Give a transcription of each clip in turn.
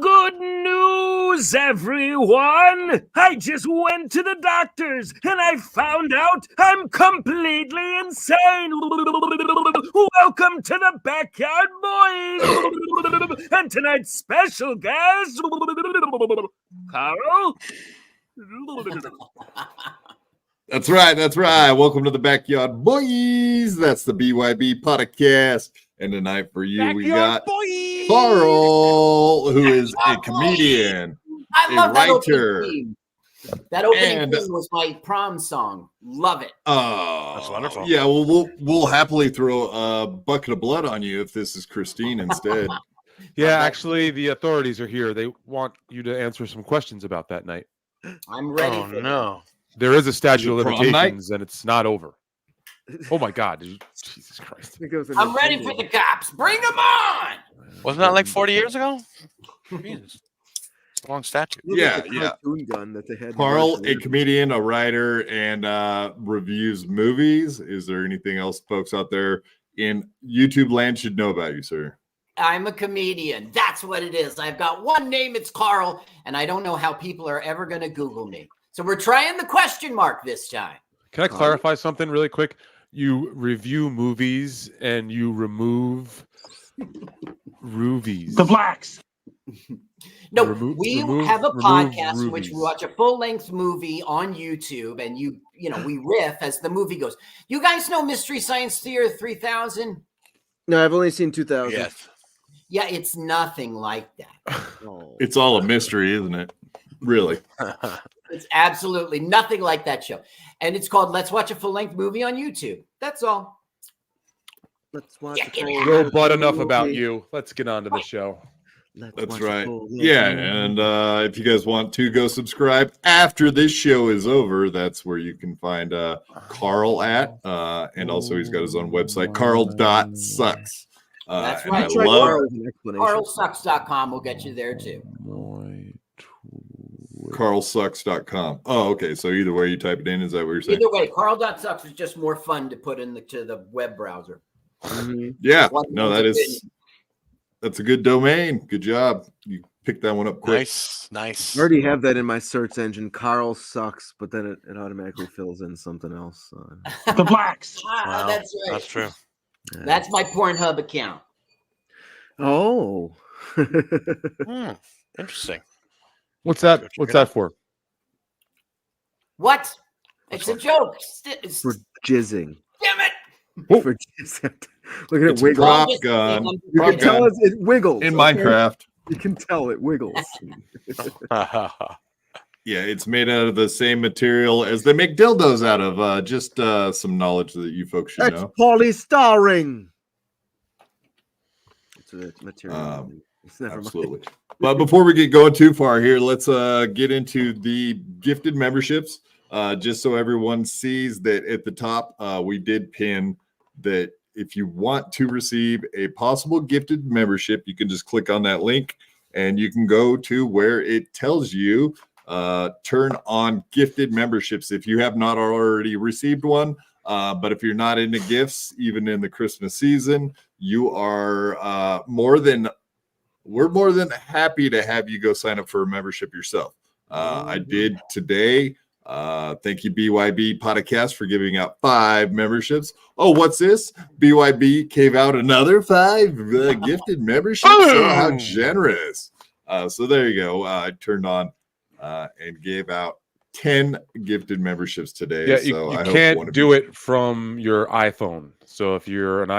Good news, everyone! I just went to the doctors and I found out I'm completely insane! Welcome to the Backyard Boys! And tonight's special guest, Carl. That's right. Welcome to the Backyard Boys. That's the BYB podcast. And tonight for you, we got Carl, who is a comedian, I love a writer. That opening theme was my prom song. Love it. Oh, that's wonderful. Yeah, well, we'll happily throw a bucket of blood on you if this is Christine instead. Yeah, actually, the authorities are here. They want you to answer some questions about that night. I'm ready. Oh, no. There is a statute of Prom limitations, and it's not over. Oh, my God. Jesus Christ. I'm ready for the cops. Bring them on. Wasn't that like 40 years ago? Jesus. It's a long statute. Yeah. Gun that they had. Carl, a comedian, a writer, and reviews movies. Is there anything else folks out there in YouTube land should know about you, sir? I'm a comedian. That's what it is. I've got one name. It's Carl, and I don't know how people are ever going to Google me. So we're trying the question mark this time. Can I clarify something really quick? You review movies and you remove roovies. The blacks. No, we have a podcast in which we watch a full-length movie on YouTube, and we riff as the movie goes. You guys know Mystery Science Theater 3000? No, I've only seen 2000. Yes. Yeah, it's nothing like that. Oh. It's all a mystery, isn't it? Really? It's absolutely nothing like that show. And it's called Let's Watch a Full-Length Movie on YouTube. That's all. Let's watch Go butt enough about you. Let's get on to the show. That's right. Yeah, and if you guys want to go subscribe after this show is over, that's where you can find Carl at. And also he's got his own website, carl.sucks. That's and right. I love CarlSucks.com will get you there too. carlsucks.com. Oh, okay. So either way you type it in, is that what you're saying? Either way, Carl.sucks is just more fun to put to the web browser. Mm-hmm. Yeah. No, that's a good domain. Good job. You picked that one up quick. Nice. I already have that in my search engine. Carl sucks, but then it automatically fills in something else. The blacks. Wow, that's right. That's true. Yeah. That's my Pornhub account. Oh. Interesting. What's that? What's that for? What? It's a joke. For jizzing. Damn it. For jizzing. Look at It's it wiggle. prop gun. You can tell it wiggles. In Minecraft. You can tell it wiggles. Yeah, it's made out of the same material as they make dildos out of. Just some knowledge that you folks should That's know. polystyrene. It's a material. Absolutely. But before we get going too far here, let's get into the gifted memberships. Just so everyone sees that at the top, we did pin that if you want to receive a possible gifted membership, you can just click on that link and you can go to where it tells you turn on gifted memberships if you have not already received one. But if you're not into gifts, even in the Christmas season, you are we're more than happy to have you go sign up for a membership yourself. I did today. Thank you, BYB Podcast, for giving out 5 memberships. Oh, what's this? BYB gave out another 5 gifted memberships. Oh, how generous. So there you go. I turned on and gave out 10 gifted memberships today. Yeah, so you can't do it from your iPhone. So if you're an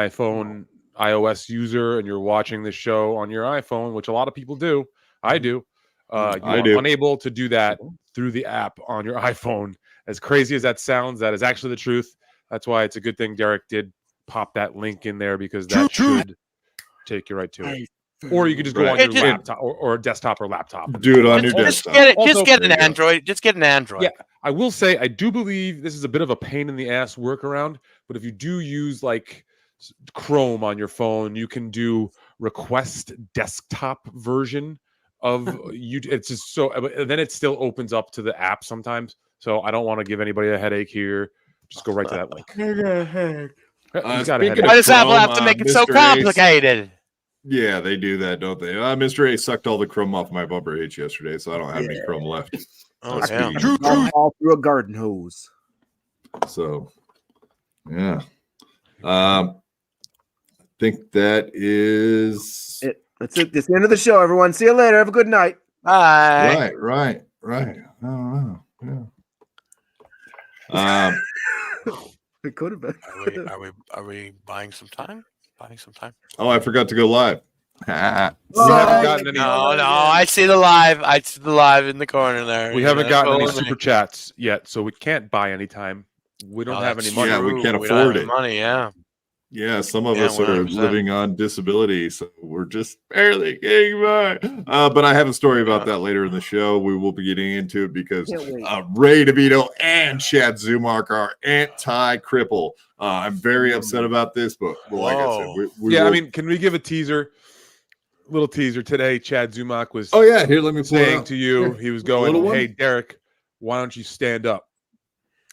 iOS user and you're watching the show on your iPhone, which a lot of people do, I do, you're unable to do that through the app on your iPhone. As crazy as that sounds, that is actually the truth. That's why it's a good thing Derek did pop that link in there, because that should take you right to it. Or you could just go on your laptop or desktop or laptop. Do it on your desktop. Just get an Android. Just get an Android. Yeah, I will say I do believe this is a bit of a pain in the ass workaround, but if you do use like Chrome on your phone, you can do request desktop version of you. It's just so then it still opens up to the app sometimes. So I don't want to give anybody a headache here. Just go right to that link. Why does Apple have to make it so complicated? Yeah, they do that, don't they? Mr. A sucked all the chrome off my bumper hitch yesterday, so I don't have any chrome left. Oh, damn. All through a garden hose. So, yeah. I think that is it. That's it. That's the end of the show, everyone. See you later. Have a good night. Bye. Right. I don't know. Yeah. It could have been. Are we buying some time? Oh, I forgot to go live. No, I see the live. I see the live in the corner there. We haven't gotten any super chats yet, so we can't buy any time. We don't have any money. Yeah, we can't afford it. Money, yeah. Yeah, some of us are living on disability, so we're just barely getting by. But I have a story about that later in the show. We will be getting into it because Ray DeVito and Chad Zumock are anti-cripple. I'm very upset about this, but like I said, we I mean, can we give a teaser? Little teaser today. Chad Zumock was here, let me saying to you, he was going, "Hey, Derek, why don't you stand up?"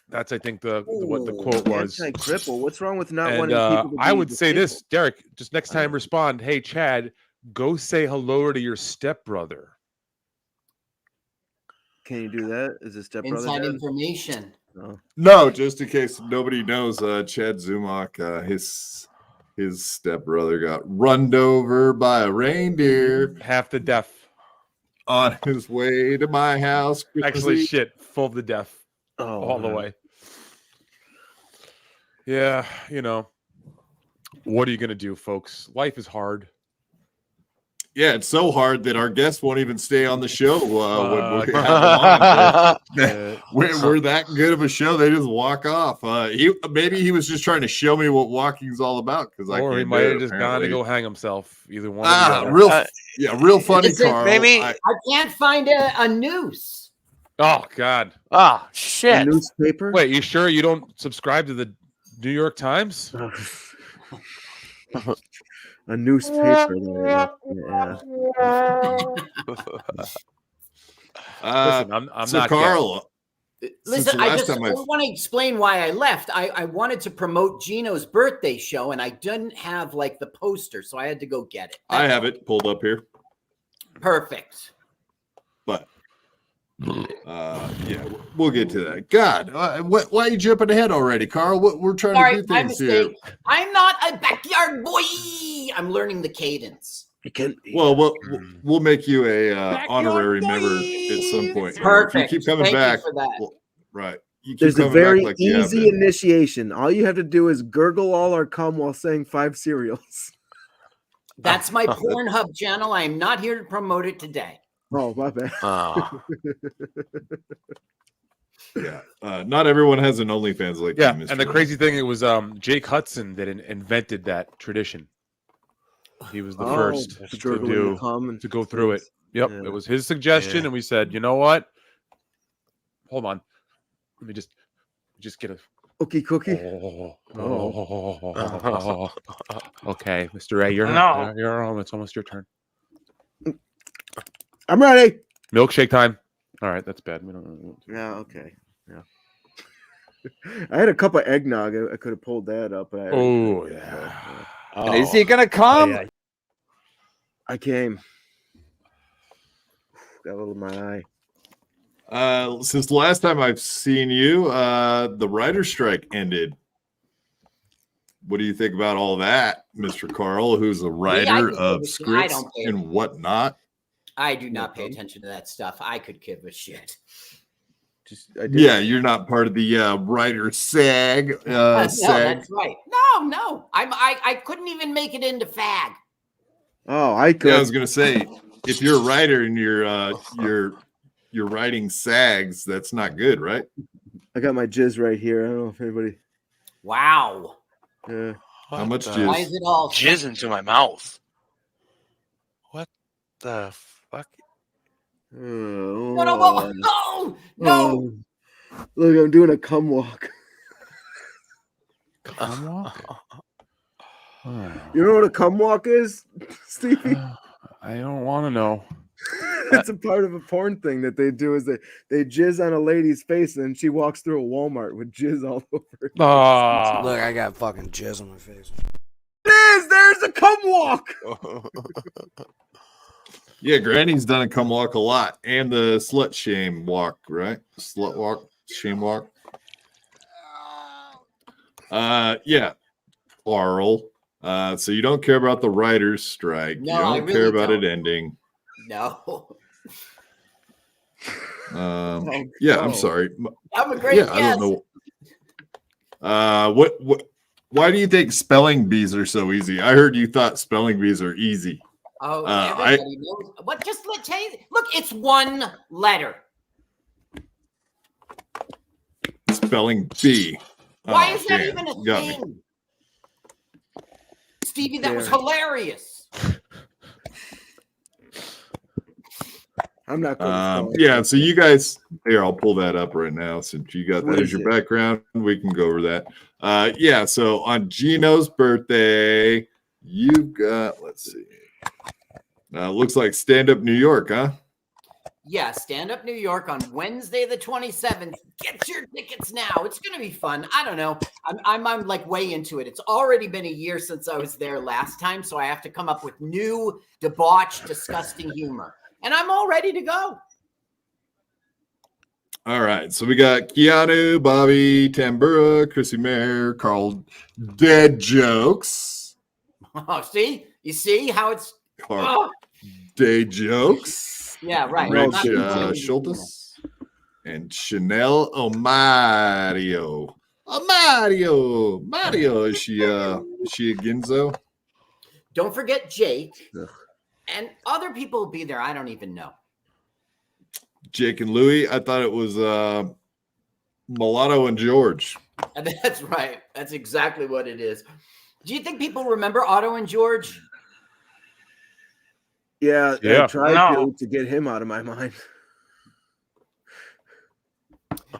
That's, I think, what the quote was. Anti-cripple. What's wrong with not wanting people to be I would say this, Derek, just next time respond, "Hey, Chad, go say hello to your stepbrother." Can you do that? Is his stepbrother inside dead? information? No, just in case nobody knows, Chad Zumock, his stepbrother got runned over by a reindeer. Half the deaf. On his way to my house. Actually, full of the deaf. All the way. Yeah, what are you going to do, folks? Life is hard. Yeah, it's so hard that our guests won't even stay on the show when we have them on. We're that good of a show, they just walk off. Maybe he was just trying to show me what walking's all about, or he might have just gone to go hang himself. Either one. Real funny, Carl. Maybe I can't find a noose. Oh God! Oh shit! A newspaper? Wait, you sure you don't subscribe to the New York Times? A newspaper. Yeah. Listen, I'm so not Carl. Listen, I just want to explain why I left. I wanted to promote Gino's birthday show, and I didn't have like the poster, so I had to go get it. I have it pulled up here. Perfect. But we'll get to that. God, why are you jumping ahead already, Carl? We're trying to do things here. I'm not a backyard boy. I'm learning the cadence. It can be. Well, we'll make you a honorary member at some point. Perfect. You keep coming back. You for that. Well, right. There's a very easy initiation. All you have to do is gurgle all or come while saying 5 cereals. That's my Pornhub channel. I am not here to promote it today. Oh, my bad. Yeah. Not everyone has an OnlyFans like that. Mr. And the crazy thing, it was Jake Hudson that invented that tradition. He was the first to go through it. Yep. Yeah. It was his suggestion, and we said, you know what? Hold on. Let me just get a cookie. Okay, Mr. A, you're home. It's almost your turn. I'm ready. Milkshake time. All right, that's bad. We don't. Yeah, okay. Yeah. I had a cup of eggnog. I could have pulled that up. But And is he gonna come? I came. Got a little in my eye. Since the last time I've seen you, the writer's strike ended. What do you think about all that, Mr. Carl, who's a writer of scripts and whatnot? I do not pay attention to that stuff. I could give a shit. Yeah, you're not part of the writer SAG. No, that's right. No. I couldn't even make it into FAG. Oh, I could. Yeah, I was gonna say, if you're a writer and you're writing SAGs, that's not good, right? I got my jizz right here. I don't know if anybody. Wow. Yeah. How much Why jizz? is it all Jizz into my mouth. What the fuck? No. Look, I'm doing a cum walk. Cum walk? You know what a cum walk is, Stevie? I don't want to know. It's a part of a porn thing that they do. Is they jizz on a lady's face and then she walks through a Walmart with jizz all over it. Look, I got fucking jizz on my face. There's a cum walk. Yeah, Granny's done a cum walk a lot, and the slut shame walk, right? Slut walk, shame walk. Yeah, Carl. So you don't care about the writer's strike. No, you don't I really care about don't. it ending. No. Yeah, I'm sorry. I'm a great guest. I don't know. What? Why do you think spelling bees are so easy? I heard you thought spelling bees are easy. Oh, everybody knows. What? Just let you look. It's one letter. Spelling bee. Why is that even a thing? Stevie, that was hilarious. I'm not going yeah, so you guys here, I'll pull that up right now since you got that as your background. We can go over that. Yeah, so on Gino's birthday, you've got, let's see. Looks like Stand Up New York, huh? Yeah, Stand Up New York on Wednesday the 27th. Get your tickets now. It's going to be fun. I don't know. I'm like way into it. It's already been a year since I was there last time, so I have to come up with new debauched, disgusting humor. And I'm all ready to go. All right, so we got Keanu, Bobby, Tambura, Chrissy Mayer, Carl, Dead Jokes. Oh, see? You see how it's... Carl, Day Jokes. Yeah, right. Rich Schultes. And Chanel Mario. Mario. Is she a Ginzo? Don't forget Jake. And other people will be there. I don't even know. Jake and Louie. I thought it was Mulatto and George. And that's right. That's exactly what it is. Do you think people remember Otto and George? Yeah. I tried to get him out of my mind.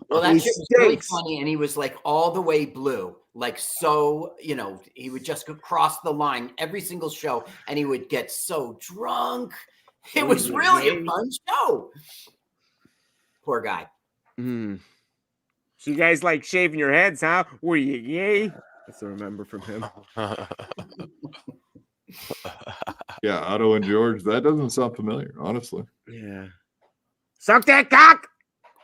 Well, that shit was really funny, and he was like all the way blue. Like, so, you know, he would just cross the line every single show, and he would get so drunk. It was really a fun show. Poor guy. So you guys like shaving your heads, huh? Were you gay? That's what I remember from him. Yeah, Otto and George. That doesn't sound familiar, honestly. Yeah. Suck that cock!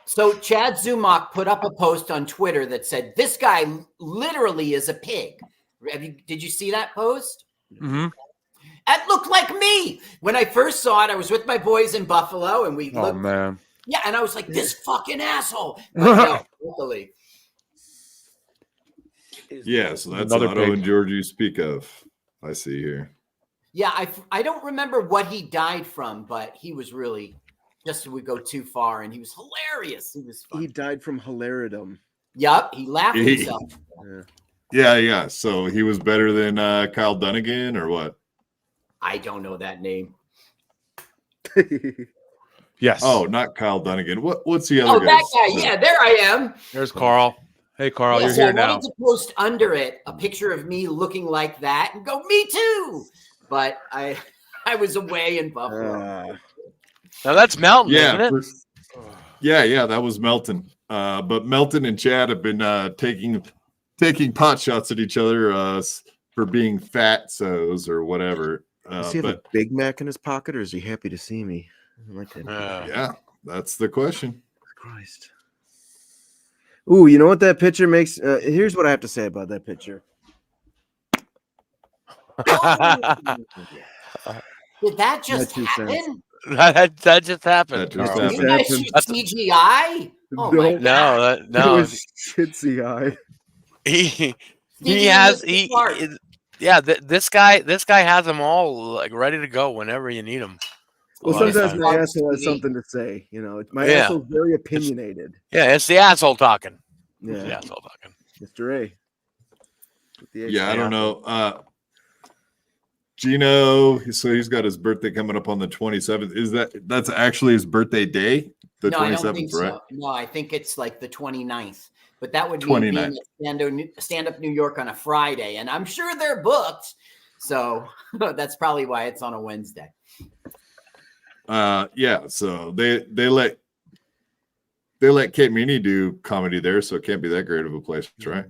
So Chad Zumach put up a post on Twitter that said, this guy literally is a pig. Did you see that post? Mm-hmm. That looked like me. When I first saw it, I was with my boys in Buffalo, and we looked. Man. Yeah, and I was like, this fucking asshole. But no, luckily. Yeah, so that's Another Otto pig. and George you speak of. I see here. Yeah, I don't remember what he died from, but he was really... Just so we go too far, and he was hilarious. He was fun. He died from hilaritum. Yup, he laughed himself. Yeah. So he was better than Kyle Dunnigan, or what? I don't know that name. Yes. Oh, not Kyle Dunnigan. What's the other? Oh, that guy. Yeah, there I am. There's Carl. Hey, Carl, you're So here I now. wanted to post under it a picture of me looking like that and go, me too. But I was away in Buffalo. Now that's Melton, Yeah, isn't it? yeah, that was Melton. But Melton and Chad have been taking pot shots at each other for being fatsos or whatever. Does he have a Big Mac in his pocket, or is he happy to see me? I like that. Yeah, that's the question. Christ. Ooh, you know what that picture makes? Here's what I have to say about that picture. Did that just happen? That just happened. That just You happened. guys shoot CGI? Oh my God. No. It was shit CGI. This guy has them all like ready to go whenever you need them. Well, sometimes my asshole has something to say. You know, my asshole's very opinionated. It's the asshole talking. Yeah, it's the asshole talking. Mr. A. Yeah, I don't know. Gino, so he's got his birthday coming up on the 27th. That's actually his birthday day? The 27th, I don't think right? so. No, I think it's like the 29th. But that would be being at Stand-Up New York on a Friday, and I'm sure they're booked. So that's probably why it's on a Wednesday. So they let Kate Meany do comedy there, so it can't be that great of a place, right?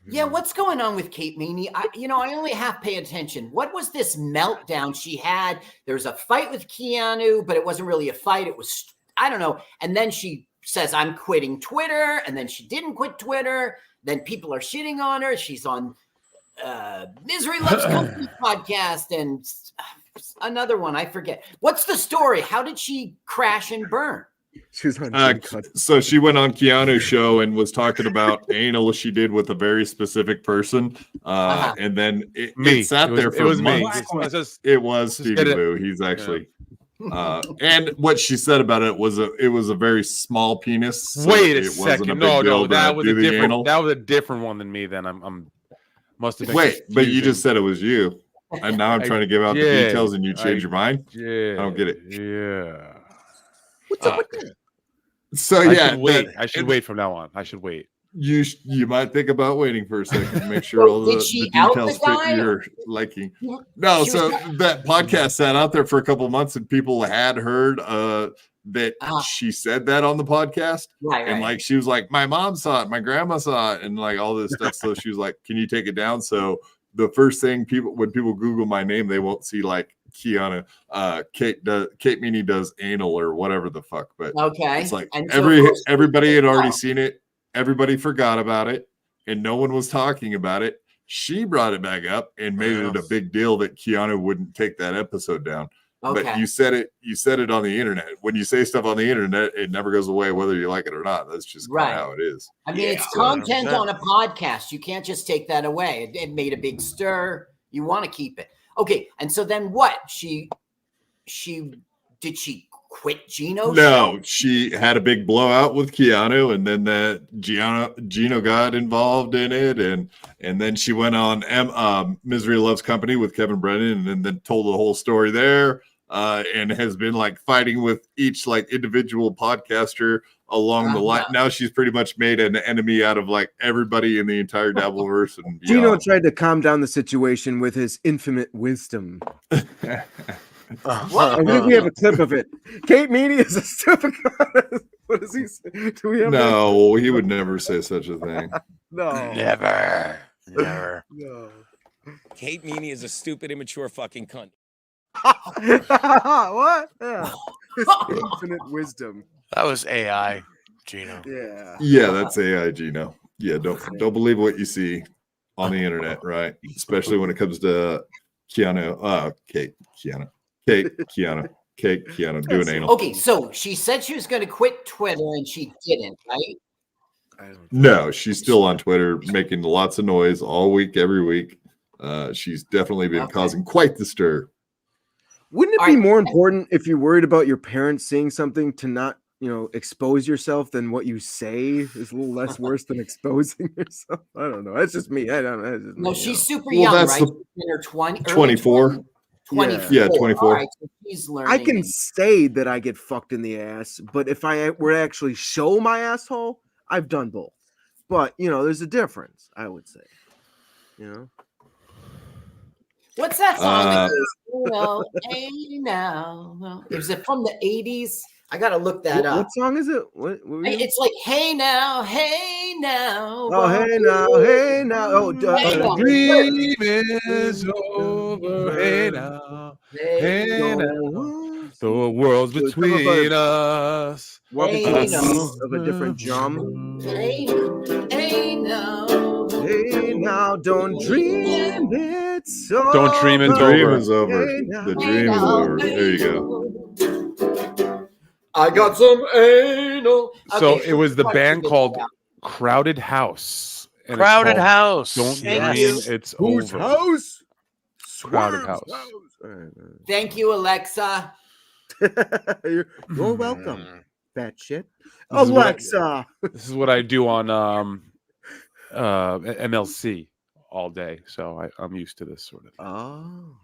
Yeah, what's going on with Kate Meany? I only half pay attention. What was this meltdown she had? There was a fight with Keanu, but it wasn't really a fight. It was, I don't know. And then she says, I'm quitting Twitter. And then she didn't quit Twitter. Then people are shitting on her. She's on Misery Loves Company podcast and another one. I forget. What's the story? How did she crash and burn? She was on so she went on Keanu's show and was talking about anal she did with a very specific person, and then it sat there for months. It was Stevie Boo. He's actually, and what she said about it was it was a very small penis. So Wait a second, no, that was a different. That was a different one than me. Then I'm must have been. Wait, but you just said it was you, and now I'm trying to give out the details, and you change your mind. Yeah, I don't get it. Yeah. What's up with that? So I should wait from now on. I should wait. You might think about waiting for a second to make sure all the details fit your liking. No, so that podcast sat out there for a couple of months, and people had heard that she said that on the podcast, and like she was like, my mom saw it, my grandma saw it, and like all this stuff. So she was like, can you take it down? So the first thing when people Google my name, they won't see like Keanu, Kate Meany does anal or whatever the fuck, but it's like everybody had already seen it, everybody forgot about it, and no one was talking about it. She brought it back up and made it a big deal that Keanu wouldn't take that episode down. But you said it on the internet. When you say stuff on the internet, it never goes away whether you like it or not. That's just kind of how it is. I mean, it's content on a podcast. You can't just take that away. It made a big stir. You want to keep it. Okay, and so then what? She quit Gino? No, she had a big blowout with Keanu, and then that Gino got involved in it, and then she went on Misery Loves Company with Kevin Brennan, and then told the whole story there, and has been like fighting with each like individual podcaster along the line. Now she's pretty much made an enemy out of like everybody in the entire Dabbleverse. And Gino tried to calm down the situation with his infinite wisdom. I think we have a clip of it. Kate Meany is a stupid. What does he say? Do we have he would never say such a thing. No, never. No. Kate Meany is a stupid, immature fucking cunt. What? Yeah. His infinite wisdom. That was AI, Gino. Yeah, that's AI, Gino. Yeah, don't believe what you see on the internet, right? Especially when it comes to Keanu, Kate Keanu doing anal. Okay, so she said she was going to quit Twitter and she didn't, right? No, she's still on Twitter making lots of noise all week, every week. She's definitely been causing quite the stir. Wouldn't it be more important if you're worried about your parents seeing something to not, expose yourself than what you say is a little less worse than exposing yourself? I don't know. That's just me. I don't know. No, she's super young, right? She's in her 24. 24. Yeah, 24. Right, so she's learning. I can say that I get fucked in the ass, but if I were to actually show my asshole, I've done both. But, there's a difference, I would say. What's that song that goes, hey now? Is it from the 80s? I gotta look that up. What song is it? It's like, hey now, hey now. Oh, hey now, hey now. Oh, the dream is over. Hey now, hey now. The world's between us. Walking to the beat of a different drum. Hey now. Hey now, don't dream it's over. Don't dream it's The dream over. is over. The dream is over. There you go. I got some anal. So it was the band called Crowded House. And Crowded House. Don't Thank dream you. it's Whose over. house? Crowded House. Thank you, Alexa. You're welcome, fat shit. This is what Alexa. This is what I do on MLC all day, so I'm used to this sort of thing. Oh.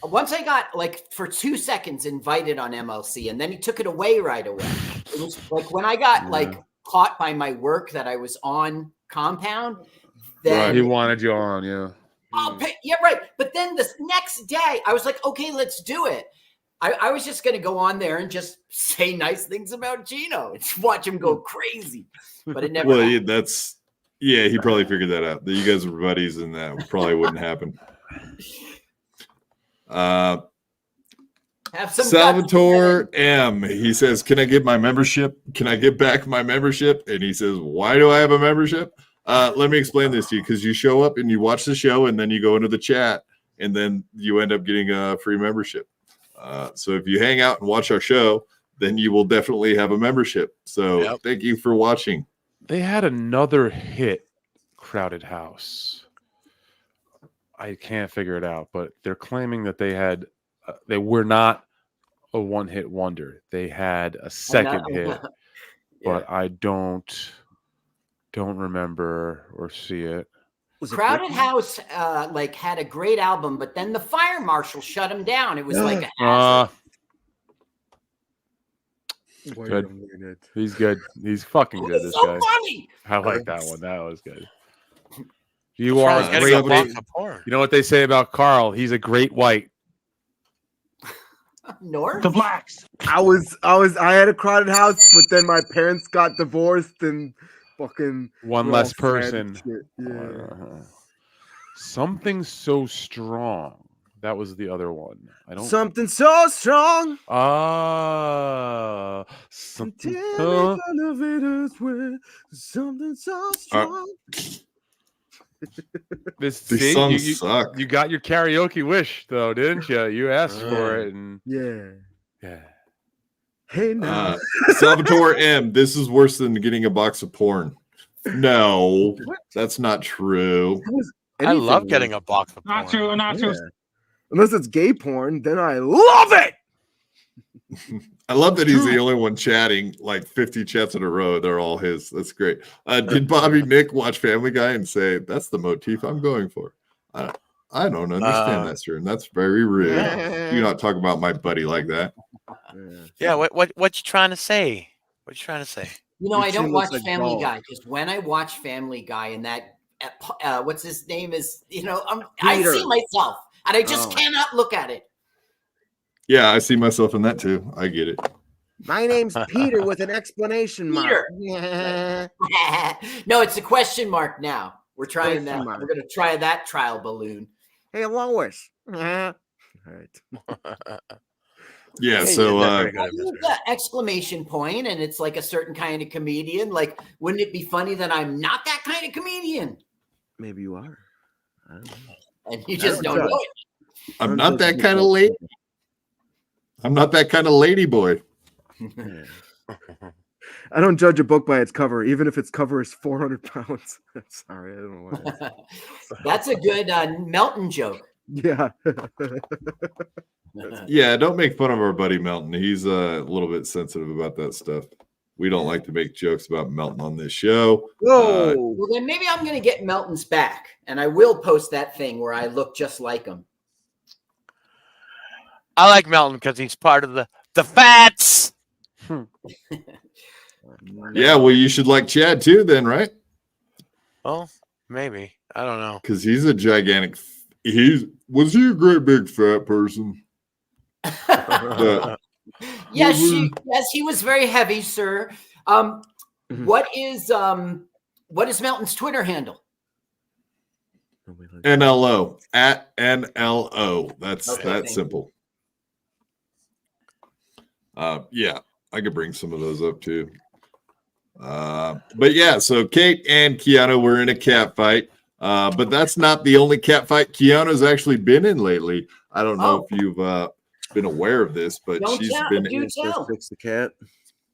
Once I got like for 2 seconds invited on MLC, and then he took it away right away. It was like when I got like caught by my work that I was on Compound. Then He wanted you on, yeah. I'll pay, yeah, right. But then the next day, I was like, okay, let's do it. I was just going to go on there and just say nice things about Gino and watch him go crazy. But it never Well, happened. he probably figured that out. That you guys were buddies, and that probably wouldn't happen. Have some Salvatore M. He says, "Can I get my membership? Can I get back my membership?" And he says, "Why do I have a membership?" Let me explain this to you, because you show up and you watch the show, and then you go into the chat, and then you end up getting a free membership. So if you hang out and watch our show, then you will definitely have a membership. So Thank you for watching. They had another hit, Crowded House. I can't figure it out, but they're claiming that they were not a one-hit wonder. They had a second hit, but I don't remember or see it. Crowded House like had a great album, but then the fire marshal shut him down. It was like a hazard. Good. He's good. He's fucking good. This so guy. funny. I like that one. That was good. You are a great. You know what they say about Carl? He's a great white. North? The blacks. I had a crowded house, but then my parents got divorced and fucking One less person. Yeah. Something so strong. That was the other one. Something so strong. Something so strong. These songs suck. You got your karaoke wish though, didn't you? You asked for it, and yeah. Hey now, Salvatore M. This is worse than getting a box of porn. No, that's not true. I love getting a box of porn. Not true. Not true. Unless it's gay porn, then I love it. I love that he's the only one chatting like 50 chats in a row. They're all his. That's great. Did Bobby Nick watch Family Guy and say, "That's the motif I'm going for"? I don't understand that, sir. And that's very rude. Do not talk about my buddy like that. Yeah, what you trying to say? What you trying to say? You know, I don't watch Family Guy because when I watch Family Guy and that what's his name is, I see myself and I just cannot look at it. Yeah, I see myself in that too. I get it. My name's Peter with an explanation mark. No, it's a question mark now. We're trying that. We're going to try that trial balloon. Hey, Lois. All right. Yeah, so the exclamation point, and it's like a certain kind of comedian. Like, wouldn't it be funny that I'm not that kind of comedian? Maybe you are. I don't know. And you just don't know it. I'm not that kind of lady. I'm not that kind of lady boy. I don't judge a book by its cover, even if its cover is 400 pounds. Sorry, I don't know why. That's a good Melton joke. Yeah. Yeah, don't make fun of our buddy Melton. He's a little bit sensitive about that stuff. We don't like to make jokes about Melton on this show. Whoa. Well, then maybe I'm going to get Melton's back, and I will post that thing where I look just like him. I like Melton because he's part of the fats. Yeah, well, you should like Chad too, then, right? Oh, maybe. I don't know. Because he's a gigantic Was he a great big fat person? Yes, he was very heavy, sir. What is Melton's Twitter handle? NLO at NLO. That's simple. Yeah, I could bring some of those up too. But yeah, so Kate and Keanu were in a cat fight. But that's not the only cat fight Keanu's actually been in lately. I don't know if you've been aware of this, but she's been fix the cat.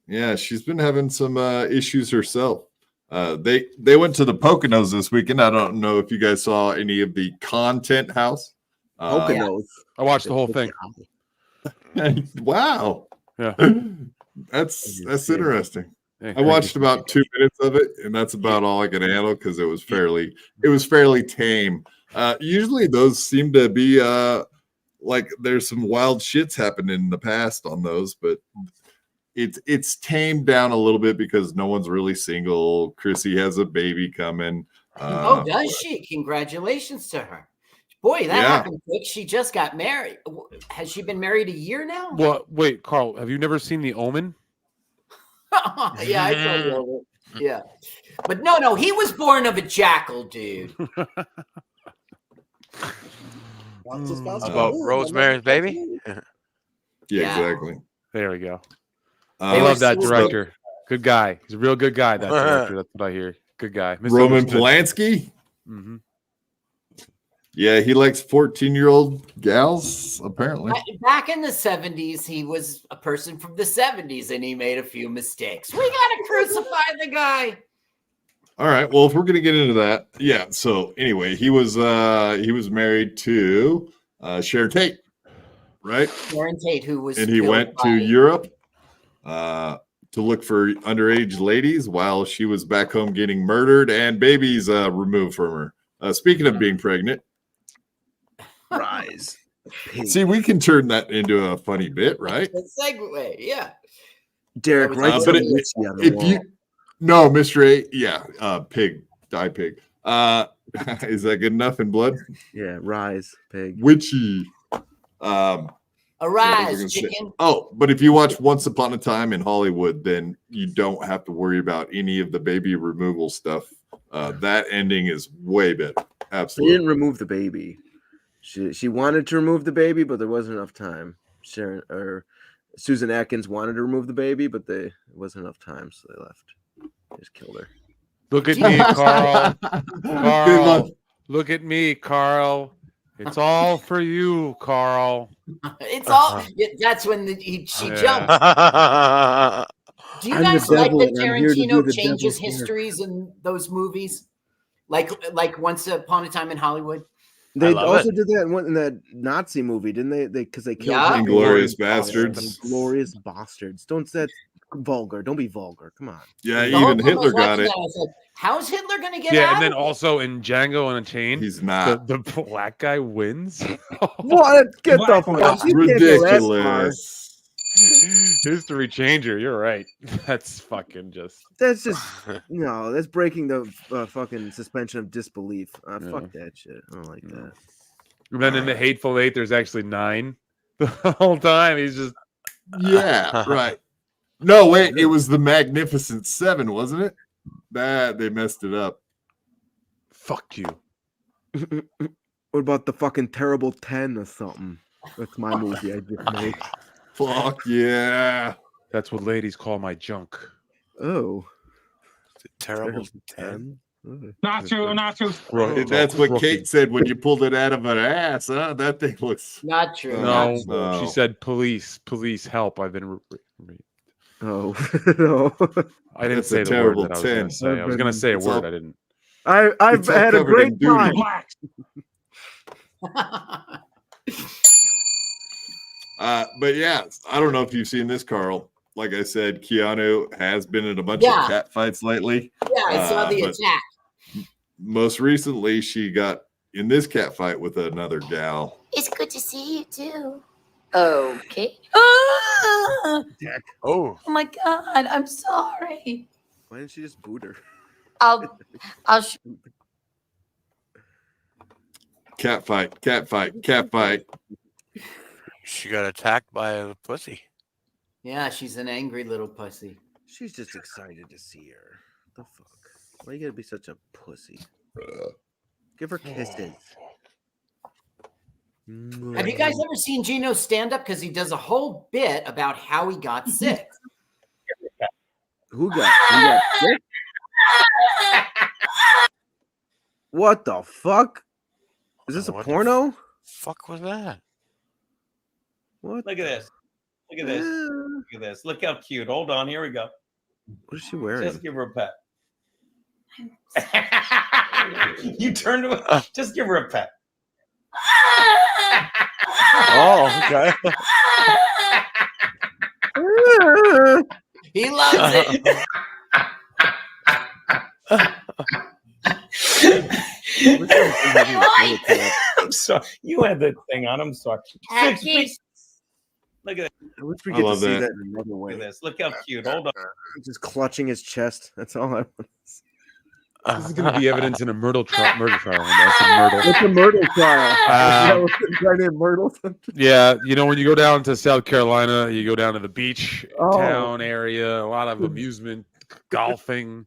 Yeah, she's been having some issues herself. They went to the Poconos this weekend. I don't know if you guys saw any of the content house. Poconos. I watched the whole thing. Wow. Yeah. That's interesting. I watched about 2 minutes of it, and that's about all I could handle because it was fairly tame. Usually those seem to be like there's some wild shits happening in the past on those, but it's tamed down a little bit because no one's really single. Chrissy has a baby coming. Does she? Congratulations to her. Boy, that happened quick. She just got married. Has she been married a year now? Well, wait, Carl, have you never seen The Omen? Yeah, I saw The Omen. Yeah. But no, he was born of a jackal, dude. About Rosemary's Baby? Yeah, exactly. There we go. I love that director. Good guy. He's a real good guy, that director. That's what I hear. Good guy. Roman Polanski? Mm-hmm. Yeah, he likes 14-year-old gals, apparently. Back in the 70s, he was a person from the 70s, and he made a few mistakes. We got to crucify the guy. All right. Well, if we're gonna get into that, yeah. So anyway, he was married to Sharon Tate, right? Sharon Tate, who was, and he went to Europe to look for underage ladies while she was back home getting murdered and babies removed from her. Speaking of being pregnant, Rise. See, we can turn that into a funny bit, right? A segue, yeah. Derek, right? No, Mr. A, pig, die pig. Is that good enough in blood? Yeah, rise, pig. Witchy. Arise, chicken. Oh, but if you watch Once Upon a Time in Hollywood, then you don't have to worry about any of the baby removal stuff. That ending is way better. Absolutely. She didn't remove the baby. She wanted to remove the baby, but there wasn't enough time. Susan Atkins wanted to remove the baby, but it wasn't enough time, so they left. They just killed her. Look at me, Carl. Carl. Look at me, Carl. It's all for you, Carl. It's all. That's when she jumped. Do you guys like that Tarantino changes histories in those movies? Like Once Upon a Time in Hollywood? They also did that in that Nazi movie, didn't they? Because they killed Inglorious Bastards. Glorious Bastards. Don't say vulgar. Don't be vulgar. Come on. Yeah, even Hitler got it. How's Hitler going to get out? Yeah, and then also in Django Unchained, he's not. The black guy wins. What? Get the fuck That's ridiculous. History changer. You're right. That's fucking just. That's just no. That's breaking the fucking suspension of disbelief. Fuck that shit. I don't like that. And then in the Hateful Eight, there's actually 9 the whole time. He's just. Yeah, right. No, wait. It was the Magnificent Seven, wasn't it? They messed it up. Fuck you. What about the fucking Terrible 10 or something? That's my movie I just made. Fuck yeah. That's what ladies call my junk. Oh. Terrible 10. Not true. That's what Kate said when you pulled it out of her ass. Huh? That thing looks not true. No, she said, "Police, help! I've been." Oh no! I didn't say the word that I was going to say. I was going to say a word. I didn't. I've had a great time. But yeah, I don't know if you've seen this, Carl. Like I said, Keanu has been in a bunch of cat fights lately. Yeah, I saw the attack. Most recently, she got in this cat fight with another gal. It's good to see you too. Okay. Oh my God! I'm sorry. Why didn't she just boot her? I'll. Cat fight. Cat fight. Cat fight. She got attacked by a pussy. Yeah, she's an angry little pussy. She's just excited to see her. The fuck? Why you gotta be such a pussy? Give her kisses. Have you guys ever seen Gino stand up? Because he does a whole bit about how he got sick. Who got sick? What the fuck? Is this a porno? Fuck was that? What? Look at this. Look at this. Look at this. Look how cute. Hold on. Here we go. What is she wearing? Just give her a pet. You turned to her. Just give her a pet. Oh, okay. He loves it. I'm sorry. You had the thing on. I'm sorry. Look at that. I wish we get to see that in another way. Look at this. Look how cute. Hold on. Just clutching his chest. That's all I want. This is going to be evidence in a murder trial. Myrtle. It's a murder trial. Guy named Myrtle. Yeah, you know, when you go down to South Carolina, you go down to the beach town area, a lot of amusement, golfing.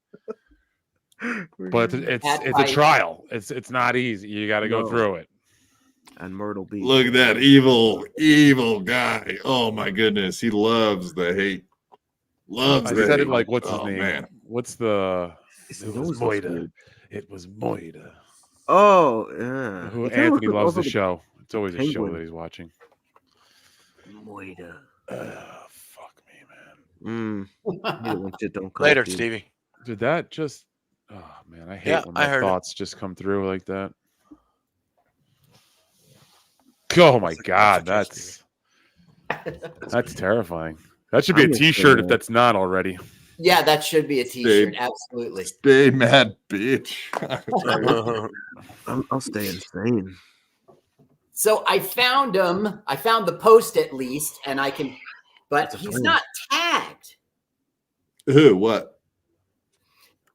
But it's a trial. It's not easy. You got to go through it. And Myrtle Beach. Look at that evil guy. Oh my goodness, he loves the hate. Loves. I the said hate. it like, what's his name? Man. What's the? It was Moida. It was Moida. Oh, yeah. Who Anthony loves the show. It's always a show that he's watching. Moida. Fuck me, man. Later, Stevie. Did that just? Oh man, I hate when my thoughts just come through like that. Oh my god, that's terrifying. That should be a T-shirt if that's not already. Yeah, that should be a T-shirt. Absolutely. Stay mad, bitch. I'll stay insane. So I found him. I found the post at least, and I can. But he's not tagged. Who? What?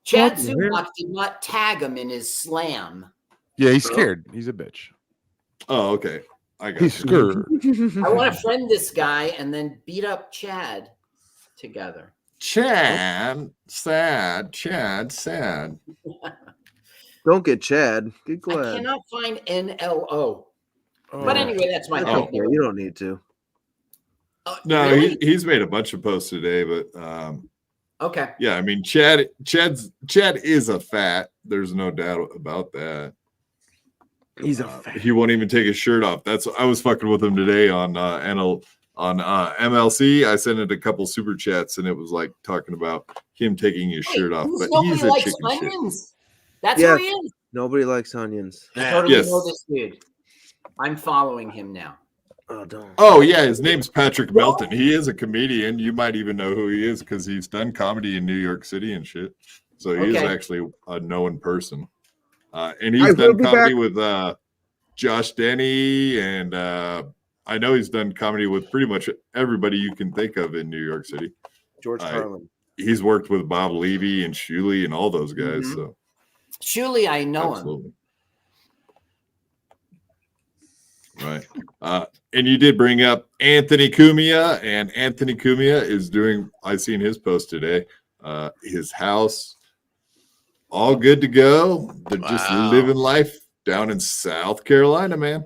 Chad Zumach did not tag him in his slam. Yeah, he's scared. He's a bitch. Oh, okay. I got He's scared. I want to friend this guy and then beat up Chad together. Chad, sad. Don't get Chad. Get glad. I cannot find NLO. But anyway, that's my thing. Okay, you don't need to. No, really? he's made a bunch of posts today, but okay. Yeah, I mean Chad is a fat. There's no doubt about that. He's a fat. He won't even take his shirt off. I was fucking with him today on MLC. I sent it a couple super chats, and it was like talking about him taking his shirt off. But he's a chicken onions. shit. That's who he is. Nobody likes onions. I totally know this dude. I'm following him now. Oh, don't. Oh yeah, his name's Patrick Melton. He is a comedian. You might even know who he is because he's done comedy in New York City and shit. So he is actually a known person. And he's done comedy with Josh Denny, and I know he's done comedy with pretty much everybody you can think of in New York City. George Carlin. He's worked with Bob Levy and Shuley and all those guys. So Shuley, I know him. Right. And you did bring up Anthony Cumia, and Anthony Cumia is doing, I seen his post today, his house, all good to go. They're just living life down in South Carolina, man.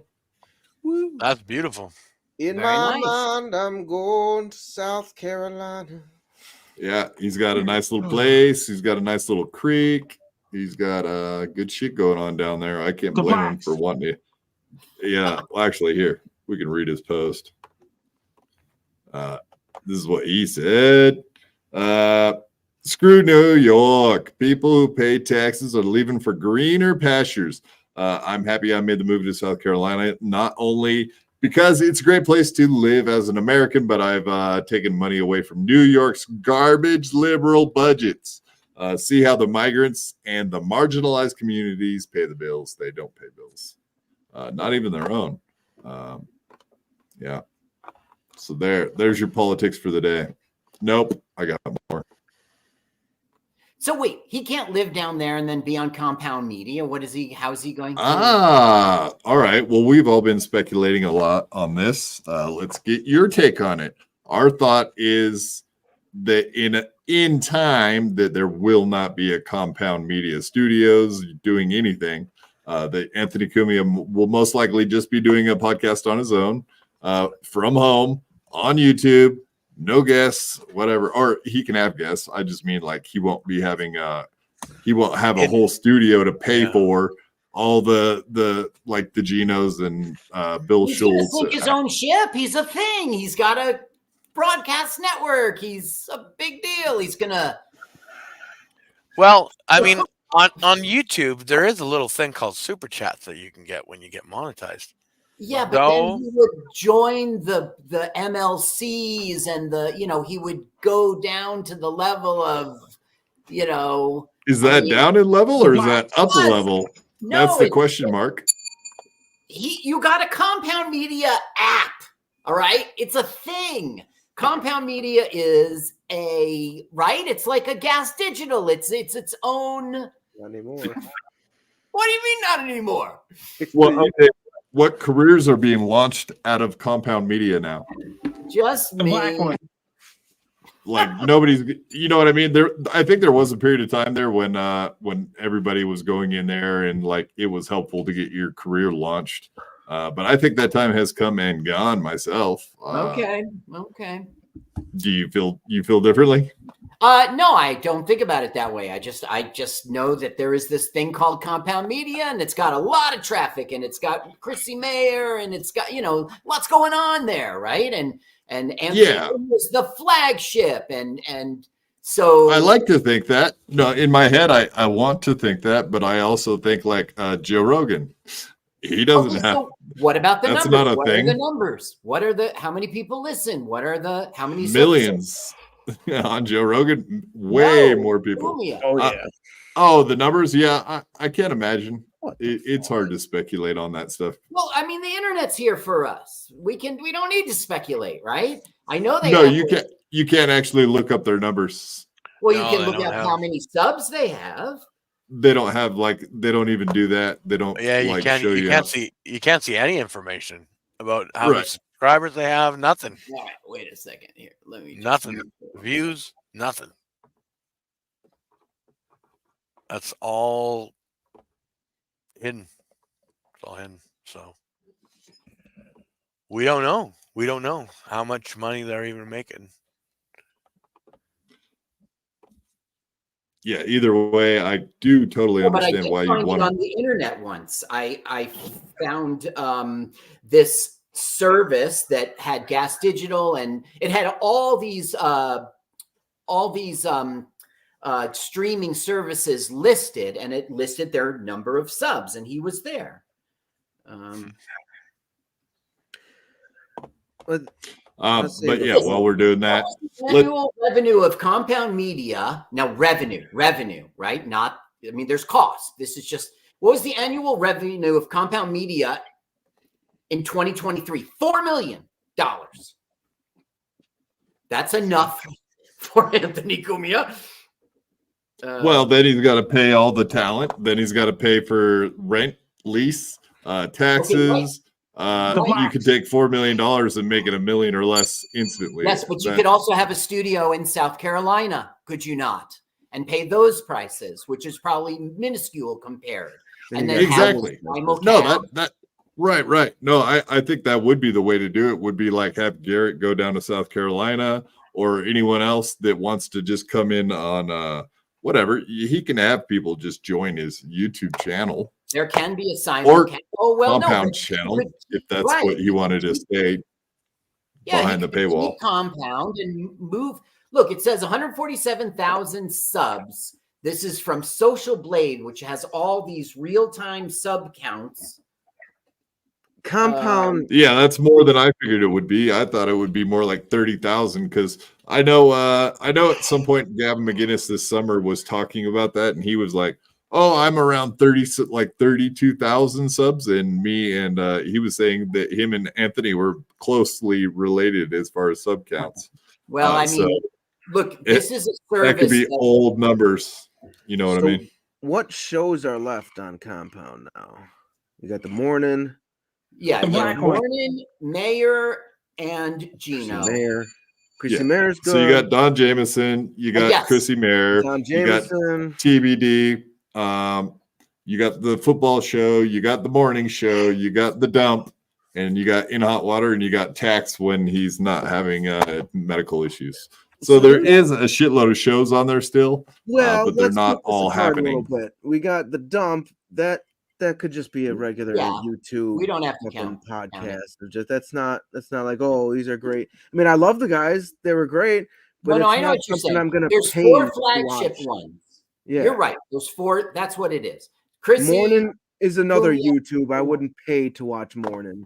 Woo. That's beautiful. In my mind, I'm going to South Carolina. Yeah, he's got a nice little place. He's got a nice little creek. He's got good shit going on down there. I can't blame him for wanting to. Yeah, well, actually, here we can read his post. This is what he said. Screw New York. People who pay taxes are leaving for greener pastures. I'm happy I made the move to South Carolina, not only because it's a great place to live as an American, but I've taken money away from New York's garbage liberal budgets. See how the migrants and the marginalized communities pay the bills. They don't pay bills. Not even their own. Yeah. So there's your politics for the day. Nope, I got more. So wait, he can't live down there and then be on Compound Media. What is he? How is he going to? All right. Well, we've all been speculating a lot on this. Let's get your take on it. Our thought is that in time that there will not be a Compound Media Studios doing anything. That Anthony Cumia will most likely just be doing a podcast on his own from home on YouTube. No guests, whatever, or he can have guests. I just mean like he won't have a whole studio to pay for all the like the Genos and Bill Schultz. He's his own ship. He's a thing. He's got a broadcast network. He's a big deal. He's gonna. Well, I mean, on YouTube, there is a little thing called super chats that you can get when you get monetized. Yeah, but then he would join the MLCs and he would go down to the level of, Is that down in level or is that up a level? No, that's the question mark. You got a Compound Media app, all right? It's a thing. Compound Media is it's like a Gas Digital. It's its own. Not anymore. What do you mean not anymore? Well, what careers are being launched out of Compound Media now? Just me. Like nobody's, you know what I mean? I think there was a period of time there when everybody was going in there and like it was helpful to get your career launched. But I think that time has come and gone myself. Okay. Do you feel differently? No, I don't think about it that way. I just know that there is this thing called Compound Media, and it's got a lot of traffic, and it's got Chrissy Mayer, and it's got lots going on there, right? And Anthony is the flagship, and so I like to think that. No, in my head, I want to think that, but I also think like Joe Rogan. He doesn't have. So what about the that's numbers? Not a what thing. Are the numbers? What are how many people listen? How many millions on Joe Rogan? Way more people. The numbers. Yeah, I can't imagine. It's hard to speculate on that stuff. Well, I mean, the internet's here for us. We don't need to speculate, right? I know they. No, you can't actually look up their numbers. Well, you can look up how many subs they have. They don't have they don't even do that. They don't. Yeah, you can't see any information about how many subscribers they have. Nothing. All right, wait a second here. Let me. Nothing. Views. Nothing. That's all hidden. It's all hidden. So we don't know. We don't know how much money they're even making. Yeah, either way, I do totally understand why you want it. On the internet once, I found this service that had Gas Digital, and it had all these streaming services listed, and it listed their number of subs, and he was there. But yeah, while we're doing that, annual revenue of Compound Media. Now, revenue, right? Not, I mean, there's cost. This is just, what was the annual revenue of Compound Media in 2023? $4 million. That's enough for Anthony Cumia. Well, then he's got to pay all the talent. Then he's got to pay for rent, lease, taxes. Okay, you could take $4 million and make it $1 million or less instantly. Yes, but you could also have a studio in South Carolina, could you not? And pay those prices, which is probably minuscule compared. And then exactly. No, that right. No, I think that would be the way to do it. Would be like have Garrett go down to South Carolina, or anyone else that wants to just come in on whatever. He can have people just join his YouTube channel. There can be a Compound channel if that's what he wanted to say behind the paywall. Compound and move. Look, it says 147,000 subs. This is from Social Blade, which has all these real-time sub counts. Compound. Yeah, that's more than I figured it would be. I thought it would be more like 30,000 because I know at some point Gavin McGinnis this summer was talking about that, and he was like, "Oh, I'm around 32,000 subs," and he was saying that him and Anthony were closely related as far as sub counts. Well, I mean, look, this is a service that could be old numbers. You know what I mean? What shows are left on Compound now? You got the Morning. Yeah, Morning, Mayor, and Gino. Chrissy Mayer's good. So you got Don Jameson, you got Chrissy Mayer, you got TBD, you got the football show, you got the morning show, you got the dump, and you got In Hot Water, and you got Tax when he's not having medical issues. So there is a shitload of shows on there still, but they're not all happening. We got the dump that could just be a regular YouTube. We don't have to count podcast. That's not like, oh, these are great. I mean, I love the guys; they were great. But I know what you're saying. I'm gonna There's pay 4 flagship ones. Yeah, you're right. There's 4. That's what it is. Chrissy, Morning is another YouTube. I wouldn't pay to watch Morning.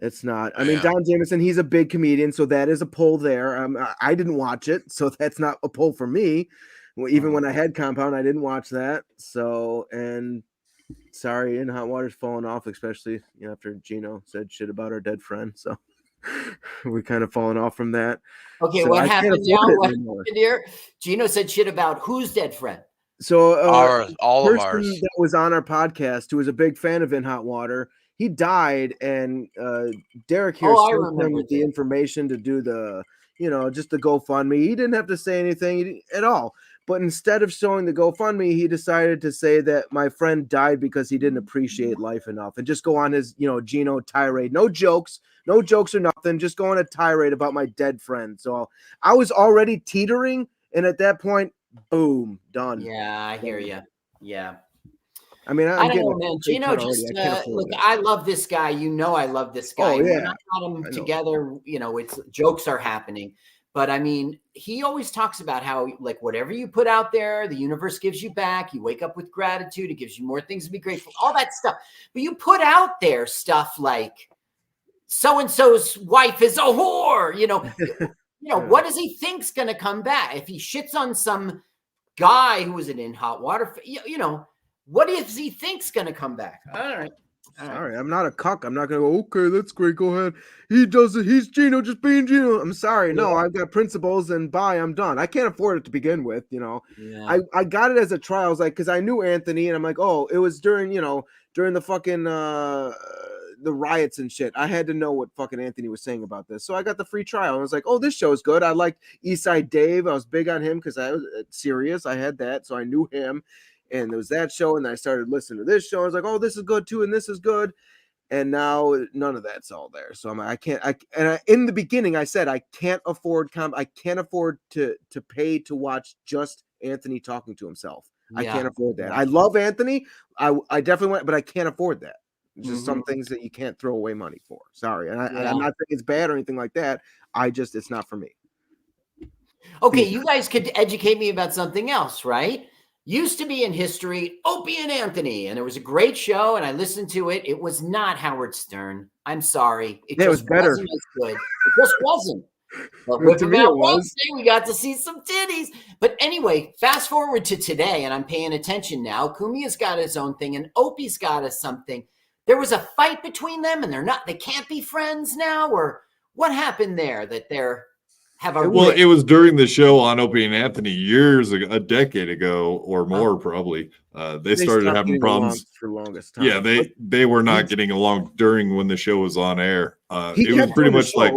It's not. I mean, Don Jameson, he's a big comedian, so that is a pull there. I didn't watch it, so that's not a pull for me. Well, even when I had Compound, I didn't watch that. So, and sorry, In Hot Water's falling off, especially after Gino said shit about our dead friend. So we kind of fallen off from that. Okay, so what happened now? What happened here? Gino said shit about whose dead friend? So all of ours that was on our podcast, who was a big fan of In Hot Water. He died, and Derek here sent him the information to do the, just the GoFundMe. He didn't have to say anything at all. But instead of showing the GoFundMe, he decided to say that my friend died because he didn't appreciate life enough, and just go on his, Gino tirade. No jokes or nothing. Just go on a tirade about my dead friend. So I was already teetering, and at that point, boom, done. Yeah, I hear you. Yeah. I mean, I don't know, man. Gino, just look. I love this guy. I love this guy. Oh, yeah. When I got him together, it's jokes are happening. But I mean, he always talks about how, like, whatever you put out there, the universe gives you back. You wake up with gratitude. It gives you more things to be grateful. All that stuff. But you put out there stuff like so and so's wife is a whore. What does he think's going to come back if he shits on some guy who was In Hot Water? What if he thinks going to come back? All right. Sorry, I'm not a cuck. I'm not going to go, okay, that's great. Go ahead. He does it. He's Gino, just being Gino. I'm sorry. No, I've got principles and bye. I'm done. I can't afford it to begin with. I got it as a trial. I was like, because I knew Anthony and I'm like, oh, it was during the fucking, the riots and shit. I had to know what fucking Anthony was saying about this. So I got the free trial. And I was like, oh, this show's good. I liked Eastside Dave. I was big on him because I was serious. I had that. So I knew him. And there was that show, and I started listening to this show. I was like, "Oh, this is good too, and this is good." And now none of that's all there. So I'm like, I can't. In the beginning, I said I can't afford I can't afford to pay to watch just Anthony talking to himself. Yeah. I can't afford that. I love Anthony. I definitely want, but I can't afford that. It's just some things that you can't throw away money for. Sorry, and I'm not saying it's bad or anything like that. It's not for me. Okay, you guys could educate me about something else, right? Used to be in history, Opie and Anthony, and it was a great show, and I listened to it. It was not Howard Stern. I'm sorry. It was better. Wasn't as good. It just wasn't. But with him out Wednesday, we got to see some titties. But anyway, fast forward to today, and I'm paying attention now. Kumia's got his own thing, and Opie's got us something. There was a fight between them, and they can't be friends now, or what happened there that they're it was during the show on Opie and Anthony years ago, a decade ago or more, probably. They started having problems for the longest time. Yeah, they were not getting along during when the show was on air. It was pretty much like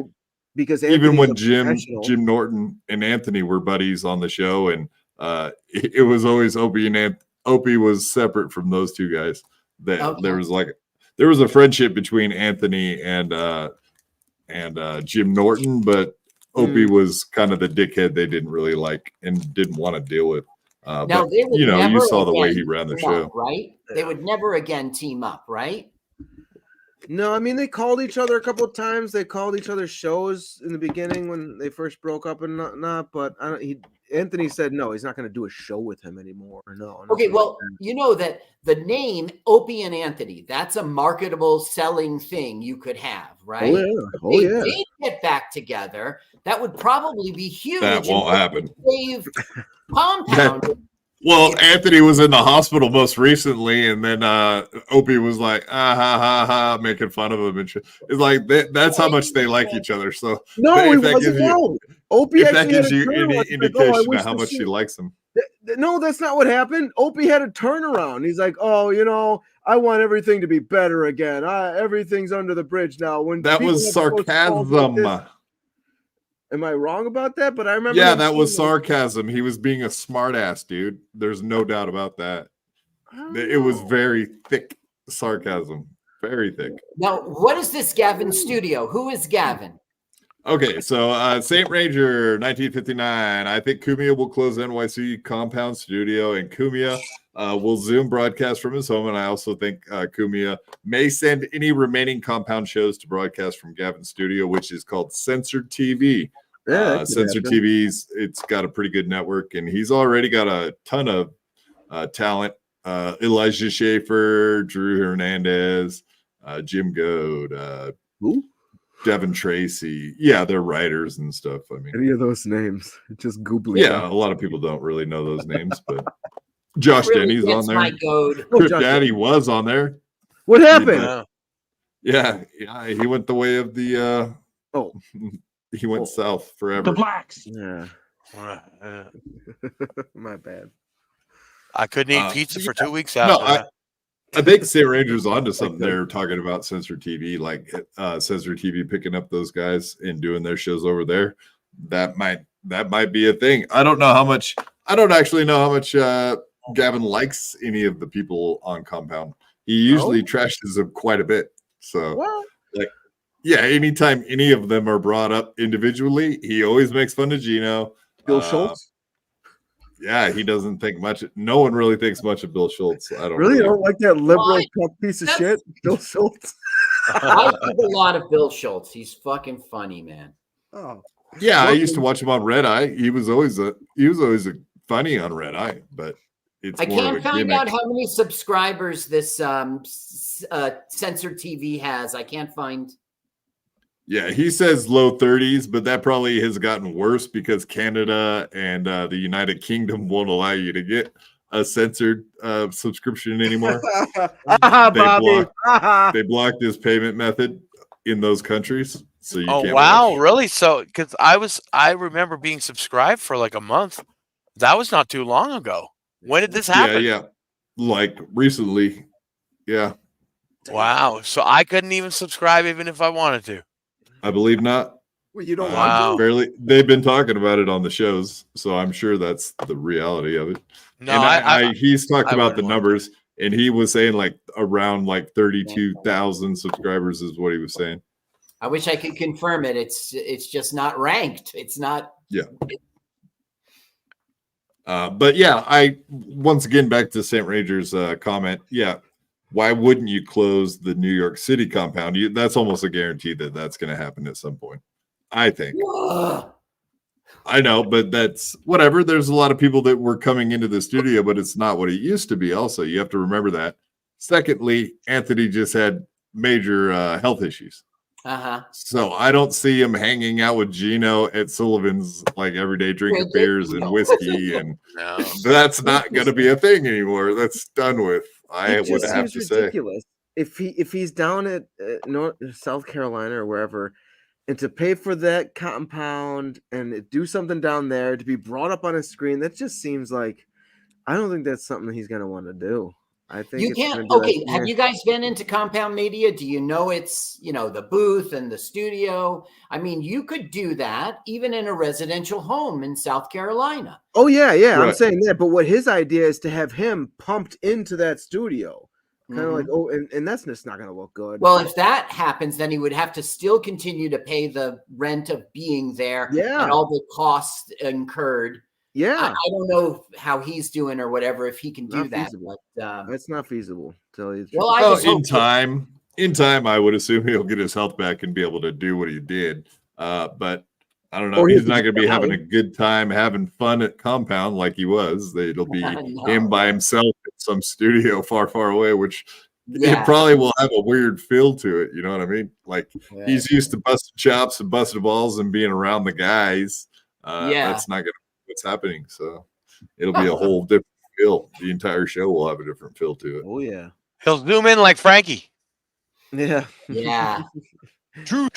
because even when Jim Norton and Anthony were buddies on the show, and it was always Opie and Opie was separate from those two guys. There was a friendship between Anthony and Jim Norton, but Opie was kind of the dickhead they didn't really like and didn't want to deal with. But, you saw the way he ran the show. Right? They would never again team up, right? No, I mean, they called each other a couple of times. They called each other shows in the beginning when they first broke up and not. But Anthony said no, he's not going to do a show with him anymore. No. Okay, well, you know that the name Opie and Anthony, that's a marketable selling thing you could have, right? Oh, yeah. If they did get back together, that would probably be huge. That won't happen. Save Compound. Well, Anthony was in the hospital most recently, and then Opie was like, ha ha ha, making fun of him and shit. It's like that's how much they like each other. So no, he wasn't. No, Opie if that actually gives had a you turnaround. any He's indication like, of how much she likes him. No, that's not what happened. Opie had a turnaround. He's like, oh, I want everything to be better again. Everything's under the bridge now. When that was sarcasm. Like am I wrong about that? But I remember. Yeah, that was sarcasm. He was being a smartass, dude. There's no doubt about that. It was very thick sarcasm. Very thick. Now, what is this Gavin studio? Who is Gavin? Okay, so St. Ranger, 1959. I think Kumia will close NYC Compound Studio, and Kumia will Zoom broadcast from his home. And I also think Kumia may send any remaining Compound shows to broadcast from Gavin's studio, which is called Censored TV. Censored TV's, it's got a pretty good network, and he's already got a ton of talent. Elijah Schaefer, Drew Hernandez, Jim Goad, Devin Tracy. Yeah, they're writers and stuff. I mean, any of those names, just Google. Yeah, a lot of people don't really know those names, but Josh Denny's on there. Trip Daddy was on there. What happened? Yeah, he went the way of the he went south forever. The blacks. Yeah. My bad. I couldn't eat pizza for 2 weeks after that. I think St. Ranger's onto something. They're talking about Censored TV, like Censored TV picking up those guys and doing their shows over there. That might be a thing. I don't actually know how much Gavin likes any of the people on Compound. He usually trashes them quite a bit. So anytime any of them are brought up individually, he always makes fun of Gino. Bill Schultz. Yeah, he doesn't think much. No one really thinks much of Bill Schultz. I don't really don't like that liberal piece of shit, Bill Schultz. I think a lot of Bill Schultz. He's fucking funny, man. Oh, yeah, I used to watch him on Red Eye. He was always a funny on Red Eye, but it's. I can't find out how many subscribers this Censored TV has. I can't find. Yeah, he says low 30s, but that probably has gotten worse because Canada and the United Kingdom won't allow you to get a censored subscription anymore. They blocked his payment method in those countries, so you can't watch. Really? So because I remember being subscribed for like a month. That was not too long ago. When did this happen? Yeah, like recently. Yeah. Wow. So I couldn't even subscribe even if I wanted to. I believe not. Well, you don't want to. Barely. They've been talking about it on the shows, so I'm sure that's the reality of it. No, and he's talked about the numbers, and he was saying like around like 32,000 subscribers is what he was saying. I wish I could confirm it. It's just not ranked. It's not. Yeah. But yeah, I once again back to St. Ranger's comment. Yeah. Why wouldn't you close the New York City compound? That's almost a guarantee that that's going to happen at some point. I think. I know, but that's whatever. There's a lot of people that were coming into the studio, but it's not what it used to be. Also, you have to remember that. Secondly, Anthony just had major health issues. So I don't see him hanging out with Gino at Sullivan's like every day drinking beers and whiskey, and that's not going to be a thing anymore. That's done with. I would have to ridiculous. Say if he's down at South Carolina or wherever, and to pay for that compound and do something down there to be brought up on a screen, that just seems like I don't think that's something he's going to want to do. I think you can't. Okay, have you guys been into Compound Media? Do you know it's the booth and the studio? I mean, you could do that even in a residential home in South Carolina. Oh yeah. Right. I'm saying that, but what his idea is to have him pumped into that studio, kind of like and that's just not going to look good. Well, if that happens, then he would have to still continue to pay the rent of being there, and all the costs incurred. Yeah, I don't know how he's doing or whatever if he can do that. But, that's not feasible. Tell you. Well, in time, I would assume he'll get his health back and be able to do what he did. But I don't know. He's not going to be having a good time, having fun at Compound like he was. It'll be him by himself in some studio far, far away, which it probably will have a weird feel to it. You know what I mean? Like he's used to busting chops and busting balls and being around the guys. That's not going to. What's happening, so it'll be a whole different feel. The entire show will have a different feel to it. Oh yeah. He'll zoom in like Frankie. Yeah. Yeah. True.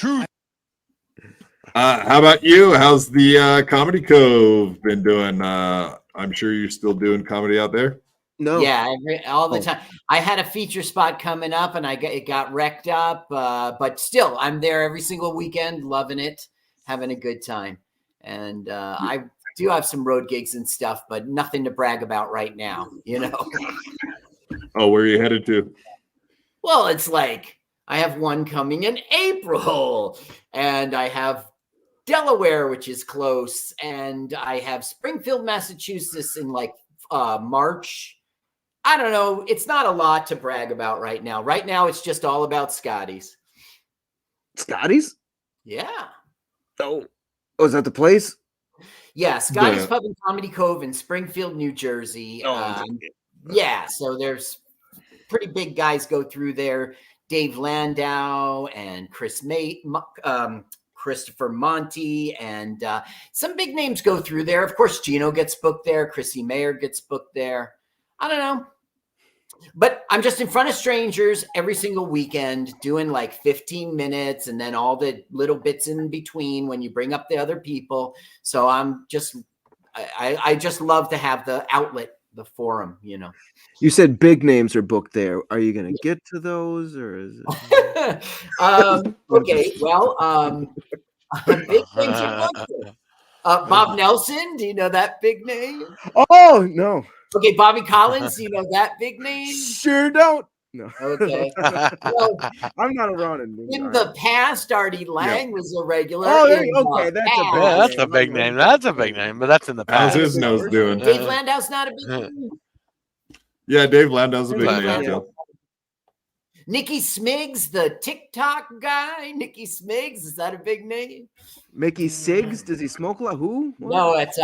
How about you? How's the Comedy Cove been doing? I'm sure you're still doing comedy out there. No. Yeah, all the time. I had a feature spot coming up, and it got wrecked up. But still, I'm there every single weekend, loving it, having a good time. And I do have some road gigs and stuff, but nothing to brag about right now. You know. Oh, where are you headed to? Well, it's like I have one coming in April, and I have Delaware, which is close, and I have Springfield, Massachusetts in like March. I don't know. It's not a lot to brag about right now. Right now, it's just all about Scotty's. Scotty's? Yeah. Oh, is that the place? Yeah, Scotty's Pub and Comedy Cove in Springfield, New Jersey. Yeah, so there's pretty big guys go through there. Dave Landau and Christopher Monty, and some big names go through there. Of course, Gino gets booked there. Chrissy Mayer gets booked there. I don't know. But I'm just in front of strangers every single weekend doing like 15 minutes and then all the little bits in between when you bring up the other people. So I just love to have the outlet, the forum, you know. You said big names are booked there. Are you going to get to those, or is it? Okay, well, big names are booked there. Bob Nelson, do you know that big name? Oh, no. Okay, Bobby Collins, do you know that big name? Sure don't. No. Okay. Well, I'm not around in the past, Artie Lang was a regular. Oh, okay, that's a big name. That's a big name, but that's in the past. How's his nose doing? Dave Landau's not a big name. Yeah, Dave Landau's a big name. Yeah. Nikki Smiggs, the TikTok guy. Nikki Smiggs, is that a big name? Mickey Siggs, does he smoke a lot? Who? What? No, it's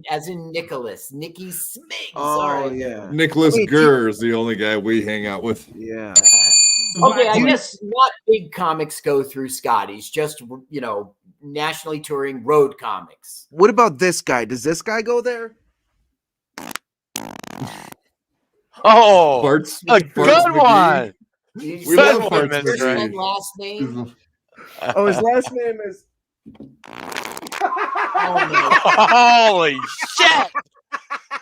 as in Nicholas. Nikki Smiggs. Oh, yeah. Nicholas Gurr is the only guy we hang out with. Yeah. Okay, I guess not big comics go through Scotty's, just, you know, nationally touring road comics. What about this guy? Does this guy go there? Oh, a good McGee. one. We love Farts First McGee. and last name. Oh, his last name is. Holy shit!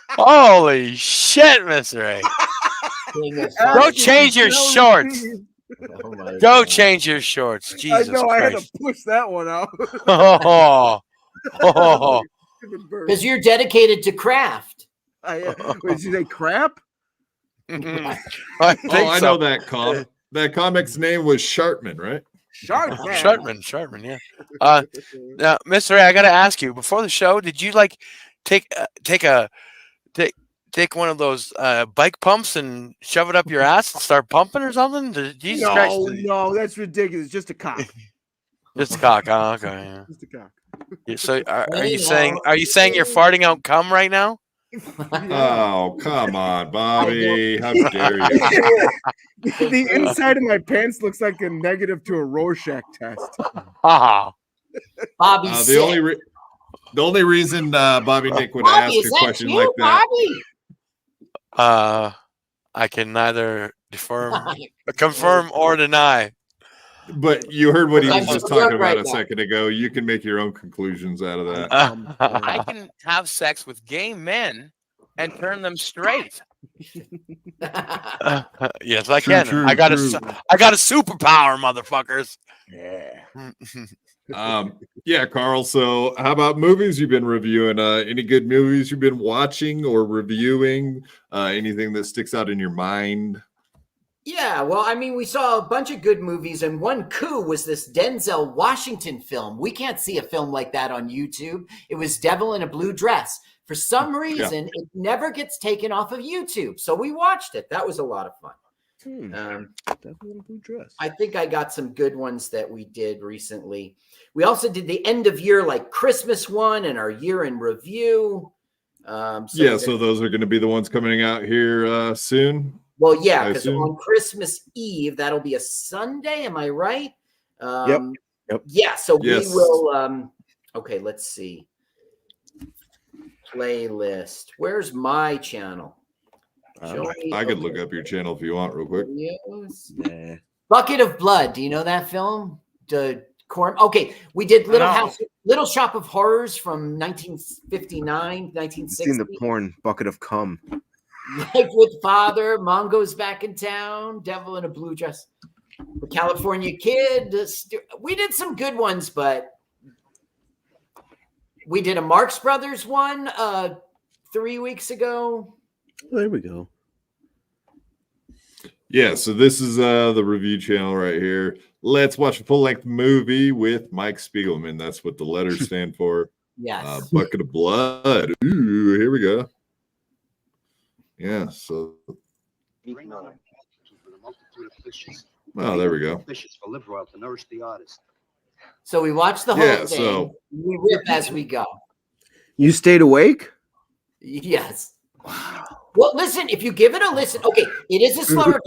Holy shit, Mr. A. Go change your shorts. Go change your shorts. Jesus I know. Christ. I had to push that one out. Because you're dedicated to craft. Wait, did you say crap? I know that comic. That comic's name was Shartman, right? Shartman, yeah. Now, Mr. A, I got to ask you, before the show, did you like take one of those bike pumps and shove it up your ass and start pumping or something? Jesus Christ. No, that's ridiculous. Just a cock. Just a cock. Oh, okay. Yeah. Just a cock. Yeah, so are you saying you're farting out cum right now? Oh, come on, Bobby. How dare you? The inside of my pants looks like a negative to a Rorschach test. Bobby, the only reason Bobby Nick would ask a question like that. Bobby? I can neither confirm or deny. But you heard what he was just talking about a second ago. You can make your own conclusions out of that. I can have sex with gay men and turn them straight. Yes, I can. I got a superpower, motherfuckers. Yeah, Carl. So, how about movies you've been reviewing? Any good movies you've been watching or reviewing? Anything that sticks out in your mind? Yeah, well, I mean, we saw a bunch of good movies, and one coup was this Denzel Washington film. We can't see a film like that on YouTube. It was Devil in a Blue Dress. For some reason, it never gets taken off of YouTube. So we watched it. That was a lot of fun. Devil in a Blue Dress. I think I got some good ones that we did recently. We also did the end of year, like Christmas one, and our year in review. So those are going to be the ones coming out here soon. Well, yeah, because on Christmas Eve, that'll be a Sunday. Am I right? Yep. Yeah, so we will. Okay, let's see. Playlist. Where's my channel? I could look up your channel if you want, real quick. Yeah. Bucket of Blood. Do you know that film? Okay, we did Little Shop of Horrors from 1959, 1960. Seen the porn Bucket of Cum. Life with Father, Mongo's Back in Town, Devil in a Blue Dress, The California Kid. We did some good ones, but we did a Marx Brothers one 3 weeks ago. There we go. Yeah, so this is the review channel right here. Let's watch a full-length movie with Mike Spiegelman. That's what the letters stand for. Yes. Bucket of Blood. Ooh, here we go. Yeah, so. Oh, there we go. So we watched the whole thing. So we rip as we go. You stayed awake? Yes. Wow. Well, listen, if you give it a listen, okay, it is a slower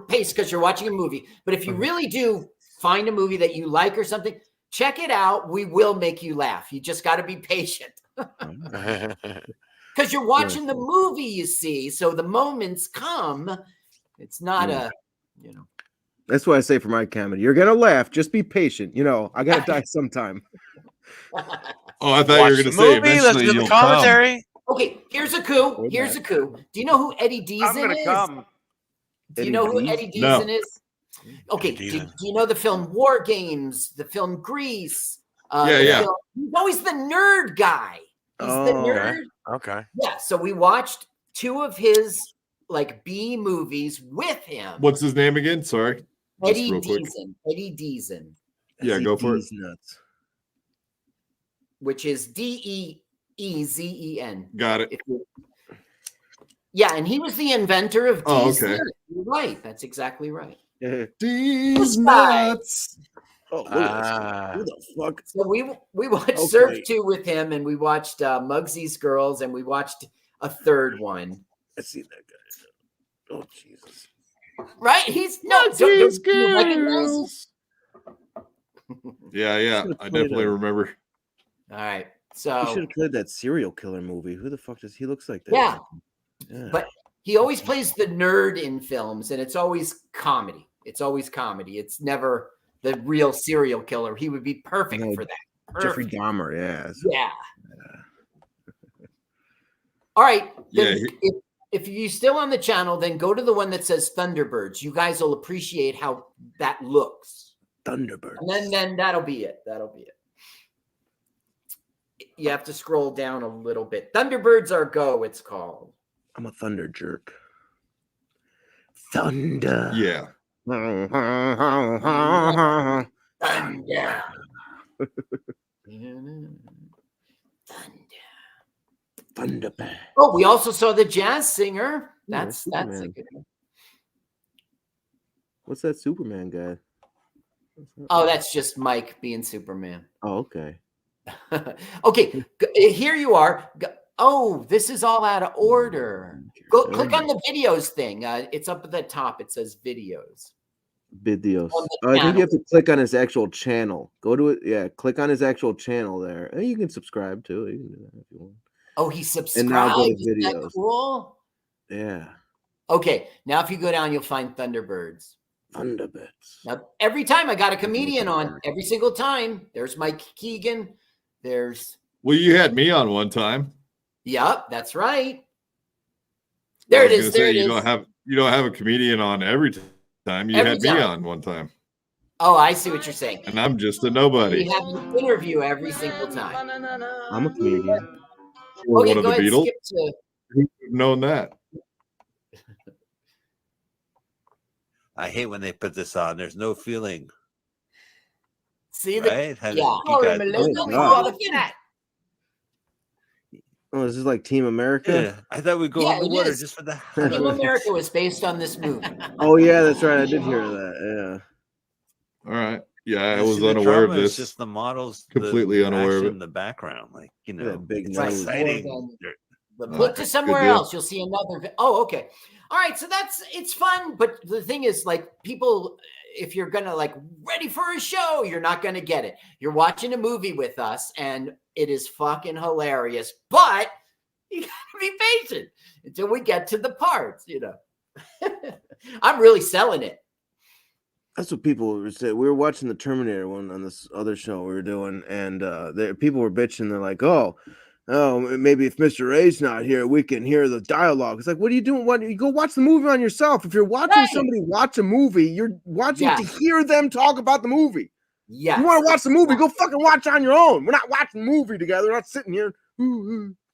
pace because you're watching a movie. But if you really do find a movie that you like or something, check it out. We will make you laugh. You just got to be patient. Because you're watching the movie, you see. So the moments come. It's not That's what I say for my comedy. You're gonna laugh. Just be patient. I gotta die sometime. Oh, I thought you were gonna say eventually you'll come. Okay, here's a coup. Here's a coup. Do you know who Eddie Deason is? Do you know who Eddie Deason is? Okay, do you know the film War Games, the film Grease? Yeah. He's always the nerd guy. He's the nerd. Okay. Yeah, so we watched 2 of his B movies with him. What's his name again? Sorry. Eddie Deason. Eddie Deason. Yeah, go for it. Nuts. Which is Deezen. Got it. Yeah, and he was the inventor of D's okay. Nuts. You're right. That's exactly right. D's Nuts. Oh, who the fuck? So we watched Surf 2 with him, and we watched Muggsy's Girls, and we watched a third one. I see that guy. Oh, Jesus. Right? He's Muggsy's Girls. Yeah. I definitely remember. All right. So he should have played that serial killer movie. Who the fuck does he looks like that? Yeah. But he always plays the nerd in films, and it's always comedy. It's never the real serial killer. He would be perfect for that. Perfect. Jeffrey Dahmer, Yeah. All right. Yeah. If you're still on the channel, then go to the one that says Thunderbirds. You guys will appreciate how that looks. Thunderbirds. And then that'll be it. You have to scroll down a little bit. Thunderbirds Are Go, it's called. I'm a thunder jerk. Thunder. Yeah. Thunder. Oh, we also saw the jazz singer. That's a good one. What's that Superman guy? Oh, that's just Mike being Superman. Oh, okay. Okay, here you are. Oh, this is all out of order. Go click on the videos thing. It's up at the top. It says videos. Videos. I think you have to click on his actual channel. Go to it. Yeah, click on his actual channel there. And you can subscribe too. You can do that if you want. Oh, he subscribed. And now go to Isn't videos. that cool? Yeah. Okay, now if you go down, you'll find Thunderbirds. Thunderbirds. Now, every time I got a comedian on, every single time, there's Mike Keegan. Well, you had me on one time. Yep, that's right. There it is. You don't have a comedian on every time. You had me on one time. Oh, I see what you're saying. And I'm just a nobody. We have an interview every single time. I'm a comedian. Or Okay, one of go the ahead, Beatles. skip to. Who would have known that? I hate when they put this on. There's no feeling. See right? Oh, this is like Team America? Yeah, I thought we'd go underwater just for that. Team America was based on this movie. Oh, yeah, that's right. I did hear that. Yeah. All right. Yeah, I was unaware of this. It's just the models, completely unaware of it. in the background, big nose. Look to somewhere else. You'll see another. Oh, okay. All right. So it's fun. But the thing is, people, if you're going to ready for a show, you're not going to get it. You're watching a movie with us and it is fucking hilarious. But You gotta be patient until we get to the parts, you know. I'm really selling it. That's what people were saying. We were watching the Terminator one on this other show we were doing, and people were bitching. They're like, oh, maybe if Mr. A's not here, we can hear the dialogue. It's like, what are you doing? You go watch the movie on yourself. If you're watching somebody watch a movie, you're watching to hear them talk about the movie. Yeah. You want to watch the movie? Go fucking watch on your own. We're not watching the movie together. We're not sitting here.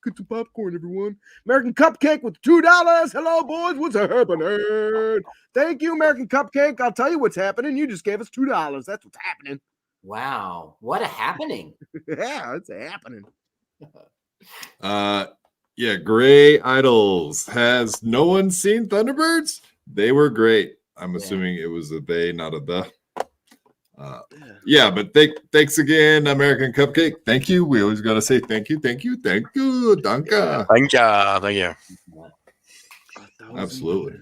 Get some popcorn, everyone. American Cupcake with $2. Hello, boys. What's happening? Thank you, American Cupcake. I'll tell you what's happening. You just gave us $2. That's what's happening. Wow. What a happening. Yeah, it's happening. Yeah, Gray Idols. Has no one seen Thunderbirds? They were great. I'm assuming it was a they, not a the. Yeah, but thanks again, American Cupcake. Thank you. We always gotta say thank you. Danke. Thank you. Absolutely.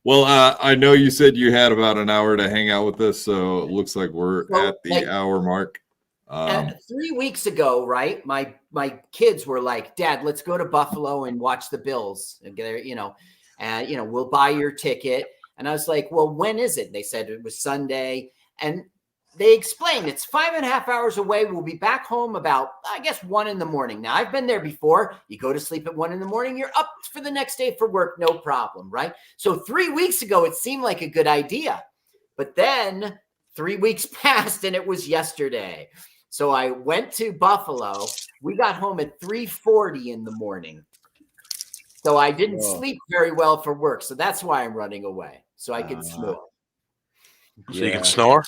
Well, I know you said you had about an hour to hang out with us, so it looks like we're at the hour mark. 3 weeks ago, right? My kids were like, "Dad, let's go to Buffalo and watch the Bills." And we'll buy your ticket. And I was like, "Well, when is it?" They said it was Sunday, and they explained it's 5.5 hours away. We'll be back home about, I guess, 1 a.m. Now, I've been there before. You go to sleep at 1 a.m. You're up for the next day for work, no problem, right? So 3 weeks ago, it seemed like a good idea, but then 3 weeks passed, and it was yesterday. So I went to Buffalo. We got home at 3:40 in the morning. So I didn't sleep very well for work. So that's why I'm running away. So I can snore. So you can snore?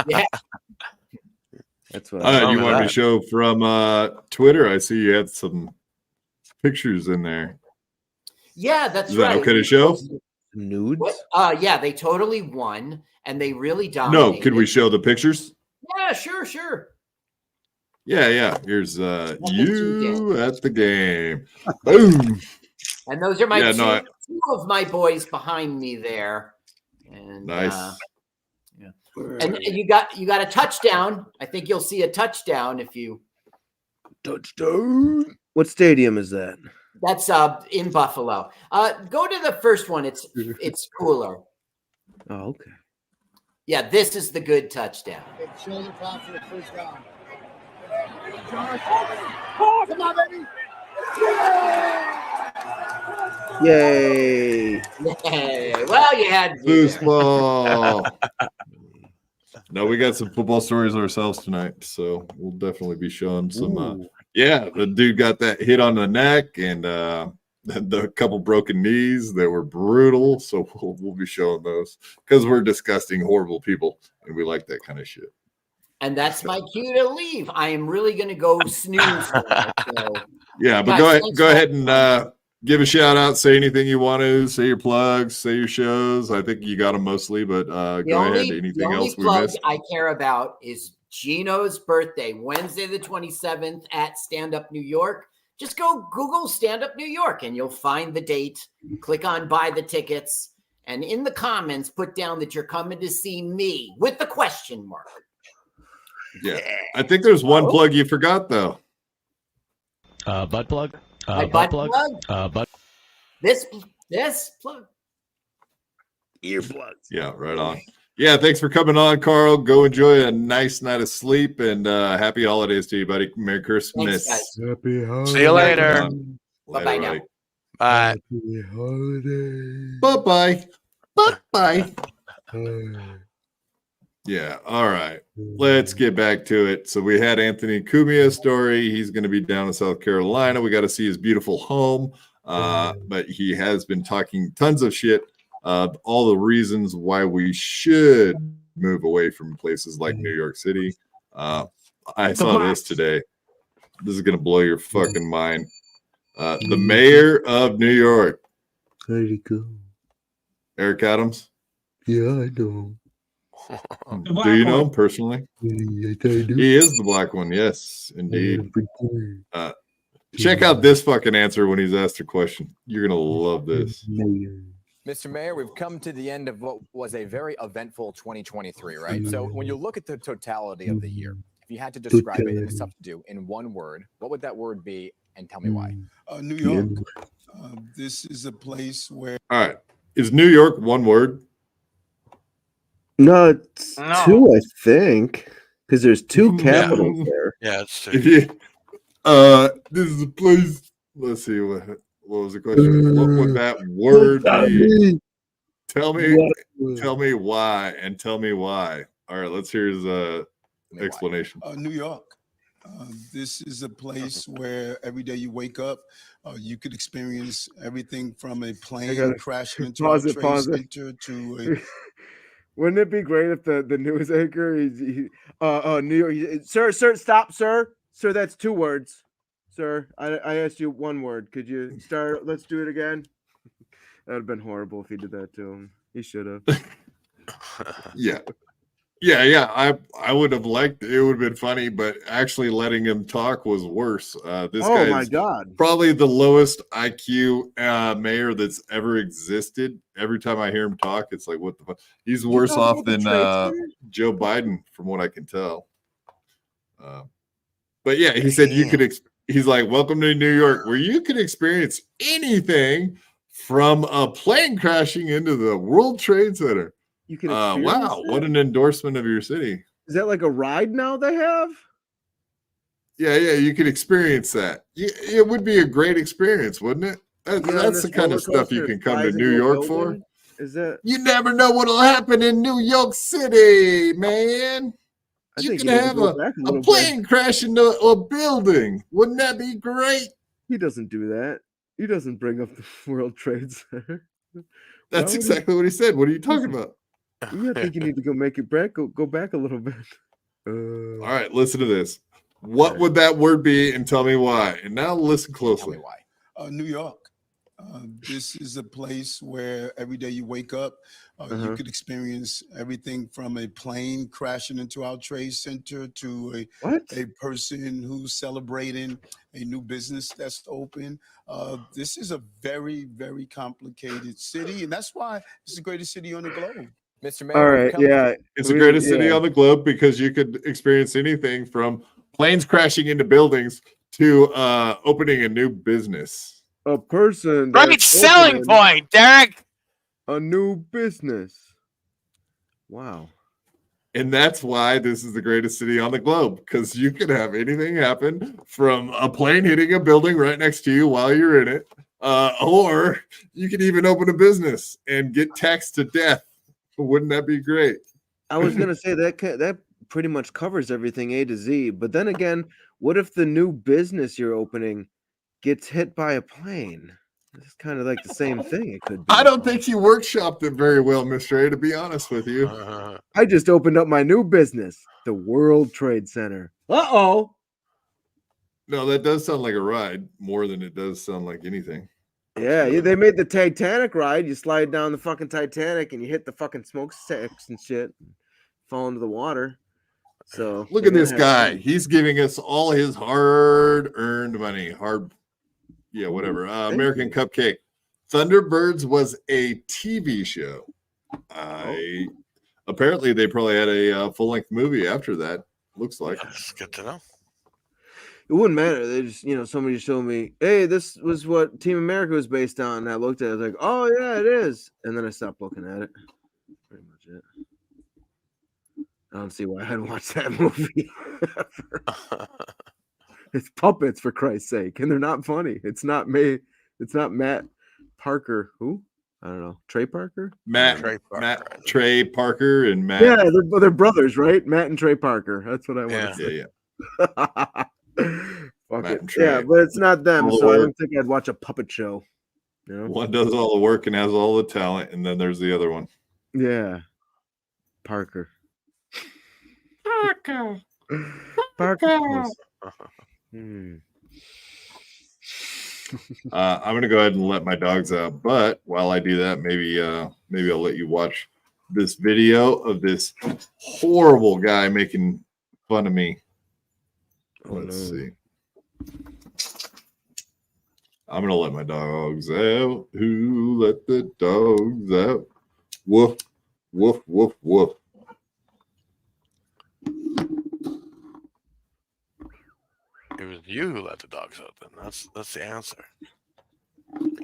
Yeah. That's what you wanted to show from Twitter. I see you had some pictures in there. Yeah, that's Is right. that okay to show? Nudes? Yeah, they totally won. And they really dominated. No, could we show the pictures? Yeah, sure. Yeah. Here's you at the game. Boom. And those are my two of my boys behind me there. And nice. And you got a touchdown. I think you'll see a touchdown if you touchdown. What stadium is that? That's in Buffalo. Go to the first one. It's cooler. Oh, okay. Yeah, this is the good touchdown. Shoulder pop for the first down. Come on, baby. Yay! Well, you had foosball. No, we got some football stories ourselves tonight, so we'll definitely be showing some. The dude got that hit on the neck and the couple broken knees that were brutal. So we'll be showing those because we're disgusting, horrible people, and we like that kind of shit. And that's my cue to leave. I am really going to go snooze. Yeah, but go ahead and give a shout out. Say anything you want to. Say your plugs. Say your shows. I think you got them mostly, but go ahead. Anything else we missed? I care about is Gino's birthday, Wednesday the 27th at Stand Up New York. Just go Google Stand Up New York, and you'll find the date. Click on buy the tickets, and in the comments, put down that you're coming to see me with the question mark. Yeah, I think there's one plug you forgot though. Butt plug. My butt plug. Butt. This plug. Earplugs. Yeah, right on. Yeah, thanks for coming on, Carl. Go enjoy a nice night of sleep and happy holidays to you, buddy. Merry Christmas. Thanks, happy holidays. See you later. Bye-bye now. Bye. Happy holidays. Bye-bye. Bye-bye. Yeah, all right. Let's get back to it. So we had Anthony Cumia's story. He's going to be down in South Carolina. We got to see his beautiful home. But he has been talking tons of shit. All the reasons why we should move away from places like New York City. I saw this today. This is going to blow your fucking mind. The mayor of New York. How'd it go? Eric Adams? Yeah, I know. Do you know him personally? Yes, I do. He is the black one. Yes, indeed. Check out this fucking answer when he's asked a question. You're going to love this. Mr. Mayor, we've come to the end of what was a very eventful 2023, right? So when you look at the totality of the year, If you had to describe it, and it's tough to do, in one word, what would that word be? And tell me why. New York. This is a place where. All right. Is New York one word? No, it's two, I think, because there's two capitals there. Yeah, it's two. This is a place. Let's see what was the question. What would that word be? Tell me why, and tell me why. All right, let's hear his explanation. New York. This is a place where every day you wake up, you could experience everything from a plane crashing into a train center to a. Wouldn't it be great if the news anchor, New York, sir, stop, sir, that's 2 words, sir. I asked you 1 word. Could you start? Let's do it again. That would have been horrible if he did that to him. He should have. Yeah. I would have liked it. Would have been funny, but actually letting him talk was worse. This guy my is God, probably the lowest IQ mayor that's ever existed. Every time I hear him talk, it's like, what the fuck? He's worse off than Joe Biden, from what I can tell. But yeah, he said you could. He's like, welcome to New York, where you can experience anything from a plane crashing into the World Trade Center. You can wow, what an endorsement of your city. Is that like a ride now they have? Yeah, you could experience that. It would be a great experience, wouldn't it? That's the kind of stuff you can come to New York for. Is that? You never know what'll happen in New York City, man. You can have a plane crash into a building. Wouldn't that be great? He doesn't do that. He doesn't bring up the World Trade Center. That's exactly what he said. What are you talking about? I think you need to go make it back. Go back a little bit. All right, listen to this. What would that word be, and tell me why? And now listen closely. Tell me why. New York. This is a place where every day you wake up, you could experience everything from a plane crashing into our trade center to a person who's celebrating a new business that's open. This is a very, very complicated city, and that's why it's the greatest city on the globe. Mr. Mayor, all right, yeah, it's the greatest city on the globe because you could experience anything from planes crashing into buildings to opening a new business. A person. Right selling point, Derek. A new business. Wow. And that's why this is the greatest city on the globe, because you could have anything happen from a plane hitting a building right next to you while you're in it, or you could even open a business and get taxed to death. Wouldn't that be great? I was going to say that pretty much covers everything A to Z. But then again, what if the new business you're opening gets hit by a plane? It's kind of like the same thing. It could be. I don't think you workshopped it very well, Mr. A, to be honest with you. I just opened up my new business, the World Trade Center. Uh-oh. No, that does sound like a ride more than it does sound like anything. Yeah, they made the Titanic ride. You slide down the fucking Titanic and you hit the fucking smokestacks and shit, fall into the water. So look at this guy. He's giving us all his hard-earned money. Whatever. American Cupcake. Thunderbirds was a TV show. Apparently they probably had a full-length movie after that. Looks like. That's good to know. It wouldn't matter. They just, somebody showed me, hey, this was what Team America was based on. And I looked at it, I was like, oh, yeah, it is. And then I stopped looking at it. Pretty much it. I don't see why I'd watch that movie. It's puppets, for Christ's sake. And they're not funny. It's not me. It's not Matt Parker. Who? I don't know. Trey Parker? Trey Parker and Matt. Yeah, they're brothers, right? Matt and Trey Parker. That's what I want to say. Yeah. Fuck it. Yeah, but it's not them, so I don't think I'd watch a puppet show. One does all the work and has all the talent, and then there's the other one. Yeah. Parker. I'm gonna go ahead and let my dogs out, but while I do that, maybe I'll let you watch this video of this horrible guy making fun of me. Let's see. I'm gonna let my dogs out. Who let the dogs out? Woof, woof, woof, woof. It was you who let the dogs out. Then that's the answer.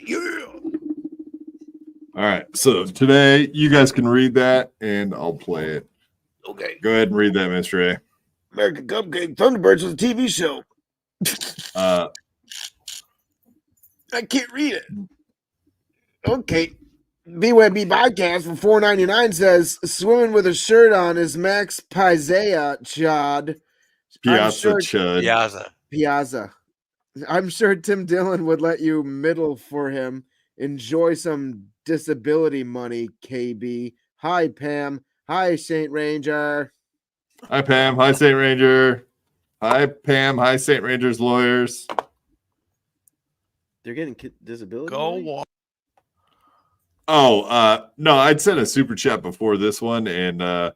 Yeah. All right. So today you guys can read that, and I'll play it. Okay. Go ahead and read that, Mr. A. American Cupcake Thunderbirds was a TV show. I can't read it. Okay. BYB podcast for $4.99 says swimming with a shirt on is Max Piazza Chad. Piazza. I'm sure Tim Dillon would let you middle for him. Enjoy some disability money, KB. Hi, Pam. Hi, Saint Ranger. Hi, Pam. Hi, Saint Ranger. Hi, Pam. Hi, Saint Ranger's lawyers. They're getting disability. Go walk. Oh, no, I'd sent a super chat before this one, and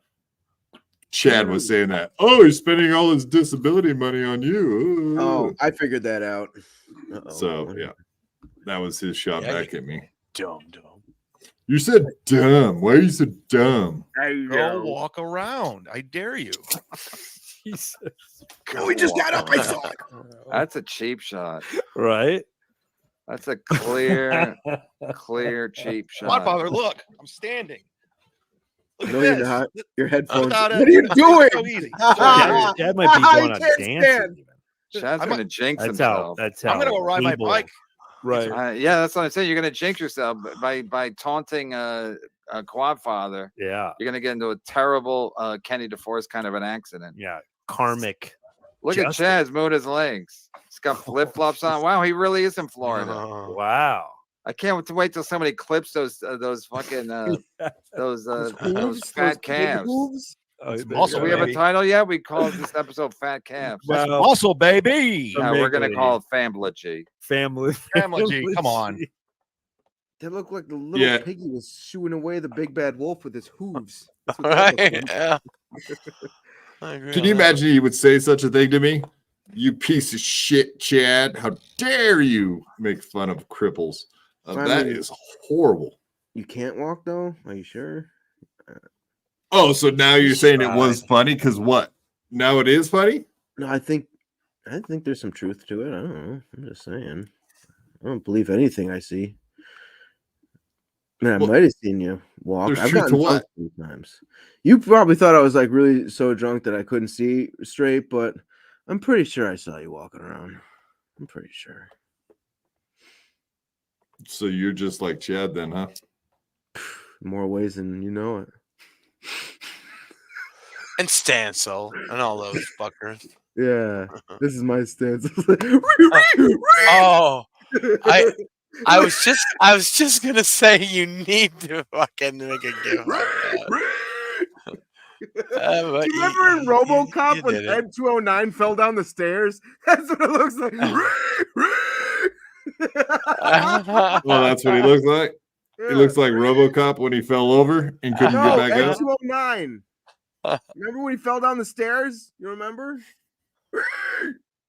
Chad was saying that. Oh, he's spending all his disability money on you. Ooh. Oh, I figured that out. So yeah, that was his shot back at me. Dumb. You said dumb. Why are you so dumb? Go walk around. I dare you. Jesus. Oh, he just got up. I saw it. That's a cheap shot. Right? That's a clear cheap shot. Come on, Father, look. I'm standing. Look No, at you're this. not. Your headphones. Without What are you it, doing? so easy. Chad might be going on dancing. Chad's going to jinx That's himself. That's how. I'm going to go ride my bike. Right. Yeah, that's what I'm saying. You're going to jinx yourself by taunting a quad father. Yeah. You're going to get into a terrible Kenny DeForest kind of an accident. Yeah. Karmic. Look at Chad's moving his legs. He's got flip flops on. Wow, he really is in Florida. Wow. I can't wait till somebody clips those fucking those fat calves. Also, do we have a title yet? We call this episode "Fat Calves." Also, baby. Yeah, we're gonna call it Family. Family. Come on. They look like the little piggy was shooing away the big bad wolf with his hooves. That's what Right? that looked like. Yeah. Can you imagine he would say such a thing to me? You piece of shit, Chad. How dare you make fun of cripples? That is horrible. You can't walk though? Are you sure? Oh, so now you're saying it was funny because what? Now it is funny? No, I think there's some truth to it. I don't know. I'm just saying. I don't believe anything I see. Man, I might have seen you walk. I've gotten drunk a few times. You probably thought I was like really so drunk that I couldn't see straight, but I'm pretty sure I saw you walking around. I'm pretty sure. So you're just like Chad then, huh? More ways than you know it. And Stancil and all those fuckers. Yeah, this is my stance. Oh, I was just gonna say you need to fucking make a gift. Do you remember in RoboCop when Ed 209 fell down the stairs? That's what it looks like. Well, that's what he looks like. Yeah. He looks like RoboCop when he fell over and couldn't get back Ed up. 209. Remember when he fell down the stairs? You remember?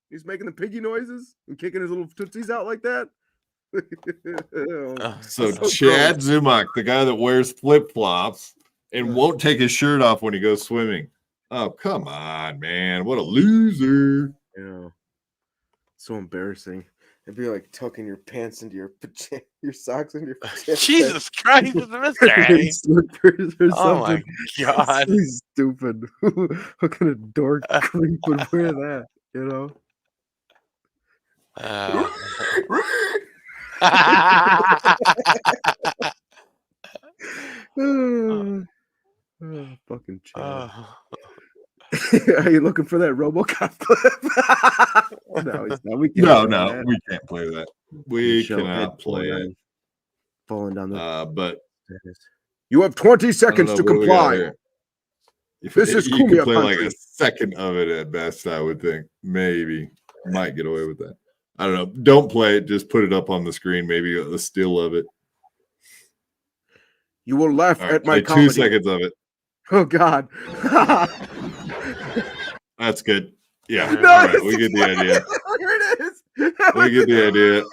He's making the piggy noises and kicking his little tootsies out like that. So Chad Zumock, the guy that wears flip-flops and won't take his shirt off when he goes swimming. Oh, come on, man. What a loser. Yeah. So embarrassing. It'd be like tucking your pants into your socks into your pants. Jesus Christ, it's a mystery. Slippers or Oh my something. God. So stupid. What kind of dork creep would wear that? You know? Fucking Chad. Are you looking for that RoboCop clip? No, he's not. We can't we can't play that. We cannot play it. Falling down the but you have 20 seconds to comply. This is you could play country. like a second of it at best, I would think. Maybe might get away with that. I don't know. Don't play it. Just put it up on the screen. Maybe a still of it. You will laugh All right, at my like comedy. 2 seconds of it. Oh God. That's good. Yeah. No, all right, we get the idea. Here it is. We get the idea.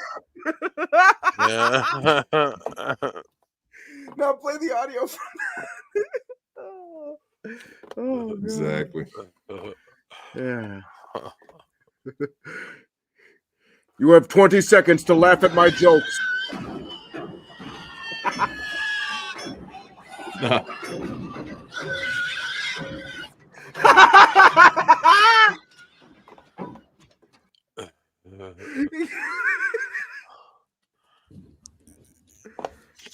Now play the audio from that. Oh, God. Exactly. Yeah. You have 20 seconds to laugh at my jokes.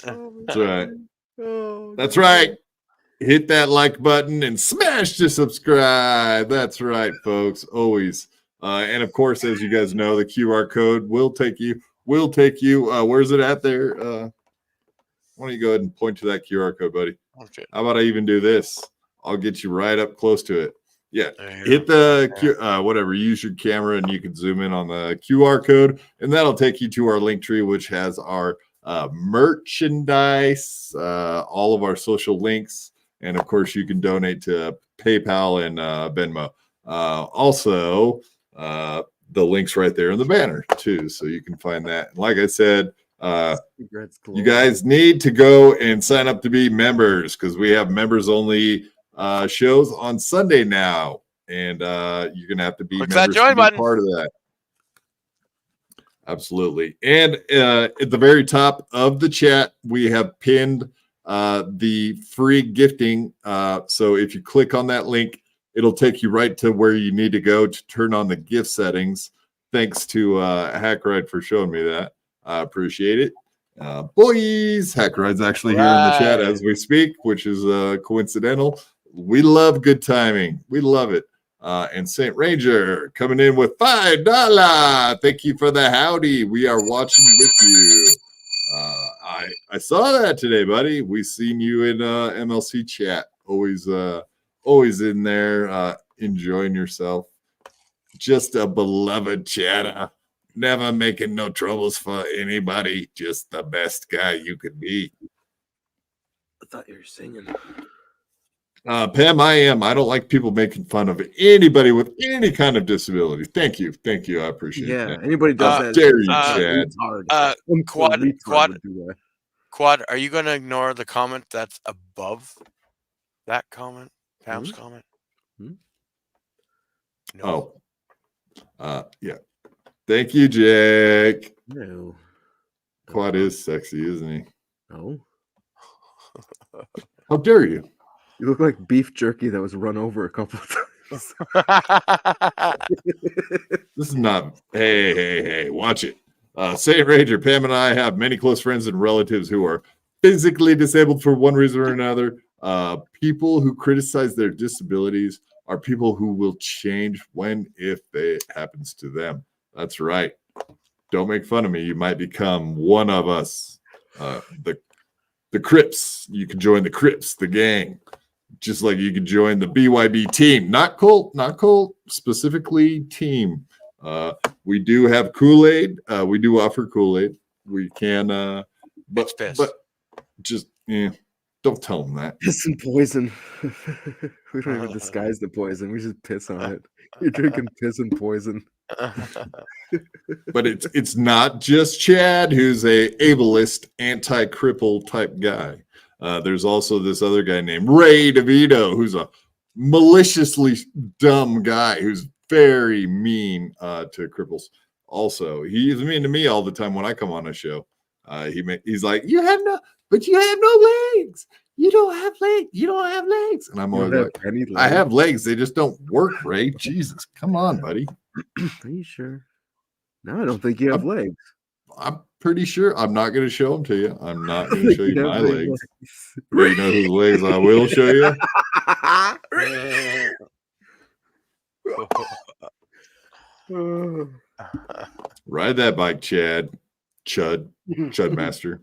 That's right. That's right. Hit that like button and smash the subscribe. That's right, folks. Always. And of course, as you guys know, the QR code will take you. Where's it at there? Why don't you go ahead and point to that QR code, buddy? Okay. How about I even do this? I'll get you right up close to it. Yeah. Hit the whatever. Use your camera and you can zoom in on the QR code, and that'll take you to our link tree, which has our merchandise, all of our social links, and of course, you can donate to PayPal and Venmo. Also, the links right there in the banner too, so you can find that. And like I said, you guys need to go and sign up to be members because we have members only shows on Sunday now, and you're gonna have to be members to be part of that. Absolutely. And at the very top of the chat, we have pinned the free gifting. So if you click on that link, it'll take you right to where you need to go to turn on the gift settings. Thanks to Hackride for showing me that. I appreciate it. Boys, Hackride's actually here in the chat as we speak, which is coincidental. We love good timing. We love it. And St. Ranger coming in with $5. Thank you for the howdy. We are watching with you. I saw that today, buddy. We seen you in MLC chat. Always in there, enjoying yourself. Just a beloved chatter. Never making no troubles for anybody. Just the best guy you could be. I thought you were singing. Pam, I am. I don't like people making fun of anybody with any kind of disability. Thank you. I appreciate it. Yeah, anybody does that. Dare you, Chad. Quad, are you going to ignore the comment that's above that comment? Pam's comment? No. Yeah. Thank you, Jake. No. Quad is sexy, isn't he? No. How dare you? You look like beef jerky that was run over a couple of times. This is not. Hey, watch it. St. Ranger, Pam and I have many close friends and relatives who are physically disabled for one reason or another. People who criticize their disabilities are people who will change if it happens to them. That's right. Don't make fun of me. You might become one of us. The Crips. You can join the Crips, the gang. Just like you can join the BYB team. Not Colt, specifically team. We do have Kool-Aid. We do offer Kool-Aid. We can, but just don't tell them that. Piss and poison. We don't even disguise the poison. We just piss on it. You're drinking piss and poison. But it's not just Chad who's a ableist, anti-cripple type guy. There's also this other guy named Ray DeVito, who's a maliciously dumb guy who's very mean to cripples. Also, he's mean to me all the time when I come on a show. He's like, you have no legs. You don't have legs. You don't have legs. And I'm always like, I have legs. They just don't work, Ray. Jesus, come on, buddy. Are you sure? No, I don't think you have legs. I'm pretty sure. I'm not going to show them to you. I'm not going to show you my legs. You know whose legs I will show you? Ride that bike, Chad. Chud Master.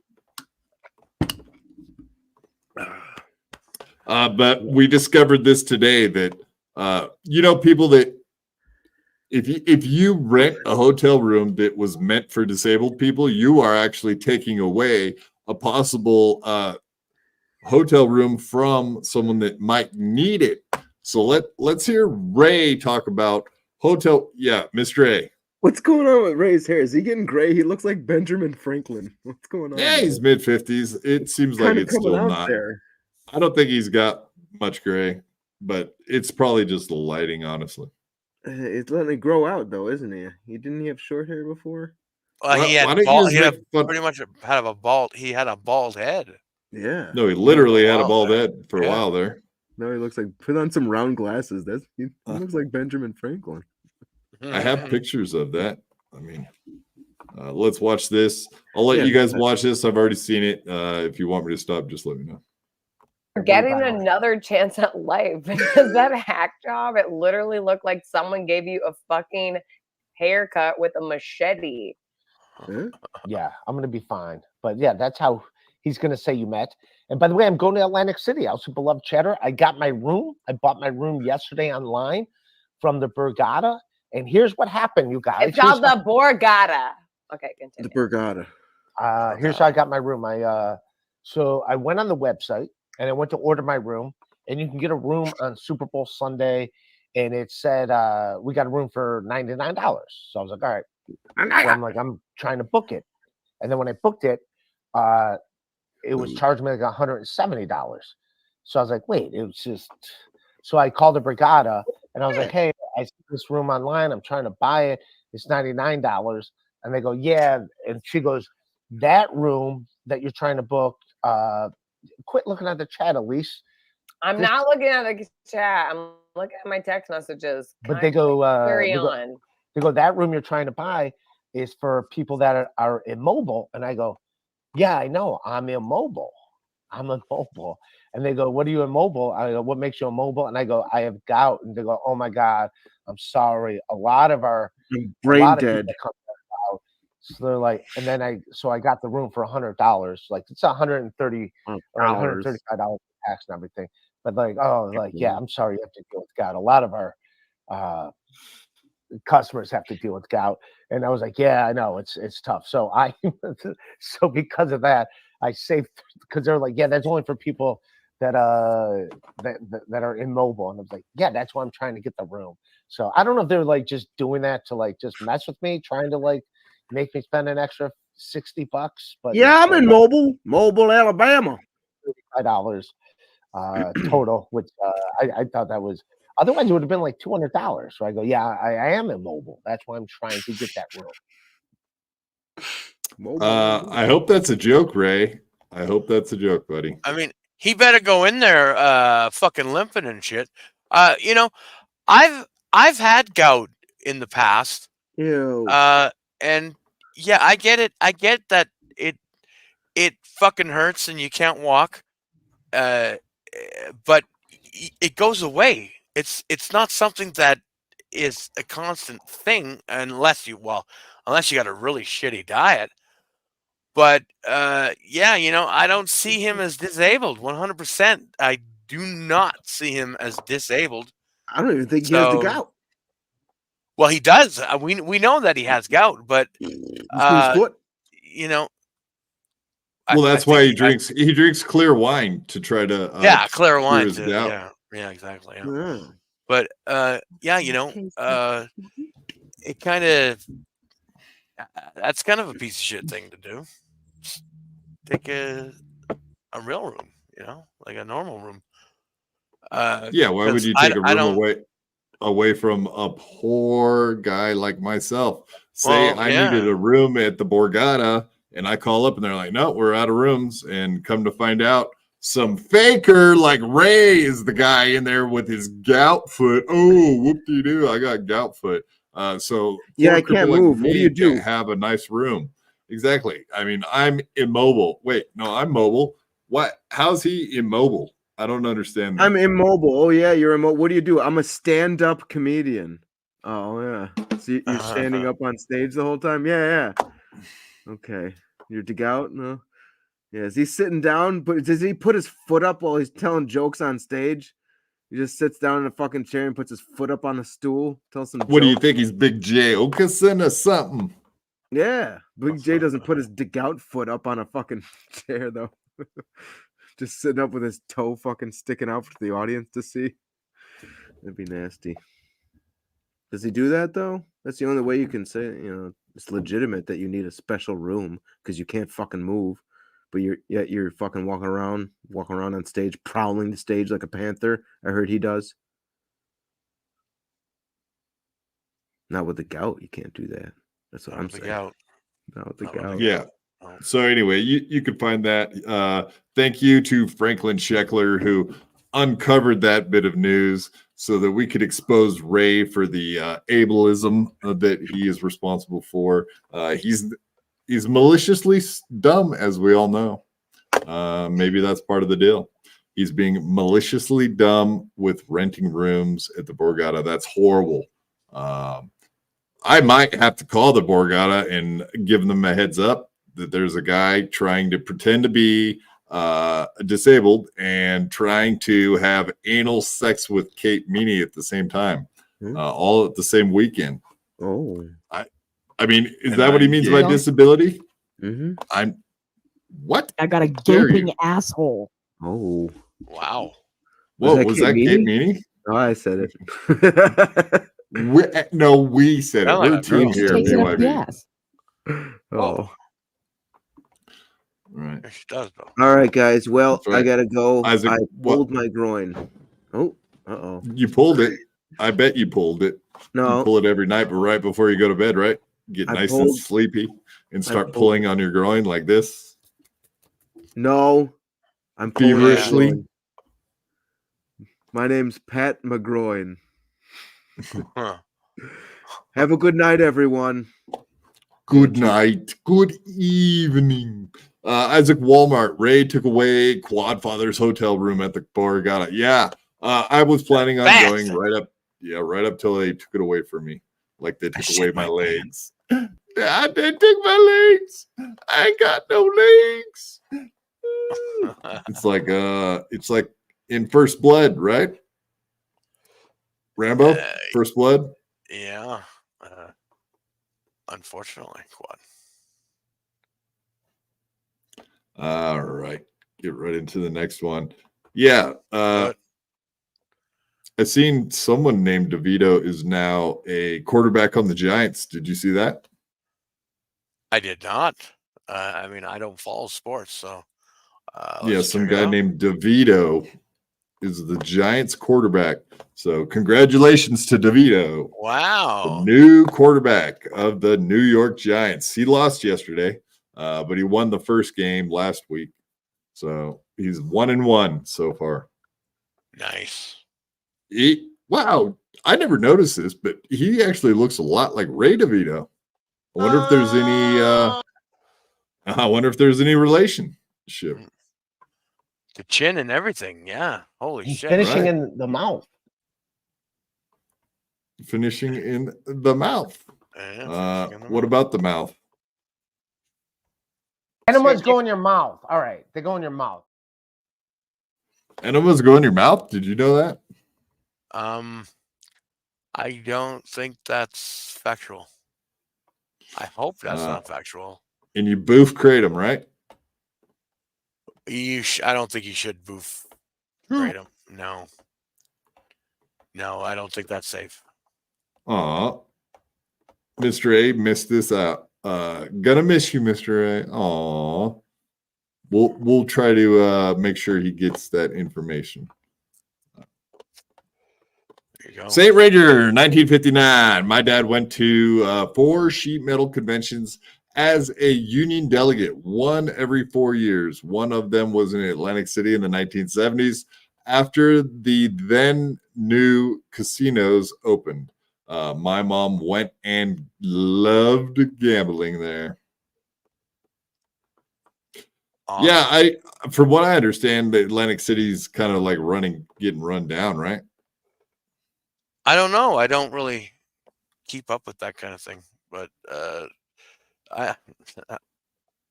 But we discovered this today that people that if you rent a hotel room that was meant for disabled people, you are actually taking away a possible hotel room from someone that might need it. So let's hear Ray talk about hotel. Yeah, Mr. A. What's going on with Ray's hair? Is he getting gray? He looks like Benjamin Franklin. What's going on? Yeah, he's mid-50s. It seems like it's still not. There. I don't think he's got much gray, but it's probably just the lighting, honestly. It's letting it grow out though, isn't he? Didn't he have short hair before? He had bald, he had pretty much had a bald. He had a bald head. Yeah. No, he literally had a bald head for a while there. No, he looks like put on some round glasses. He looks like Benjamin Franklin. I have pictures of that. I mean, let's watch this. I'll let you guys watch this. I've already seen it. If you want me to stop, just let me know. Getting another chance at life because that hack job, it literally looked like someone gave you a fucking haircut with a machete. Yeah, I'm gonna be fine. But yeah, that's how he's gonna say you met. And by the way, I'm going to Atlantic City. I also beloved Cheddar. I got my room. I bought my room yesterday online from the Borgata. And here's what happened, you guys. It's called the Borgata. Okay, continue. The Borgata. Here's how I got my room. So I went on the website and I went to order my room. And you can get a room on Super Bowl Sunday. And it said we got a room for $99. So I was like, all right. So I'm trying to book it. And then when I booked it, it was charging me like $170. So I was like, wait, it was just. So I called the Brigada and I was like, hey, I see this room online. I'm trying to buy it. It's $99. And they go, yeah. And she goes, that room that you're trying to book, quit looking at the chat, Elise. I'm not looking at the chat. I'm looking at my text messages. But they go, carry on. They go, that room you're trying to buy is for people that are immobile. And I go, yeah, I know. I'm immobile. I'm immobile. And they go, what are you immobile? I go, what makes you immobile? And I go, I have gout. And they go, oh my God, I'm sorry. A lot of brain dead. Out. So they're like, and then I got the room for $100. Like it's $130 or $135 tax and everything. But yeah, I'm sorry you have to deal with gout. A lot of our customers have to deal with gout. And I was like, yeah, I know it's tough. So so because of that, I saved, because they're like, yeah, that's only for people that are immobile. And I was like, yeah, that's why I'm trying to get the room. So I don't know if they're like just doing that to like just mess with me, trying to like make me spend an extra $60. But yeah, I'm in Mobile, Alabama. $35 total, which I thought that was. Otherwise, it would have been like $200. So I go, yeah, I am immobile. That's why I'm trying to get that room. I hope that's a joke, Ray. I hope that's a joke, buddy. I mean, he better go in there fucking limping and shit. You know, I've had gout in the past. Ew. And yeah, I get it. I get that it fucking hurts and you can't walk. But it goes away. It's not something that is a constant thing unless you got a really shitty diet. But yeah, you know, I don't see him as disabled 100%. I do not see him as disabled. I don't even think he has the gout. Well, he does. We know that he has gout, but you know. Well, that's why he drinks clear wine to try to clear wine. Yeah, exactly. Yeah. But yeah, you know, it kind of that's kind of a piece of shit thing to do. Take a real room, you know, like a normal room. Yeah, why would you take a room away from a poor guy like myself? Say I needed a room at the Borgata, and I call up and they're like, no, we're out of rooms. And come to find out, some faker like Ray is the guy in there with his gout foot. Oh, whoop-de-doo, I got gout foot. So yeah, I can't move. What do you do? Have a nice room. Exactly. I mean, I'm immobile. Wait, no, I'm mobile. What? How's he immobile? I don't understand that. I'm immobile. Oh yeah, you're immobile. What do you do? I'm a stand-up comedian. Oh yeah. So you're standing up on stage the whole time? Yeah. Okay. You're to gout? No. Yeah. Is he sitting down? But does he put his foot up while he's telling jokes on stage? He just sits down in a fucking chair and puts his foot up on a stool. Tells some. What do you think? He's Big J Okerson or something? Yeah, Big J doesn't put his gout foot up on a fucking chair though. Just sitting up with his toe fucking sticking out for the audience to see. That'd be nasty. Does he do that though? That's the only way you can say, you know, it's legitimate that you need a special room because you can't fucking move. But you're fucking walking around on stage, prowling the stage like a panther. I heard he does. Not with the gout. You can't do that. That's what I'm saying. Gout. Not with the gout. Yeah. So anyway, you could find that. Thank you to Franklin Scheckler, who uncovered that bit of news so that we could expose Ray for the ableism that he is responsible for. He's maliciously dumb, as we all know. Maybe that's part of the deal. He's being maliciously dumb with renting rooms at the Borgata. That's horrible. I might have to call the Borgata and give them a heads up that there's a guy trying to pretend to be disabled and trying to have anal sex with Kate Meany at the same time, all at the same weekend. Oh, I mean, is that what he means by disability? I'm what? I got a gaping asshole. Oh, wow. Whoa, was that Kate Meany? Oh, I said it. We said it. We're team here. BYB. Oh. Right. She does, though. All right, guys. Well, Right. I gotta go. Isaac, I pulled my groin. Oh, uh-oh. You pulled it. I bet you pulled it. No. You pull it every night, but right before you go to bed, right? Get I nice and pulled- sleepy and start pulled- pulling on your groin like this. No, I'm pulling my Feverishly. groin. My name's Pat McGroin. Have a good night, everyone. Good night. Good evening. Isaac Walmart. Ray took away Quadfather's hotel room at the Borgata. Yeah. I was planning on going right up. Yeah, right up till they took it away from me. Like they took away my legs. Yeah, they took my legs. I ain't got no legs. It's like in First Blood, right? Rambo, First Blood. Yeah. Unfortunately, Quad. All right. Get right into the next one. Yeah. I've seen someone named DeVito is now a quarterback on the Giants. Did you see that? I did not. I mean, I don't follow sports, so. Yeah, some guy named DeVito is the Giants quarterback. So congratulations to DeVito. Wow. The new quarterback of the New York Giants. He lost yesterday, but he won the first game last week. So he's 1-1 so far. Nice. Wow. I never noticed this, but he actually looks a lot like Ray DeVito. I wonder if there's any relationship. The chin and everything. Yeah. Holy He's shit. finishing in the mouth. Finishing in the mouth. Yeah, What about the mouth? Enemas go in your mouth. All right, they go in your mouth. Enemas go in your mouth? Did you know that? I don't think that's factual. I hope that's not factual. And you boof crate them, right? I don't think you should boof grade them. No. No, I don't think that's safe. Aw. Mr. A missed this out. Gonna miss you, Mr. A. Aw. We'll try to make sure he gets that information. St. Ranger, 1959. My dad went to 4 sheet metal conventions as a union delegate, one every 4 years. One of them was in Atlantic City in the 1970s after the then new casinos opened. My mom went and loved gambling there. Awesome. Yeah, from what I understand, the Atlantic City's kind of like getting run down, right? I don't know. I don't really keep up with that kind of thing, but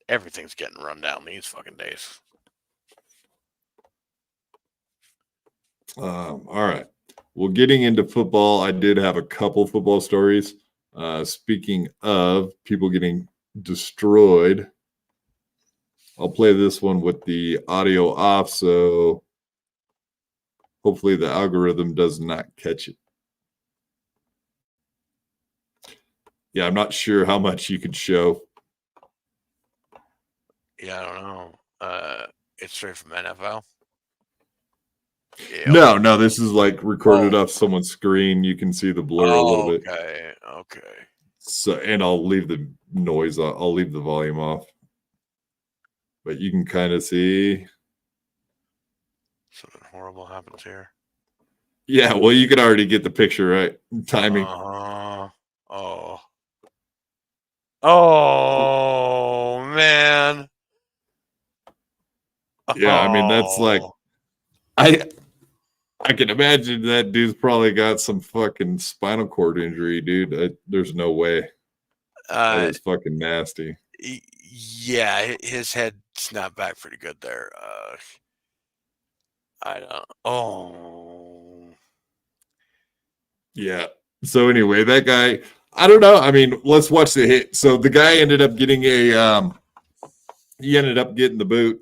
everything's getting run down these fucking days. All right. Well, getting into football, I did have a couple football stories. Speaking of people getting destroyed, I'll play this one with the audio off, so hopefully the algorithm does not catch it. Yeah, I'm not sure how much you could show. Yeah, I don't know. It's straight from NFL. No, this is like recorded off someone's screen. You can see the blur a little bit. Okay. So, and I'll leave the noise. I'll leave the volume off, but you can kind of see. Something horrible happens here. Yeah, well, you can already get the picture, right? Timing. Oh man. Yeah, I mean that's like, I can imagine that dude's probably got some fucking spinal cord injury, dude. There's no way. That is fucking nasty. Yeah, his head snapped back pretty good there. I don't. Oh. Yeah. So anyway, that guy, I don't know. I mean, let's watch the hit. So the guy ended up getting the boot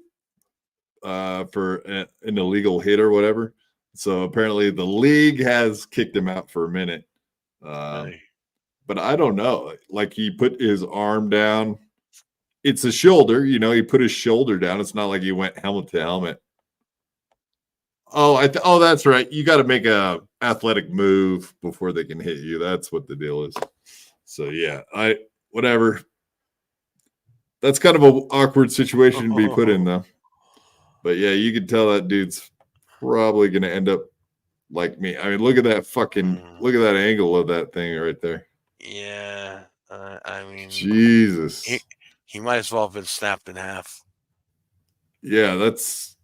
for an illegal hit or whatever. So apparently the league has kicked him out for a minute. But I don't know. Like he put his arm down. It's a shoulder, he put his shoulder down. It's not like he went helmet to helmet. Oh, that's right. You got to make a athletic move before they can hit you. That's what the deal is. So yeah, whatever. That's kind of an awkward situation to be put in, though. But yeah, you can tell that dude's probably going to end up like me. I mean, look at that angle of that thing right there. Yeah, I mean, Jesus, he might as well have been snapped in half. Yeah, that's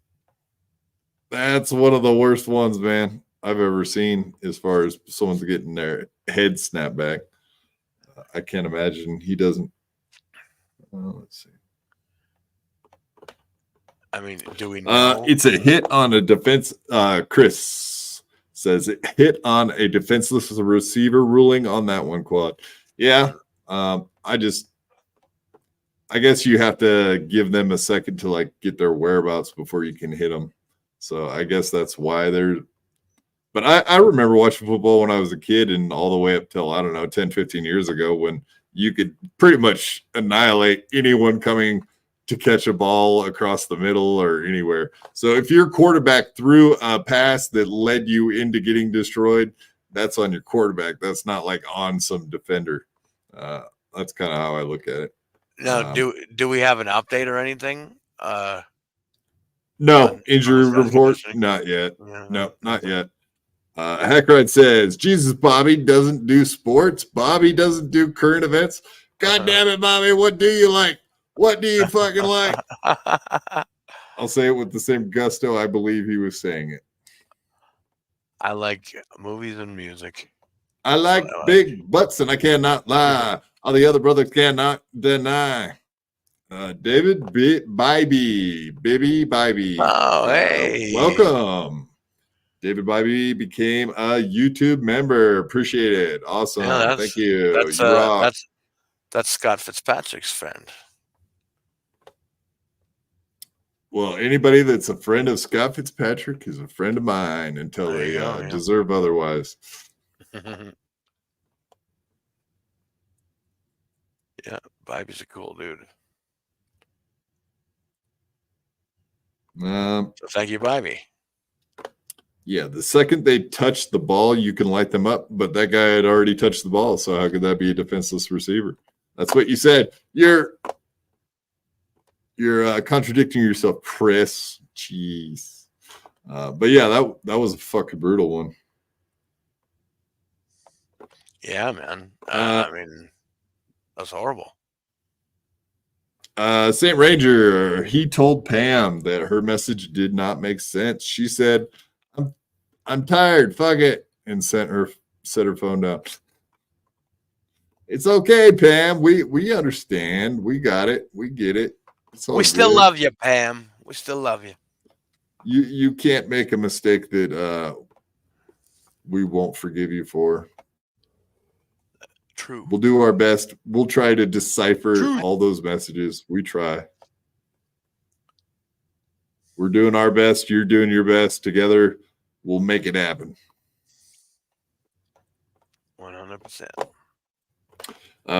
one of the worst ones, man, I've ever seen as far as someone's getting their head snapped back. I can't imagine he doesn't. Let's see. I mean, do we know? It's a hit on a defense. Chris says it hit on a defenseless receiver ruling on that one, Quad. Yeah. I guess you have to give them a second to like get their whereabouts before you can hit them. So I guess that's why they're. But I remember watching football when I was a kid and all the way up till, I don't know, 10, 15 years ago when you could pretty much annihilate anyone coming to catch a ball across the middle or anywhere. So if your quarterback threw a pass that led you into getting destroyed, that's on your quarterback. That's not like on some defender. That's kind of how I look at it. Now, do we have an update or anything? No, injury report, not yet. No, not yet. Hackride says, Jesus, Bobby doesn't do sports. Bobby doesn't do current events. God damn it, Bobby. What do you like? What do you fucking like? I'll say it with the same gusto I believe he was saying it. I like movies and music. I like big butts, and I cannot lie. All the other brothers cannot deny. David Bybee. Oh, hey. Welcome. David Bybee became a YouTube member. Appreciate it. Awesome. Yeah, thank you. That's Scott Fitzpatrick's friend. Well, anybody that's a friend of Scott Fitzpatrick is a friend of mine until they deserve otherwise. Yeah, Bybee's a cool dude. So thank you, Bybee. Yeah, the second they touch the ball, you can light them up, but that guy had already touched the ball, so how could that be a defenseless receiver? That's what you said. You're contradicting yourself, Chris. Jeez. But yeah, that was a fucking brutal one. Yeah, man. I mean, that's horrible. Saint Ranger, he told Pam that her message did not make sense. She said, I'm tired, fuck it, and set her phone down. It's okay, Pam. We understand. We got it. We get it. We still love you, Pam. We still love you. You can't make a mistake that we won't forgive you for. True. We'll do our best. We'll try to decipher all those messages. We try. We're doing our best. You're doing your best. Together, we'll make it happen. 100%.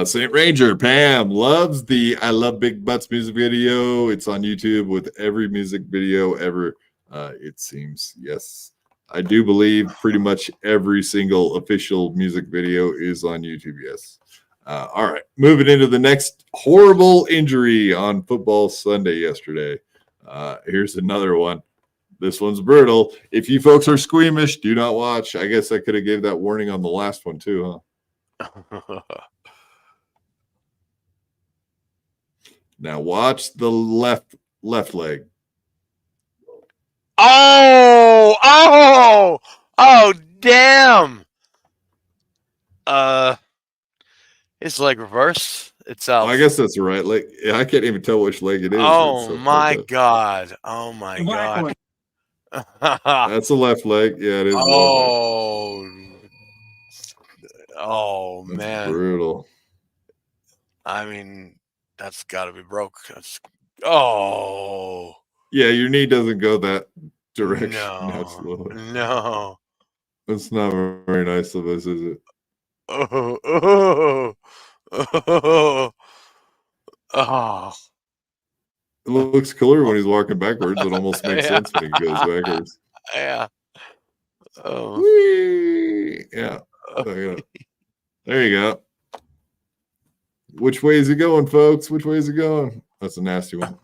Saint Ranger, Pam loves the I Love Big Butts music video. It's on YouTube with every music video ever, it seems. Yes. I do believe pretty much every single official music video is on YouTube. Yes. All right. Moving into the next horrible injury on Football Sunday yesterday. Here's another one. This one's brutal. If you folks are squeamish, do not watch. I guess I could have gave that warning on the last one too, huh? Now watch the left leg. Oh, damn. It's like reverse itself. Well, I guess that's the right leg. I can't even tell which leg it is. Oh my God. Oh my God. That's the left leg. Yeah, it is. Oh that's man. Brutal. I mean, that's gotta be broke. Yeah, your knee doesn't go that direction. No. That's not very nice of us, is it? Oh. It looks cooler when he's walking backwards. It almost makes sense when he goes backwards. Yeah. Oh. Whee! Yeah. There you go. Which way is he going, folks? Which way is he going? That's a nasty one.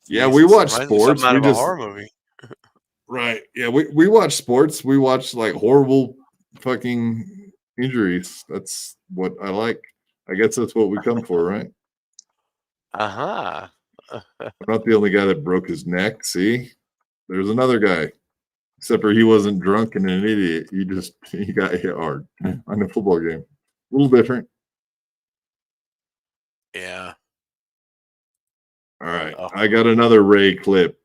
Yeah, we watch sports. Out of a horror movie. Right. Yeah, we watch sports. We watch like horrible fucking injuries. That's what I like. I guess that's what we come for, right? Uh-huh. I'm not the only guy that broke his neck. See? There's another guy. Except for he wasn't drunk and an idiot. He got hit hard on a football game. A little different. Yeah. All right. I got another Ray clip.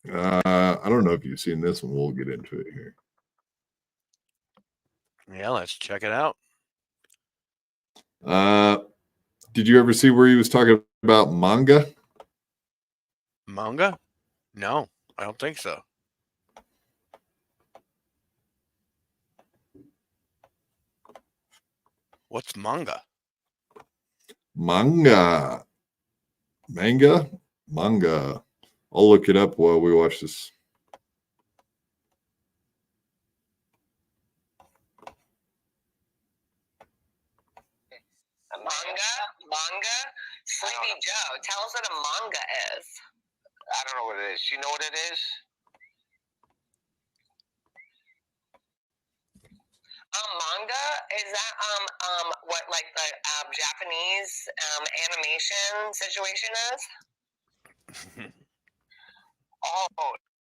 I don't know if you've seen this one. We'll get into it here. Yeah, let's check it out. Did you ever see where he was talking about manga? Manga? No, I don't think so. What's manga? Manga. I'll look it up while we watch this. Manga? Sleepy Joe, tell us what a manga is. I don't know what it is. You know what it is? Manga? Is that what like the Japanese animation situation is?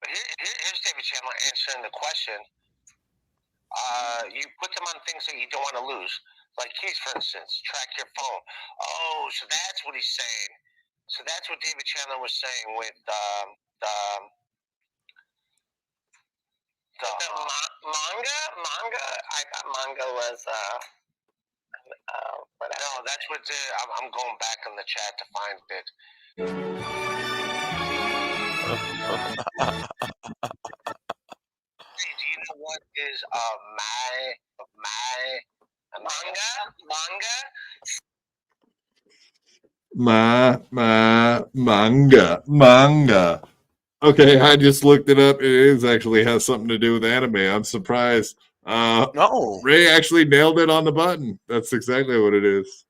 Here's David Chandler answering the question. You put them on things that you don't want to lose. Like keys, for instance, track your phone. Oh, so that's what he's saying. So that's what David Chandler was saying with the manga. I thought manga was no, that's what I'm going back in the chat to find it. Do you know what is Manga. Okay, I just looked it up. It is actually has something to do with anime. I'm surprised. No. Ray actually nailed it on the button. That's exactly what it is.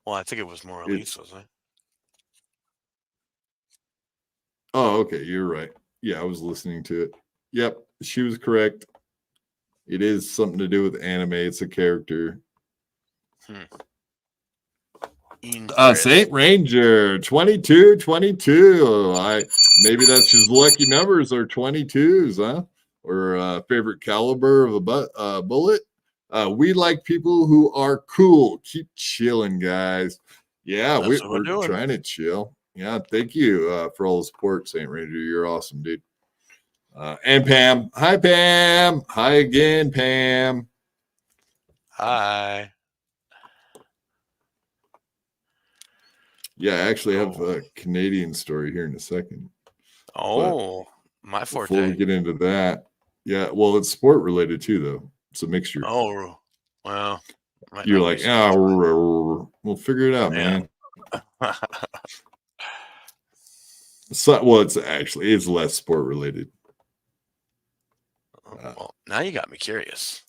Well, I think it was more Elise, wasn't it? Oh, okay. You're right. Yeah, I was listening to it. Yep, she was correct. It is something to do with anime. It's a character. Saint Ranger 22. Maybe that's his lucky numbers are 22s, huh? Or favorite caliber of a bullet. We like people who are cool. Keep chilling, guys. Yeah, we're trying to chill. Yeah, thank you for all the support, Saint Ranger. You're awesome, dude. And Pam. Hi, Pam. Hi again, Pam. Hi. Yeah, I actually have a Canadian story here in a second. Oh, my forte. Before we get into that, yeah, well, it's sport related too, though. It's a mixture. Oh, well. You're like, we'll figure it out, man. So, well, it's less sport related. Well, now you got me curious.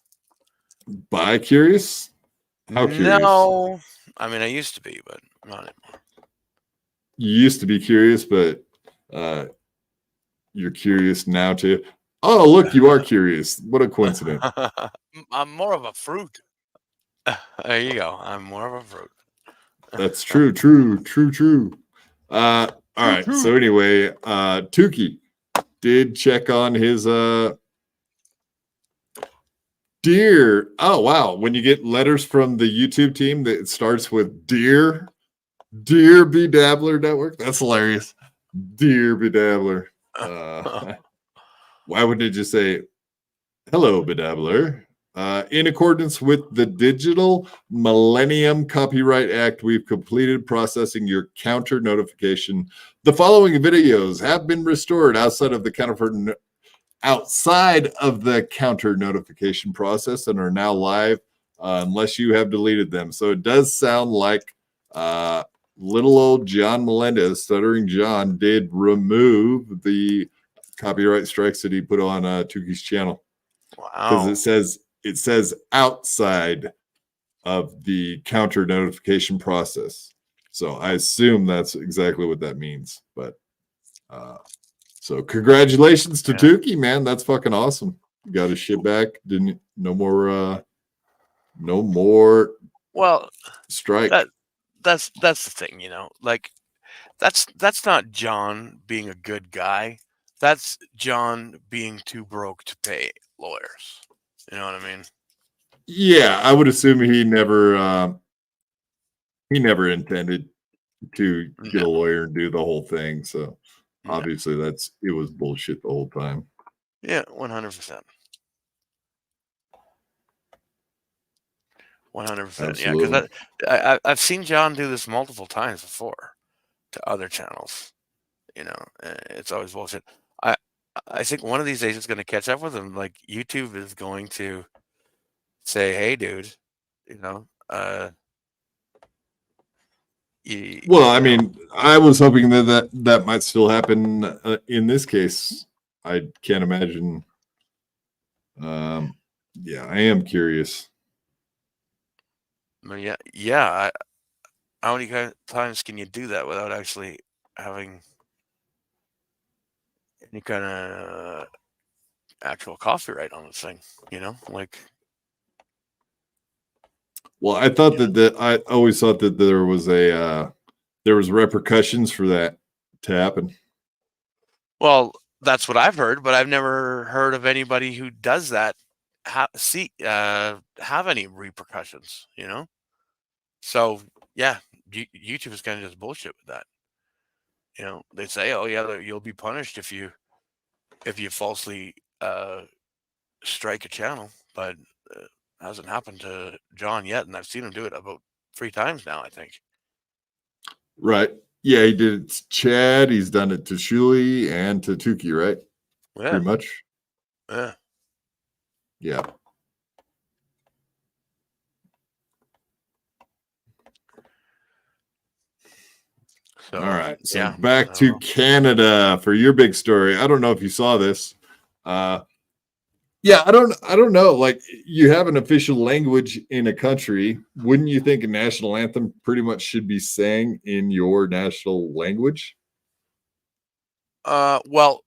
By curious? How curious? No, I mean I used to be, but not anymore. You used to be curious, but you're curious now too. Oh, look, you are curious. What a coincidence. I'm more of a fruit. There you go. I'm more of a fruit. That's true. All right. So anyway, Tukey did check on his dear. Oh wow. When you get letters from the YouTube team that starts with dear Bedabbler Network, that's hilarious. Dear Bedabbler. Why wouldn't it just say hello, Bedabbler? In accordance with the Digital Millennium Copyright Act, we've completed processing your counter notification. The following videos have been restored outside of the counter notification process and are now live unless you have deleted them. So it does sound like little old John Melendez, Stuttering John, did remove the copyright strikes that he put on Tukey's channel. Wow. Because it says outside of the counter notification process. So I assume that's exactly what that means. But so congratulations to Tukey, man. That's fucking awesome. Got his shit back. No more Well, strike. That's the thing, like that's not John being a good guy. That's John being too broke to pay lawyers. You know what I mean? Yeah, I would assume he never intended to get a lawyer and do the whole thing. So obviously it was bullshit the whole time. Yeah, 100%. 100%. Yeah, because I've seen John do this multiple times before to other channels. It's always bullshit. I think one of these days it's going to catch up with him. Like YouTube is going to say, "Hey, dude, I mean, I was hoping that might still happen in this case. I can't imagine. Yeah, I am curious. Yeah. How many times can you do that without actually having any kind of actual copyright on the thing? Like. Well, I thought I always thought that there was repercussions for that to happen. Well, that's what I've heard, but I've never heard of anybody who does that have any repercussions. So yeah, YouTube is kind of just bullshit with that. They say, "Oh yeah, you'll be punished if you falsely strike a channel," but hasn't happened to John yet, and I've seen him do it about 3 times now, I think. Right. Yeah, he did it to Chad. He's done it to Shuli and to Tukey, right? Yeah. Pretty much. Yeah. Yeah. So, all right. So back to Canada for your big story. I don't know if you saw this. Yeah, I don't know. Like, you have an official language in a country. Wouldn't you think a national anthem pretty much should be sang in your national language? Well,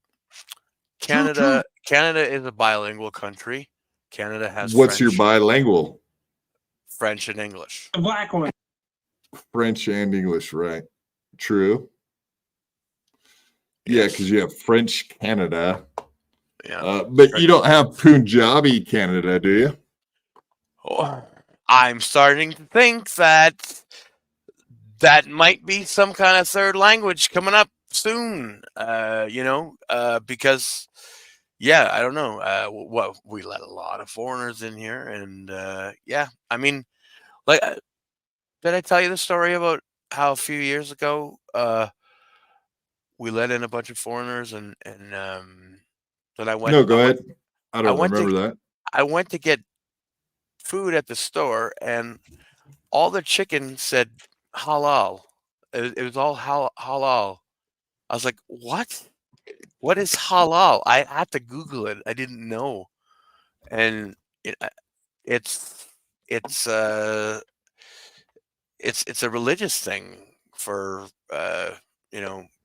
Canada is a bilingual country. Canada has What's French, your bilingual? French and English. The black one. French and English, right? True. Yeah, because you have French Canada. Yeah, but you don't have Punjabi Canada, do you? Oh, I'm starting to think that might be some kind of third language coming up soon. Because I don't know. Well, we let a lot of foreigners in here, and I mean, like, did I tell you the story about how a few years ago we let in a bunch of foreigners, and then I went. No, go ahead. I don't remember that. I went to get food at the store, and all the chicken said halal. It was all halal. I was like, what? What is halal? I had to Google it. I didn't know, and it's it's uh it's a religious thing for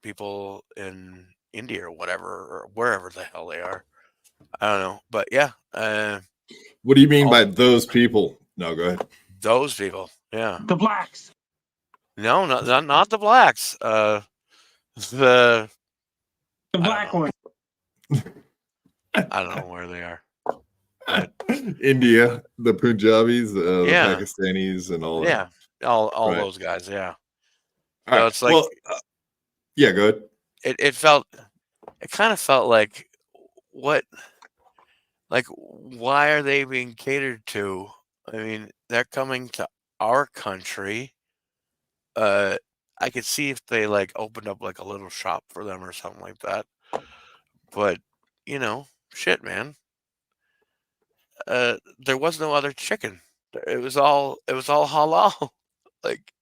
people in India or whatever or wherever the hell they are. I don't know, but yeah. What do you mean by those people? No, go ahead. Those people, yeah. The blacks. No, not the blacks. The black one. I don't know where they are. But, India, the Punjabis, the yeah, Pakistanis, and all that. yeah, all Right. those guys, yeah. All So right. it's like, Well, yeah, go ahead. It kind of felt like what, like why are they being catered to? I mean, they're coming to our country. I could see if they like opened up like a little shop for them or something like that. But shit, man. There was no other chicken. It was all halal. Like,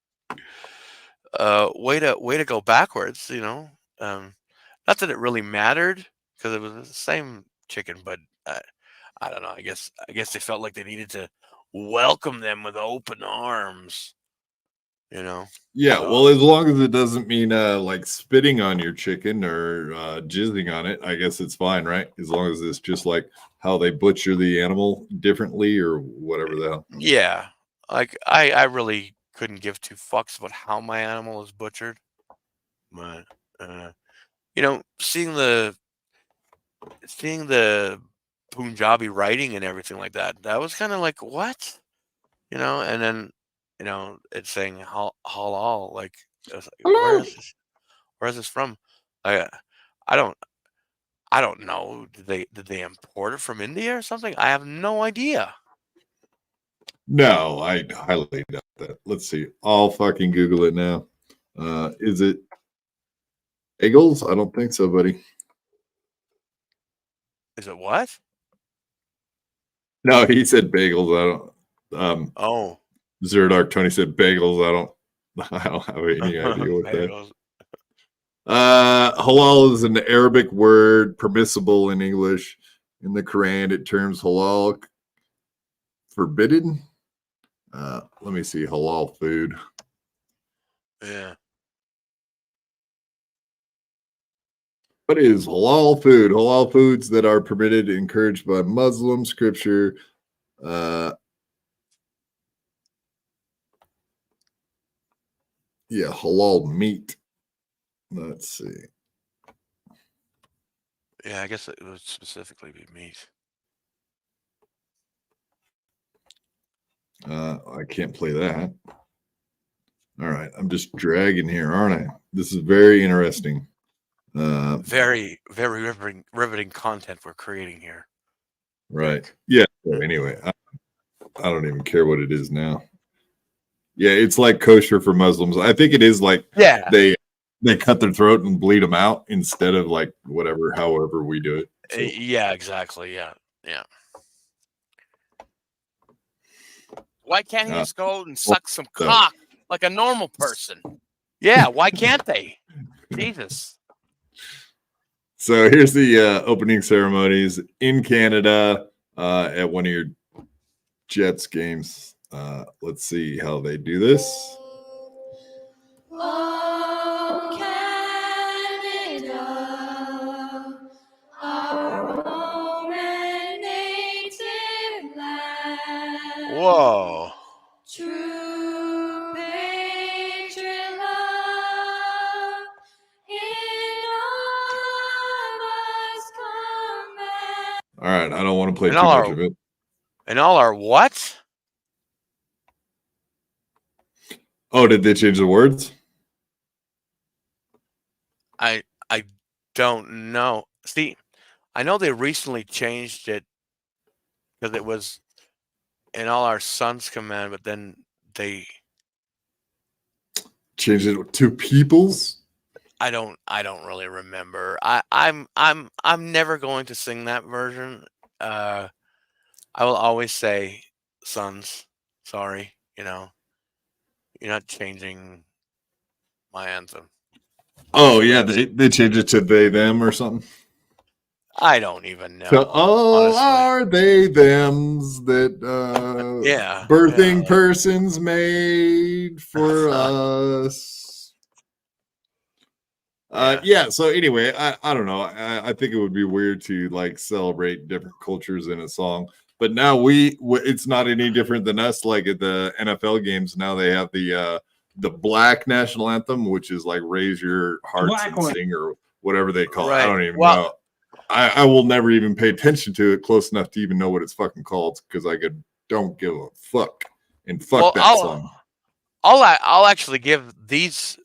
way to go backwards. Not that it really mattered because it was the same chicken, but I don't know. I guess they felt like they needed to welcome them with open arms. Yeah, well, as long as it doesn't mean like spitting on your chicken or jizzing on it, I guess it's fine, right? As long as it's just like how they butcher the animal differently or whatever the hell. Yeah, like I really couldn't give two fucks about how my animal is butchered, but seeing the Punjabi writing and everything like that, that was kind of like what, and then it's saying halal, like, where is this from? I I don't know. Did they import it from India or something? I have no idea. No, I highly doubt that. Let's see. I'll fucking Google it now. Is it bagels? I don't think so, buddy. Is it what? No, he said bagels. I don't. Oh. ZeroDarkTony said bagels. I don't have any idea what Bagels. that. Halal is an Arabic word, permissible in English. In the Quran, it terms halal forbidden. Let me see. Halal food. Yeah. What is halal food? Halal foods that are permitted, encouraged by Muslim scripture. Yeah, halal meat. Let's see. Yeah, I guess it would specifically be meat. I can't play that. All right, I'm just dragging here, aren't I? This is very interesting. Very, very riveting content we're creating here. Right. Yeah. So anyway, I don't even care what it is now. Yeah, it's like kosher for Muslims. I think it is like they cut their throat and bleed them out instead of like whatever, however we do it. So. Yeah, exactly. Yeah. Why can't he just go and suck some cock like a normal person? Yeah, why can't they? Jesus. So here's the opening ceremonies in Canada at one of your Jets games. Let's see how they do this. Oh, Canada, our home and native land. Whoa. True patriot love in all must command. All right, I don't want to play And too much of it. And all our what? Oh, did they change the words? I don't know. See, I know they recently changed it because it was in all our sons command, but then they changed it to peoples. I don't really remember. I'm never going to sing that version. I will always say, sons, sorry, you're not changing my anthem. Oh yeah, they changed it to they them or something. I don't even know. So all honestly. are they thems that Yeah, birthing persons made for us. Yeah. So anyway, I don't know. I think it would be weird to like celebrate different cultures in a song. But now it's not any different than us. Like at the NFL games, now they have the black national anthem, which is like "Raise Your Hearts and Sing" or whatever they call it. I don't even know. I will never even pay attention to it close enough to even know what it's fucking called because don't give a fuck and fuck that song. I'll actually give these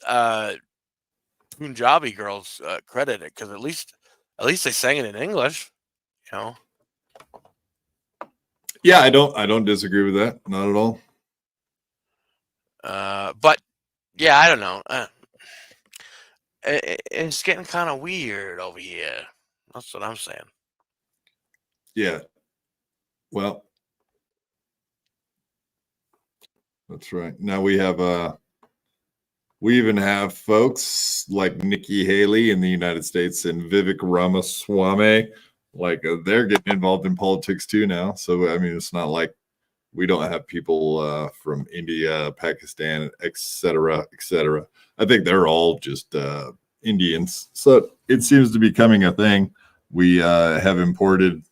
Punjabi girls credit because at least they sang it in English, you know. Yeah, I don't disagree with that, not at all. But yeah, I don't know. It's getting kind of weird over here. That's what I'm saying. Yeah. Well, that's right. Now we even have folks like Nikki Haley in the United States and Vivek Ramaswamy, like they're getting involved in politics too now. So I mean, it's not like we don't have people from India, Pakistan, etc., etc. I think they're all just Indians. So it seems to be becoming a thing. We have imported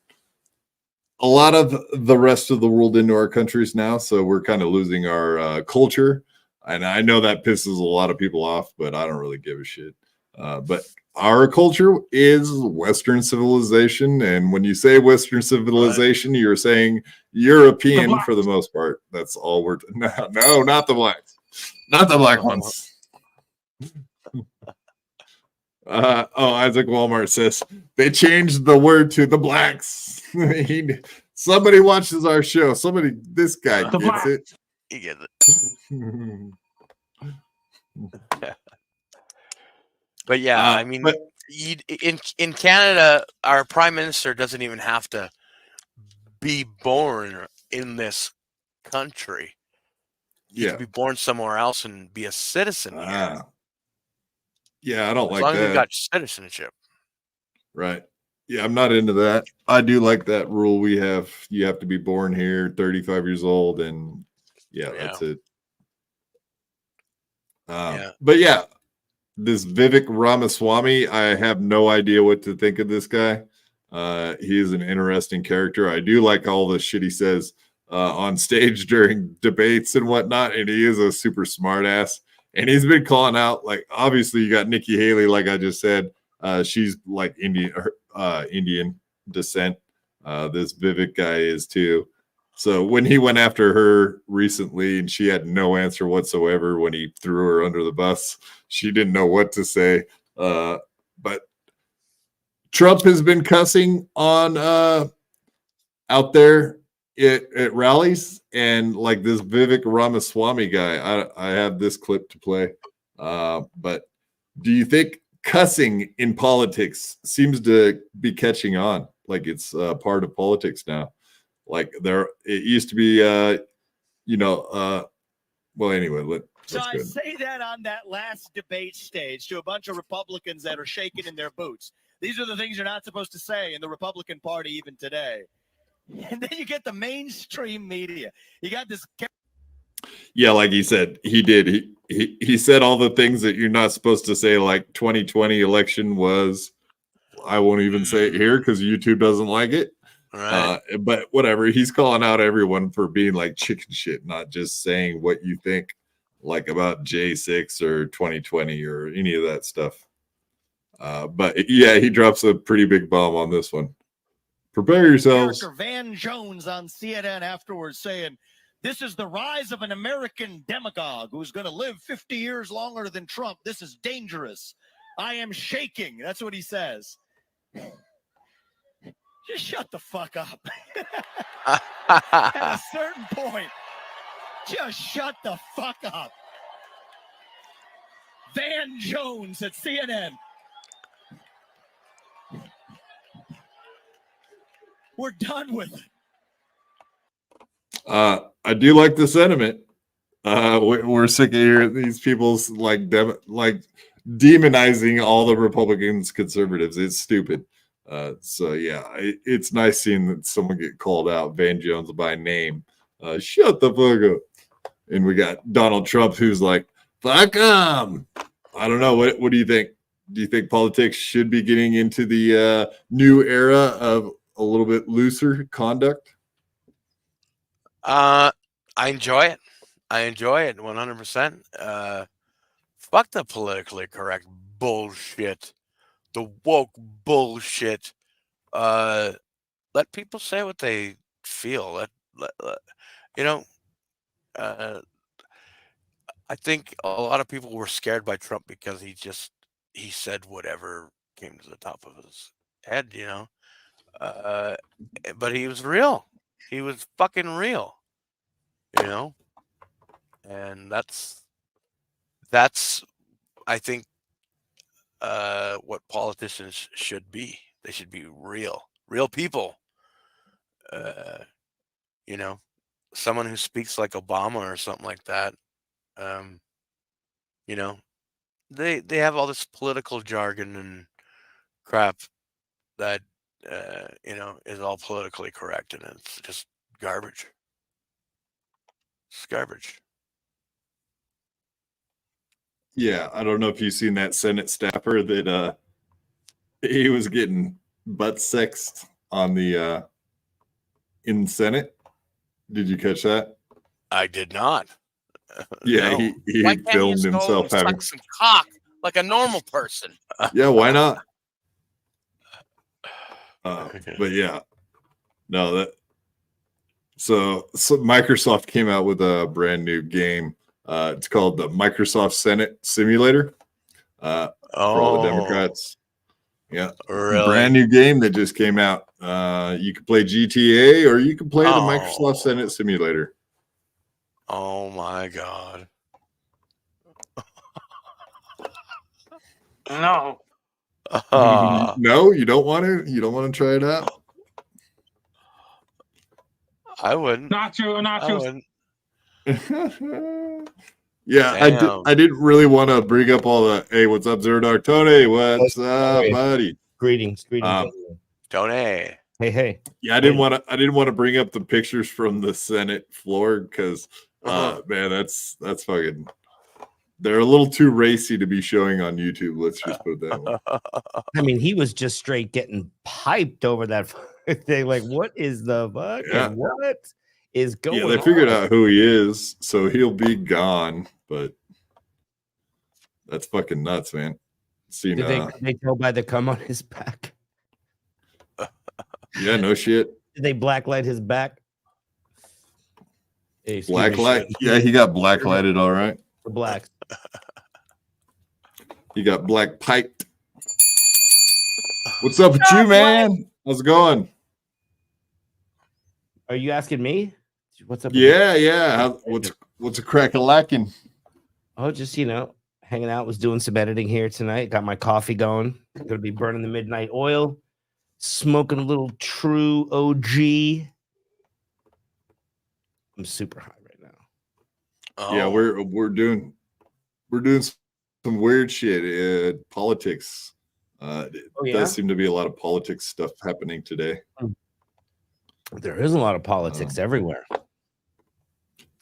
a lot of the rest of the world into our countries now, so we're kind of losing our culture. And I know that pisses a lot of people off, but I don't really give a shit. But our culture is Western civilization, and when you say Western civilization, you're saying European for the most part. That's all we're. No, not the blacks, not the black ones. Isaac Walmart says they changed the word to the blacks. Somebody watches our show. This guy gets it. He gets it. But yeah, I mean, in Canada, our prime minister doesn't even have to be born in this country. He can be born somewhere else and be a citizen here. Yeah, I don't like as long that. as you got citizenship. Right. Yeah, I'm not into that. I do like that rule we have. You have to be born here, 35 years old, and that's it. But yeah, this Vivek Ramaswamy, I have no idea what to think of this guy. He is an interesting character. I do like all the shit he says on stage during debates and whatnot, and he is a super smart ass. And he's been calling out, like, obviously you got Nikki Haley, like I just said. She's like Indian descent. This Vivek guy is too. So when he went after her recently and she had no answer whatsoever when he threw her under the bus, she didn't know what to say. But Trump has been cussing on out there at rallies, and like this Vivek Ramaswamy guy, I have this clip to play. But do you think cussing in politics seems to be catching on? Like it's part of politics now. Like it used to be, well, anyway, So I say that on that last debate stage to a bunch of Republicans that are shaking in their boots. These are the things you're not supposed to say in the Republican Party even today. And then you get the mainstream media. You got this. Yeah, like he said, he did. He said all the things that you're not supposed to say, like 2020 election was. I won't even say it here because YouTube doesn't like it. Right. But whatever, he's calling out everyone for being like chicken shit, not just saying what you think, like about J6 or 2020 or any of that stuff. But yeah, he drops a pretty big bomb on this one. Prepare yourselves. Character Van Jones on CNN afterwards saying, "This is the rise of an American demagogue who's going to live 50 years longer than Trump. This is dangerous. I am shaking." That's what he says. Just shut the fuck up. At a certain point, just shut the fuck up. Van Jones at CNN. We're done with it. I do like the sentiment. We're sick of hearing these people's like demonizing all the Republicans, conservatives. It's stupid. So yeah, it's nice seeing that someone get called out, Van Jones by name. Shut the fuck up. And we got Donald Trump, who's like, fuck 'em. I don't know. What do you think? Do you think politics should be getting into the new era of a little bit looser conduct? I enjoy it. I enjoy it 100%. Fuck the politically correct bullshit, the woke bullshit. Let people say what they feel. You know, I think a lot of people were scared by Trump because he said whatever came to the top of his head, you know. But he was real. He was fucking real, you know. And that's I think what politicians should be. They should be real people. You know, someone who speaks like Obama or something like that. You know, they have all this political jargon and crap that you know, is all politically correct, and it's just garbage. It's garbage. Yeah, I don't know if you've seen that Senate staffer that he was getting butt sexed on the in Senate. Did you catch that? I did not. Yeah, No. he Why can't he filmed just go himself and having. suck some cock like a normal person? Yeah, why not? But yeah, no, that. So Microsoft came out with a brand new game. It's called the Microsoft Senate Simulator. For all the Democrats. Yeah, Really? Brand new game that just came out. You can play GTA or you can play the Oh. Microsoft Senate Simulator. Oh my god. No. No, you don't want to. You don't want to try it out. I wouldn't. Nacho, I nachos. wouldn't. Yeah, Damn. I didn't really want to bring up all the hey, what's up, ZeroDarkTony? What's up, buddy? Greetings. Tony. Hey. Yeah, I didn't want to bring up the pictures from the Senate floor because man, that's fucking. They're a little too racy to be showing on YouTube. Let's just put it that way. I mean, he was just straight getting piped over that thing. Like, what is the fuck? Yeah. And what is going on? Yeah, they figured out who he is, so he'll be gone. But that's fucking nuts, man. Seen, Did they tell by the cum on his back? yeah, no shit. Did they blacklight his back? Hey, excuse me, Blacklight. shit. Yeah, he got blacklighted. All right. The blacks. He got black piped. What's up with you, man? How's it going? Are you asking me? What's up? Yeah. What's a crack a lacking? Oh, just hanging out. Was doing some editing here tonight. Got my coffee going. Gonna be burning the midnight oil. Smoking a little true OG. I'm super high right now. Oh. Yeah, we're doing some weird shit. Politics. It does seem to be a lot of politics stuff happening today. There is a lot of politics everywhere.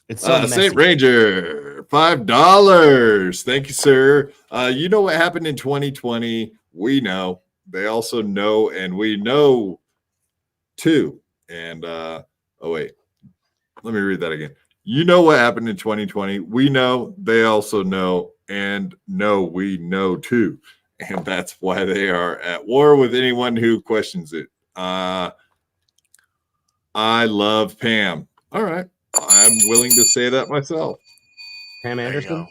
It's so Saint Ranger, $5. Thank you, sir. You know what happened in 2020? We know. They also know, and we know too. And oh wait, let me read that again. You know what happened in 2020? We know. They also know, and no, we know too. And that's why they are at war with anyone who questions it. I love Pam. All right. I'm willing to say that myself. Pam Anderson?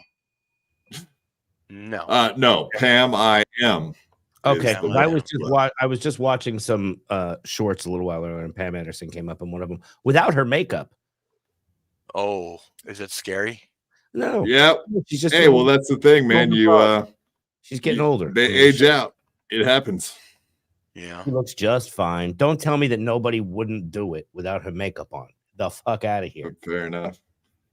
No. No, Pam I am. Okay, I was just watching some shorts a little while ago, and Pam Anderson came up in one of them without her makeup. Oh, is it scary? No. Yep. She's just well, that's the thing, man. She's getting older. They age out. It happens. Yeah. She looks just fine. Don't tell me that nobody wouldn't do it without her makeup on. The fuck out of here. Fair enough.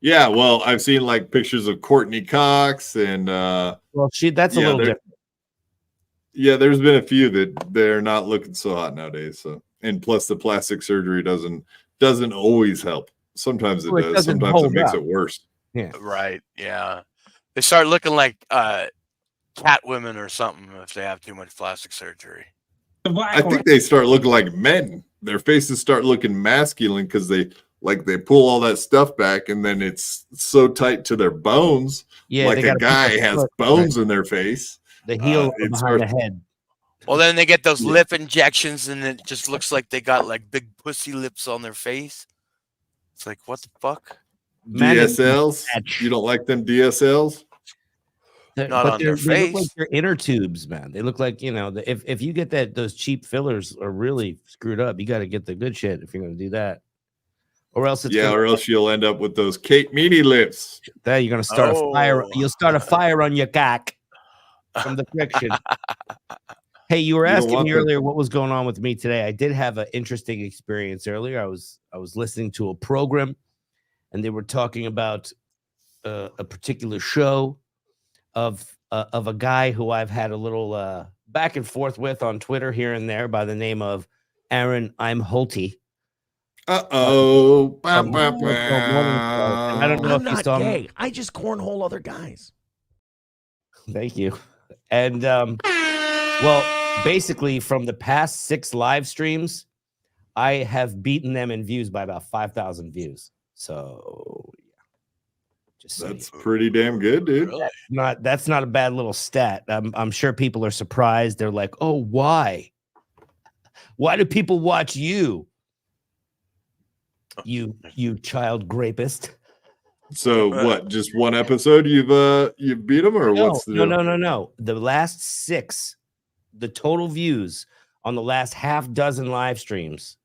Yeah, well, I've seen like pictures of Courtney Cox and well, that's a little different. Yeah, there's been a few that they're not looking so hot nowadays. So, and plus the plastic surgery doesn't always help. Sometimes it does. Sometimes it makes it worse. Yeah. Right. Yeah. They start looking like cat women or something if they have too much plastic surgery. I think they start looking like men. Their faces start looking masculine because they pull all that stuff back, and then it's so tight to their bones. Yeah, like a guy has bones in their face. The heel behind the head. Well, then they get those lip injections, and it just looks like they got like big pussy lips on their face. It's like, what the fuck? DSLs? You don't like them DSLs? Not on their They face. look like they're inner tubes, man. They look like, if you get those cheap fillers are really screwed up, you got to get the good shit if you're going to do that. Or else or else you'll end up with those Kate Meany lips. That you're going to start a fire. You'll start a fire on your cock from the friction. Hey, you were asking me earlier what was going on with me today. I did have an interesting experience earlier. I was listening to a program, and they were talking about a particular show of a guy who I've had a little back and forth with on Twitter here and there by the name of Aaron I'm Holty. I don't know I'm if you not saw gay. I just cornhole other guys. Thank you. And well, basically from the past 6 live streams, I have beaten them in views by about 5,000 views. So that's pretty damn good, dude. That's not a bad little stat. I'm sure people are surprised. They're like, "Oh, why? Why do people watch you? You child rapist." So what? Just one episode you've beat them, or what's the no. The last 6, the total views on the last half dozen live streams,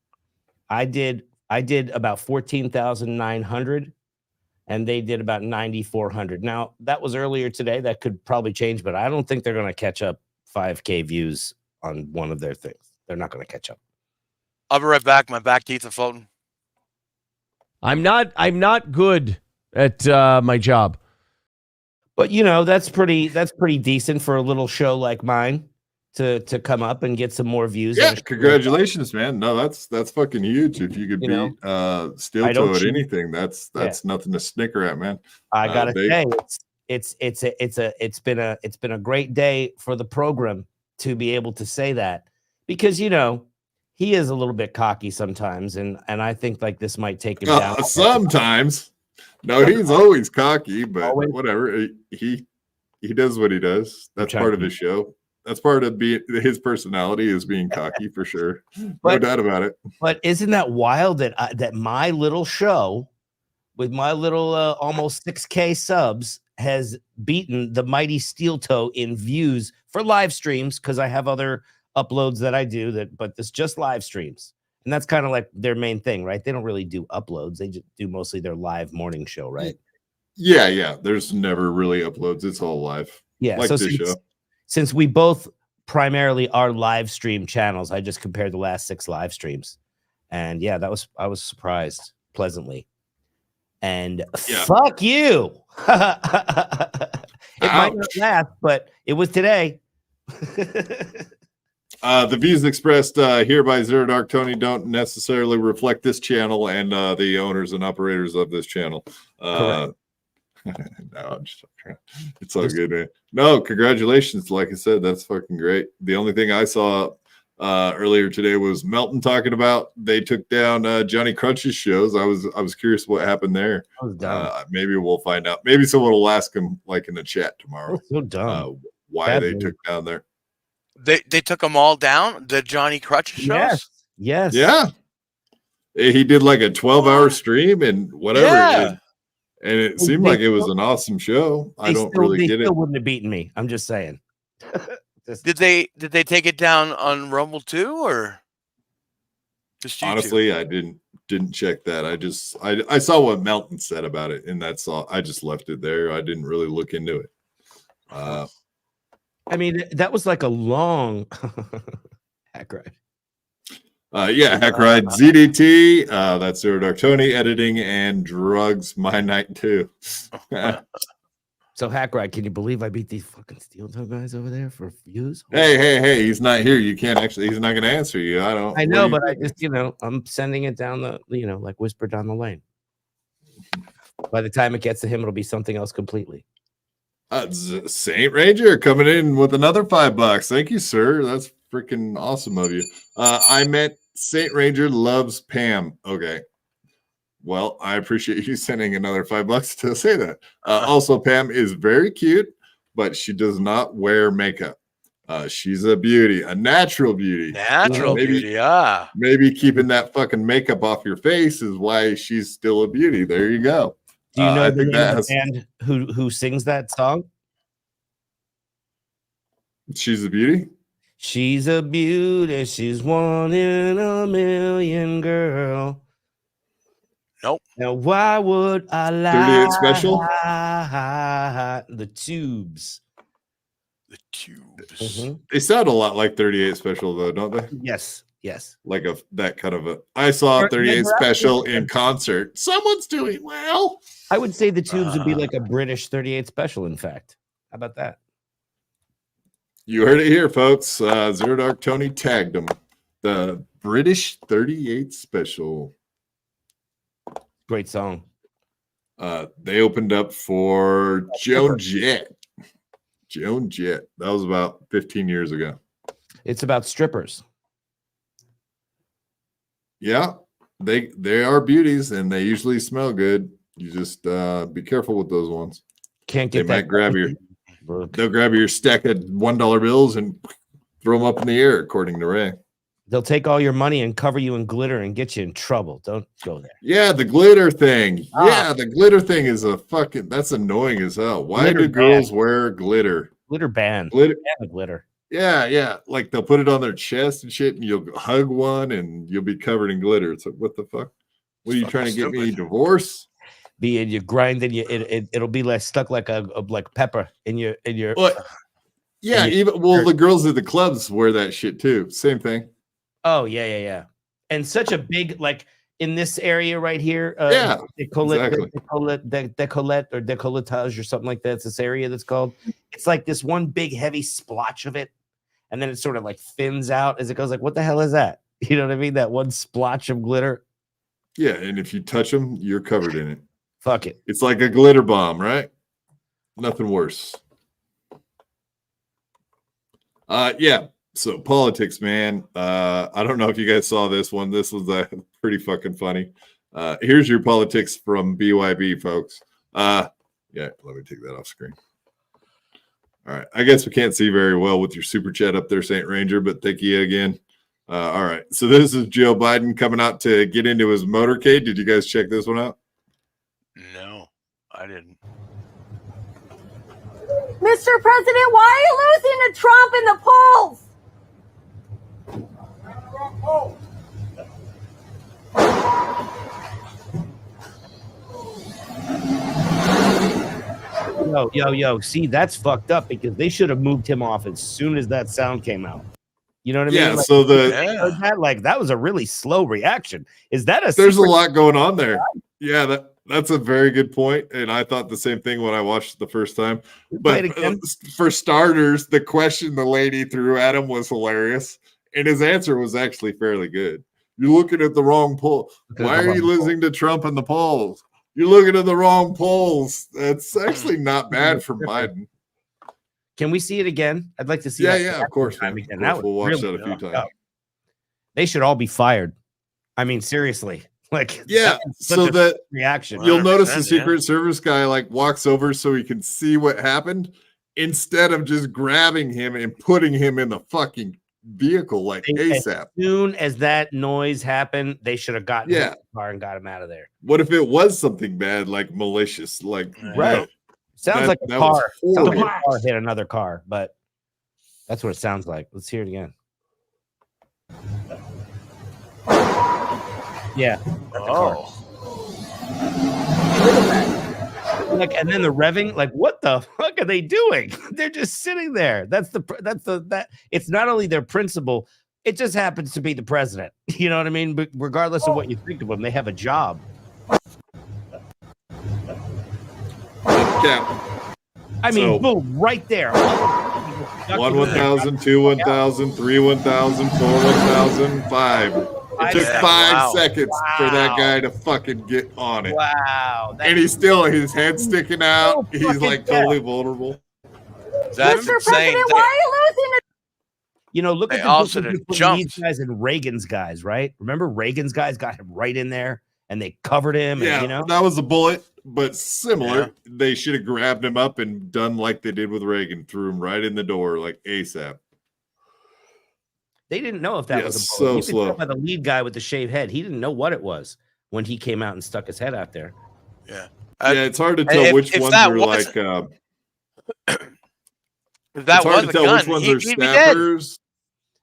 I did about 14,900. And they did about 9,400. Now, that was earlier today. That could probably change, but I don't think they're going to catch up 5K views on one of their things. They're not going to catch up. I'll be right back. My back teeth are floating. I'm not good at my job. But that's pretty decent for a little show like mine to come up and get some more views. Yeah, congratulations, man. No, that's fucking huge. If you could beat Steel Toe at anything, that's nothing to snicker at, man. I gotta say, it's been a great day for the program to be able to say that, because he is a little bit cocky sometimes, and I think like this might take him down. Sometimes. No, he's always cocky, but whatever. He does what he does. That's part of his show. That's part of his personality, is being cocky, for sure. No doubt about it. But isn't that wild that my little show with my little almost 6K subs has beaten the mighty Steel Toe in views for live streams, because I have other uploads that I do but it's just live streams. And that's kind of like their main thing, right? They don't really do uploads. They just do mostly their live morning show, right? Yeah. There's never really uploads. It's all live. Yeah. Like so this show. Since we both primarily are live stream channels, I just compared the last 6 live streams. And yeah, I was surprised pleasantly. And fuck you. It might not last, but it was today. The views expressed here by ZeroDarkTony don't necessarily reflect this channel and the owners and operators of this channel. No, I'm just it's all good, man. No, congratulations. Like I said, that's fucking great. The only thing I saw earlier today was Melton talking about they took down Johnny Crunch's shows. I was curious what happened there. Maybe we'll find out. Maybe someone will ask him like in the chat tomorrow. So dumb. Why they took down there. They took them all down, the Johnny Crutch shows? Yes. Yeah. He did like a 12-hour stream and whatever. Yeah. And it seemed like it was an awesome show. I don't really get it. They still wouldn't have beaten me. I'm just saying. Did they take it down on Rumble too, or just YouTube? Honestly, I didn't check that. I saw what Melton said about it, and that's all. I just left it there. I didn't really look into it. I mean, that was like a long hack ride. Yeah, Hack Ride ZDT. That's Zero Dark Tony editing and drugs. My night too. So Hack Ride, can you believe I beat these fucking Steel Toe guys over there for views? Hey, he's not here. You can't actually. He's not going to answer you. I know, but I just, I'm sending it down the, like whisper down the lane. By the time it gets to him, it'll be something else completely. Saint Ranger coming in with another $5. Thank you, sir. That's freaking awesome of you. I meant Saint Ranger loves Pam. Okay. Well, I appreciate you sending another $5 to say that. Also, Pam is very cute, but she does not wear makeup. She's a beauty, a natural beauty. Beauty, yeah. Maybe keeping that fucking makeup off your face is why she's still a beauty. There you go. Do you know the name of the band who sings that song? She's a beauty? She's a beauty. She's one in a million, girl. Nope. Now, why would I lie? 38 Special? The Tubes. The Tubes. They sound a lot like 38 Special, though, don't they? Yes. Like that kind of a. I saw 38 Special in concert. Someone's doing well. I would say the Tubes would be like a British 38 Special, in fact. How about that? You heard it here, folks. Zero Dark Tony tagged them. The British 38 Special. Great song. They opened up for Joan Jett. Joan Jett. That was about 15 years ago. It's about strippers. Yeah, they are beauties, and they usually smell good. You just be careful with those ones. Can't get they might grab your. They'll grab your stack of $1 bills and throw them up in the air, according to Ray. They'll take all your money and cover you in glitter and get you in trouble. Don't go there. Yeah, the glitter thing. Yeah, the glitter thing is that's annoying as hell. Why Glitter do girls ban. wear glitter? Glitter ban. Glitter. Ban the glitter. Yeah. Like they'll put it on their chest and shit, and you'll hug one and you'll be covered in glitter. It's like, what the fuck? What are you trying to get me? Divorce? You grind and it'll be like stuck like like pepper in your What? Yeah, the girls at the clubs wear that shit too. Same thing. Oh yeah. And such a big, like in this area right here. Exactly. Decollet or decolletage or something like that. It's this area that's called. It's like this one big heavy splotch of it, and then it sort of like thins out as it goes. Like, what the hell is that? You know what I mean? That one splotch of glitter. Yeah, and if you touch them, you're covered in it. Fuck it. It's like a glitter bomb, right? Nothing worse. Yeah. So politics, man. I don't know if you guys saw this one. This was pretty fucking funny. Here's your politics from BYB, folks. Yeah, let me take that off screen. All right. I guess we can't see very well with your super chat up there, Saint Ranger, but thank you again. All right. So this is Joe Biden coming out to get into his motorcade. Did you guys check this one out? No, I didn't. Mr. President, why are you losing to Trump in the polls? Yo. See, that's fucked up because they should have moved him off as soon as that sound came out. You know what I mean? Yeah. Like, So that was a really slow reaction. Is that there's a lot going on there. Yeah, that's a very good point, and I thought the same thing when I watched it the first time. But for starters, the question the lady threw at him was hilarious, and his answer was actually fairly good. You're looking at the wrong poll. Why are you losing to Trump in the polls? You're looking at the wrong polls. That's actually not bad for Biden. Can we see it again? I'd like to see. Yeah, of course. Again. We'll watch that a few times. They should all be fired. I mean, seriously. Like, yeah, so that reaction. You'll notice the Secret Service guy like walks over so he can see what happened instead of just grabbing him and putting him in the fucking vehicle like ASAP. As soon as that noise happened, they should have gotten him in the car and got him out of there. What if it was something bad, like malicious, like right? Sounds like a car. Sounds like a car hit another car, but that's what it sounds like. Let's hear it again. Yeah. Oh. Like, and then the revving, like, what the fuck are they doing? They're just sitting there. It's not only their principal, It just happens to be the president. You know what I mean? But regardless of what you think of them, they have a job. Cap. I mean, boom, right there. 1 1,000, 2 1,000, 3 1,000, 4 1,000, 5. It took 5 seconds for that guy to fucking get on it. Wow. And he's still, his head sticking out. He's like totally vulnerable. That's Mr. insane. President, why are you losing it? You know, look They at the also difference did between jump. these guys and Reagan's guys, right? Remember Reagan's guys got him right in there and they covered him. Yeah, And, you know, that was a bullet, but similar. Yeah. They should have grabbed him up and done like they did with Reagan, threw him right in the door like ASAP. they didn't know if that was a so bullet. You could slow. tell by the lead guy with the shaved head. He didn't know what it was when he came out and stuck his head out there. Yeah. Yeah, it's hard to tell which ones are like. If that it's hard was to a tell gun, which ones he'd are be dead. snappers.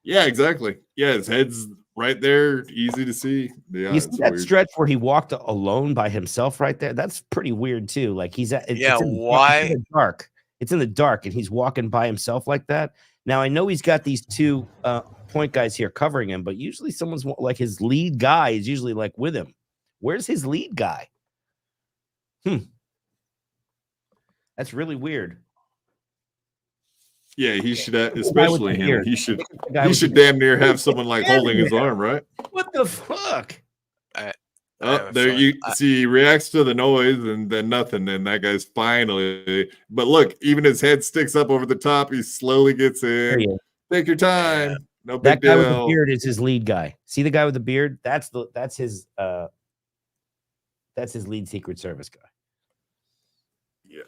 Yeah, exactly. Yeah, his head's right there, easy to see. Yeah, You see that weird. stretch where he walked alone by himself right there? That's pretty weird too. Like he's at Yeah, it's in why? the dark. It's in the dark, and he's walking by himself like that. Now I know he's got these two point guys here covering him, but usually someone's like his lead guy is usually like with him. Where's his lead guy? That's really weird. Yeah, he should, especially him. beard. He should guy with the damn near have someone like holding his arm, right? What the fuck? There you see, he reacts to the noise and then nothing. And that guy's finally. But look, even his head sticks up over the top. He slowly gets in. Take your time. No big That guy deal. with the beard is his lead guy. See the guy with the beard? That's his lead Secret Service guy. Yeah.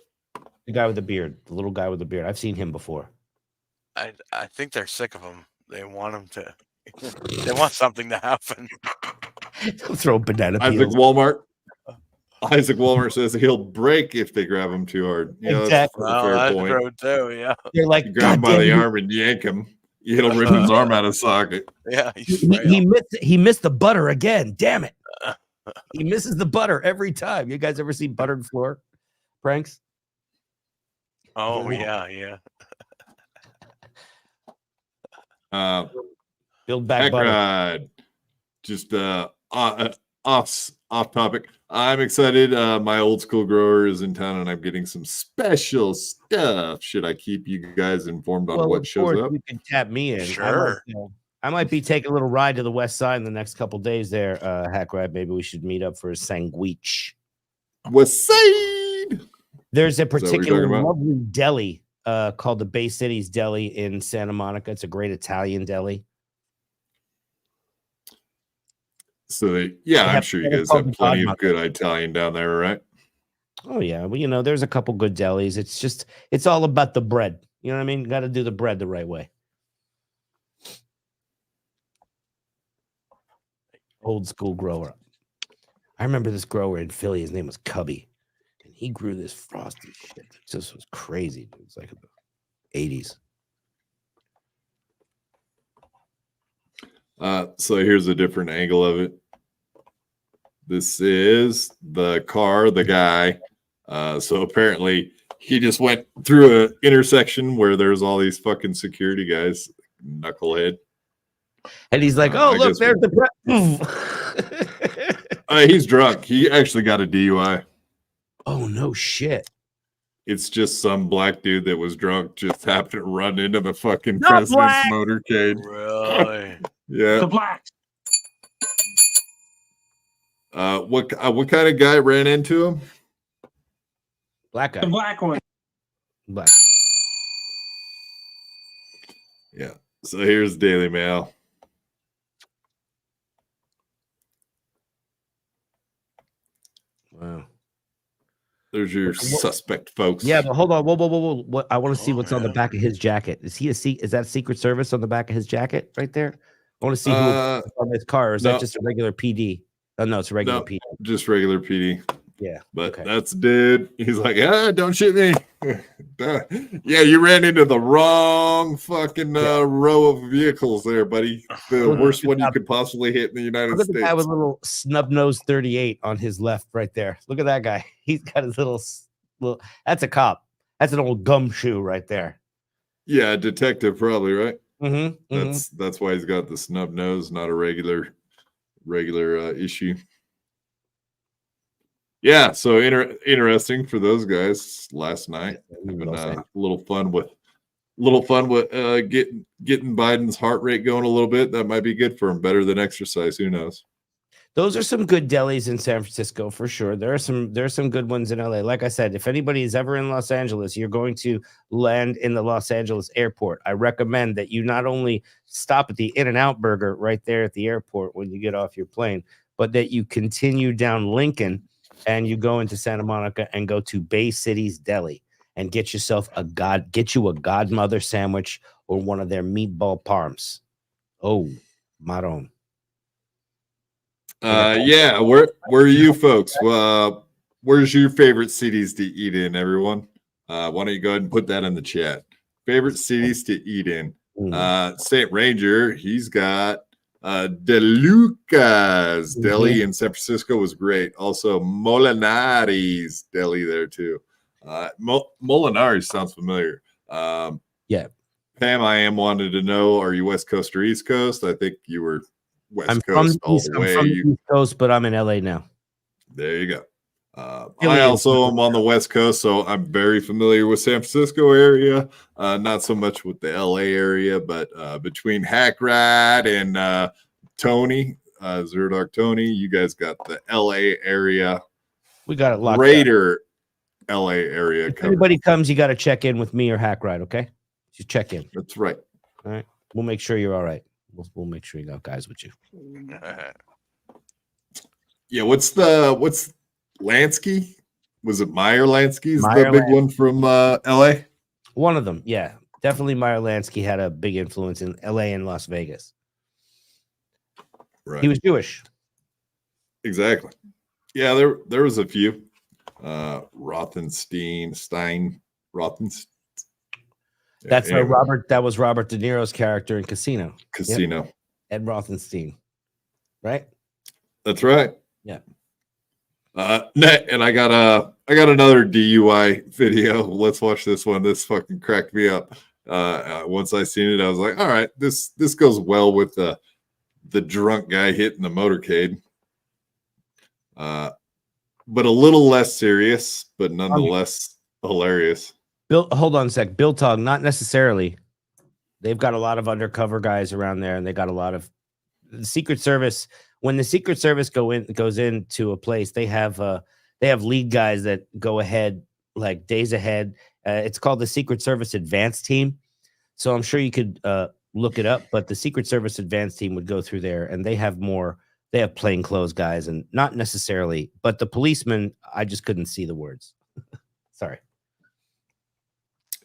The guy with the beard, the little guy with the beard. I've seen him before. I think they're sick of him. They want him to. They want something to happen. Throw banana Isaac peels. Walmart says he'll break if they grab him too hard. You know, Exactly. that's a fair That's point. true too. Yeah. They're like, You grab him by "God the damn, arm and yank him. It'll rip his arm out of socket. Yeah. he missed the butter again. Damn it. He misses the butter every time. You guys ever see buttered floor pranks? Oh yeah. Build back Heck butter. ride. Just off topic. I'm excited. My old school grower is in town, and I'm getting some special stuff. Should I keep you guys informed on Well, what of shows course, up? you can tap me in. Sure. I might be taking a little ride to the west side in the next couple days there, Hack Ride. Maybe we should meet up for a sandwich. West Side. There's a that what you're particular talking about? lovely deli called the Bay Cities Deli in Santa Monica. It's a great Italian deli. So I'm have- sure you they guys have have called plenty of Godmother. good Italian down there, right? Oh yeah, well there's a couple good delis. It's all about the bread. You know what I mean? Got to do the bread the right way. Old school grower. I remember this grower in Philly. His name was Cubby, and he grew this frosty shit. It just was crazy. It was like the 80s. So here's a different angle of it. This is the car, the guy. So apparently he just went through an intersection where there's all these fucking security guys, knucklehead. And he's like, I "Oh, look, guess there's the bread." He's drunk. He actually got a DUI. Oh no shit! It's just some black dude that was drunk just happened to run into the fucking Not president's black! motorcade. Really? Yeah. The black. What kind of guy ran into him? Black guy. The black one. Black. Yeah. So here's Daily Mail. Wow. There's your suspect, folks. Yeah, but hold on. Whoa. What, I want to see what's on the back of his jacket. Is that Secret Service on the back of his jacket right there? I want to see who's on his car. Or is no. that just a regular PD? Oh no, it's a regular PD. Just regular PD. Yeah. But that's dude. He's like, don't shoot me. Yeah, you ran into the wrong fucking row of vehicles there, buddy. The worst one you could possibly hit in the United Look at the States. guy with a little snub nose 38 on his left right there. Look at that guy. He's got his little. That's a cop. That's an old gumshoe right there. Yeah, detective probably, right? That's why he's got the snub nose, not a regular issue. Yeah, so interesting for those guys last night. Having a little fun with getting Biden's heart rate going a little bit. That might be good for him. Better than exercise. Who knows? Those are some good delis in San Francisco for sure. There are some good ones in LA. Like I said, if anybody is ever in Los Angeles, you're going to land in the Los Angeles airport. I recommend that you not only stop at the In-N-Out Burger right there at the airport when you get off your plane, but that you continue down Lincoln and you go into Santa Monica and go to Bay City's Deli and get you a Godmother sandwich or one of their meatball parms. Oh, maron. Yeah, where are you folks? Where's your favorite cities to eat in, everyone? Why don't you go ahead and put that in the chat? Favorite cities to eat in. St. Ranger, he's got DeLuca's Deli in San Francisco was great. Also, Molinari's Deli there too. Molinari sounds familiar. Yeah. Pam, I am wanted to know, are you West Coast or East Coast? I think you were West Coast all the way. I'm from the East Coast, but I'm in LA now. There you go. I also am on the West Coast, so I'm very familiar with San Francisco area. Not so much with the LA area, but between Hack Ride and Tony, ZeroDarkTony, you guys got the LA area. We got it locked Greater LA area. If anybody comes, you got to check in with me or Hack Ride, okay? Just check in. That's right. All right. We'll make sure you're all right. We'll make sure you got guys with you. Yeah, what's Lansky? Was it Meyer Lansky's the big one from LA? One of them, yeah. Definitely Meyer Lansky had a big influence in LA and Las Vegas. Right. He was Jewish. Exactly. Yeah, there was a few. Rothenstein. That's that was Robert De Niro's character in Casino. Yep. Ed Rothenstein. Right? That's right. Yeah. And I got another DUI video. Let's watch this one. This fucking cracked me up. Once I seen it, I was like, all right, this goes well with the drunk guy hitting the motorcade. But a little less serious, but nonetheless hilarious. Bill, hold on a sec. Bill Tog, not necessarily. They've got a lot of undercover guys around there, and they got a lot of the Secret Service. When the Secret Service goes into a place, they have lead guys that go ahead, like days ahead. It's called the Secret Service Advance Team. So I'm sure you could look it up, but the Secret Service Advance Team would go through there, and they have plainclothes guys, and not necessarily, but the policemen, I just couldn't see the words. Sorry.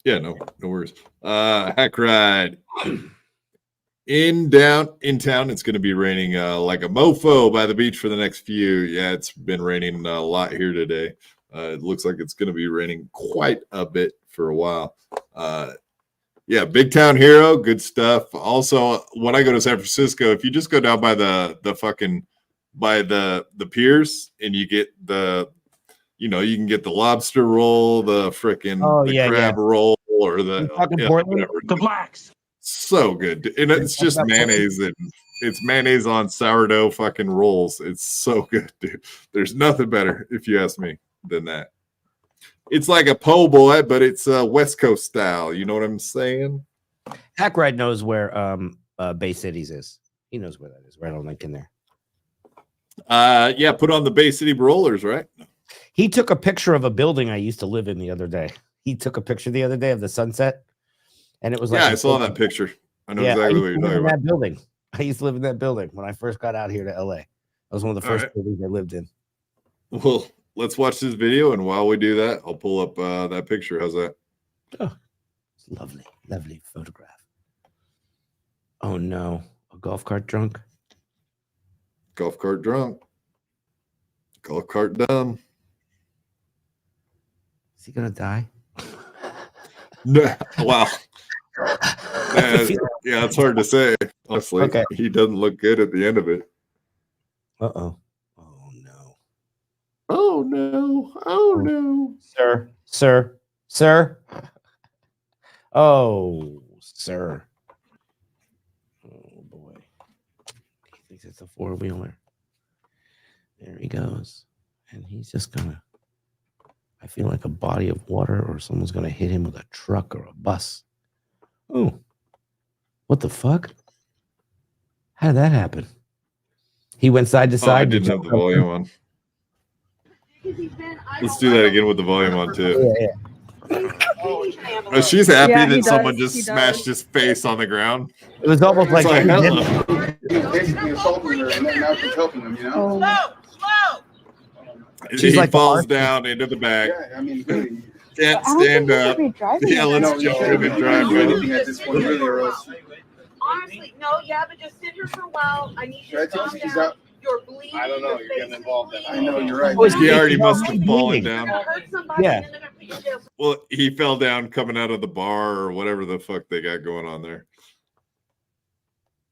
Yeah, no worries. Hack Ride. In town, it's going to be raining like a mofo by the beach for the next few. Yeah, it's been raining a lot here today. It looks like it's going to be raining quite a bit for a while. Yeah, Big Town Hero, good stuff. Also, when I go to San Francisco, if you just go down by the piers and you get you can get the lobster roll, the frickin' crab roll, or the blacks. So good. And it's just mayonnaise, and it's mayonnaise on sourdough fucking rolls. It's so good, dude. There's nothing better, if you ask me, than that. It's like a po' boy, but it's West Coast style. You know what I'm saying? Hack Ride knows where Bay Cities is. He knows where that is, right on Lincoln there. Yeah, put on the Bay City Rollers, right? He took a picture of a building I used to live in the other day. He took a picture the other day of the sunset, and it was like, yeah, I saw that picture. I know exactly what you're talking about. That building. I used to live in that building when I first got out here to LA. That was one of the first buildings I lived in. Well, let's watch this video, and while we do that, I'll pull up that picture. How's that? Oh, it's lovely photograph. Oh no, a golf cart drunk. Golf cart drunk. Golf cart dumb. Is he gonna die? No. Wow. Yeah, it's hard to say. Honestly, he doesn't look good at the end of it. Oh no! Oh no! Sir. Oh, sir. It's a four-wheeler. There he goes. And he's just gonna, I feel like a body of water or someone's gonna hit him with a truck or a bus. Oh, what the fuck? How did that happen? He went side to side. I didn't have the volume on. Let's do that again with the volume on too. Oh, she's happy that someone just smashed his face on the ground. It was almost like hello. Basically assaulting her, and then now she's helping him, you know? He falls down into the back. Yeah, I mean, really. Can't stand up. Yeah, let's jump in and drive. At this point, really, or else. Honestly, no, yeah, but just sit here for a while. I need you to calm down. You're bleeding. I don't know. You're getting involved. I know you're right. He already must have fallen down. Yeah. Well, he fell down coming out of the bar or whatever the fuck they got going on there.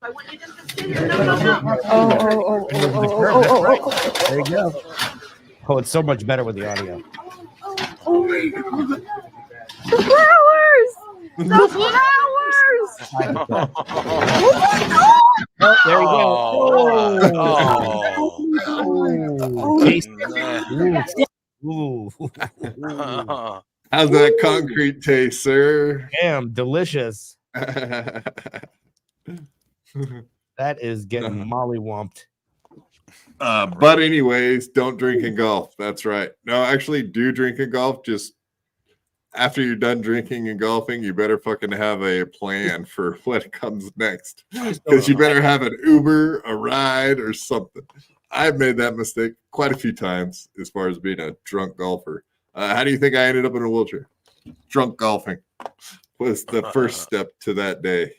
I want you just to sit here. No. There you go. Oh, it's so much better with the audio. The flowers! The flowers! Oh, there you go. How's that concrete taste, sir? Damn, delicious. That is getting mollywomped. But anyways, don't drink and golf. That's right. No, actually, do drink and golf. Just after you're done drinking and golfing, you better fucking have a plan for what comes next. Because you better have an Uber, a ride, or something. I've made that mistake quite a few times as far as being a drunk golfer. How do you think I ended up in a wheelchair? Drunk golfing was the first step to that day.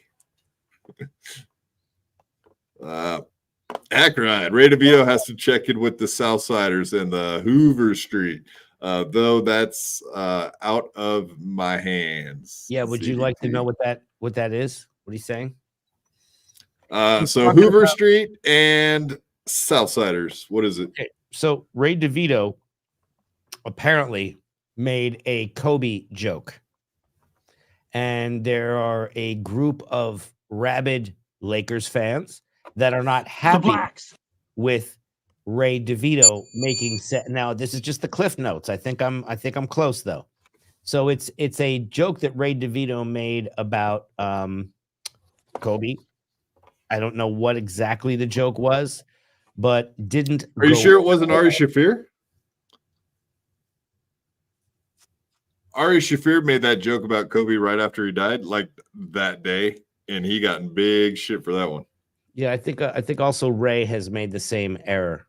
Hack ride. Ray DeVito has to check in with the Southsiders in the Hoover Street. Though that's out of my hands. Yeah, would you like to know what that is? What are you saying? So Hoover Street and Southsiders. What is it? Okay. So Ray DeVito apparently made a Kobe joke. And there are a group of rabid Lakers fans that are not happy with Ray DeVito making set. Now, this is just the cliff notes. I think I'm close though. So it's a joke that Ray DeVito made about Kobe. I don't know what exactly the joke was, but didn't. Are you sure it wasn't Ari Shaffir? Ari Shaffir made that joke about Kobe right after he died, like that day, and he got in big shit for that one. Yeah, I think also Ray has made the same error.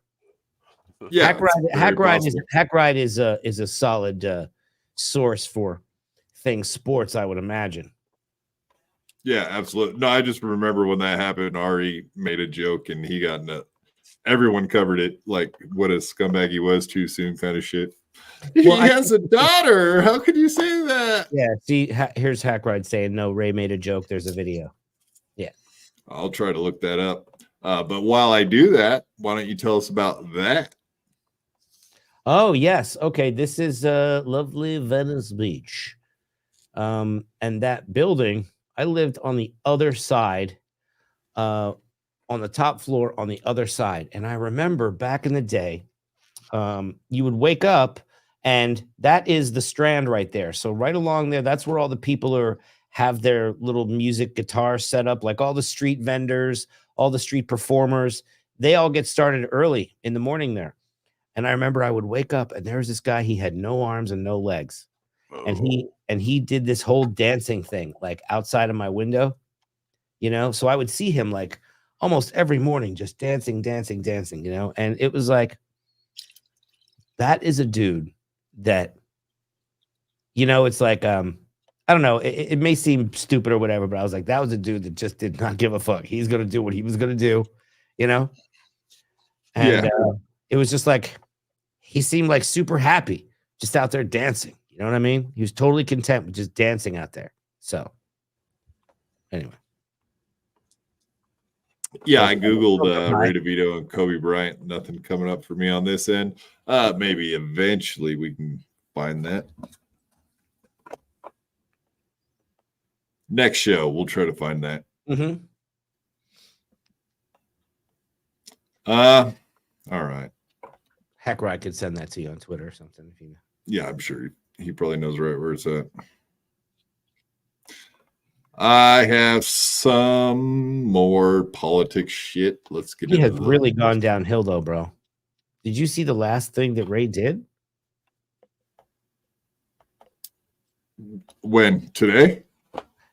Yeah, Hack Ride is a solid source for things sports, I would imagine. Yeah, absolutely. No, I just remember when that happened. Ari made a joke, and he got in it. Everyone covered it like what a scumbag he was too soon, kind of shit. Well, he has a daughter. How could you say that? Yeah. See, here's Hack Ride saying no. Ray made a joke. There's a video. Yeah. I'll try to look that up. But while I do that, why don't you tell us about that? Oh, yes. Okay. This is lovely Venice Beach. And that building, I lived on the other side, on the top floor on the other side. And I remember back in the day, you would wake up and that is the Strand right there. So right along there, that's where all the people have their little music guitars set up, like all the street vendors, all the street performers. They all get started early in the morning there. And I remember I would wake up and there was this guy, he had no arms and no legs. And he did this whole dancing thing, like outside of my window, you know? So I would see him like almost every morning, just dancing, you know? And it was like, that is a dude that, you know, it's like, I don't know, it may seem stupid or whatever, but I was like, that was a dude that just did not give a fuck. He's going to do what he was going to do, you know? And it was just like, he seemed like super happy, just out there dancing. You know what I mean? He was totally content with just dancing out there. So, anyway. Yeah, I Googled Ray DeVito and Kobe Bryant. Nothing coming up for me on this end. Maybe eventually we can find that. Next show, we'll try to find that. Mm-hmm. All right. Heck, I could send that to you on Twitter or something. If you know. Yeah, I'm sure he probably knows right where it's at. I have some more politics shit. Let's get He into has really gone downhill, though, bro. Did you see the last thing that Ray did? When? Today?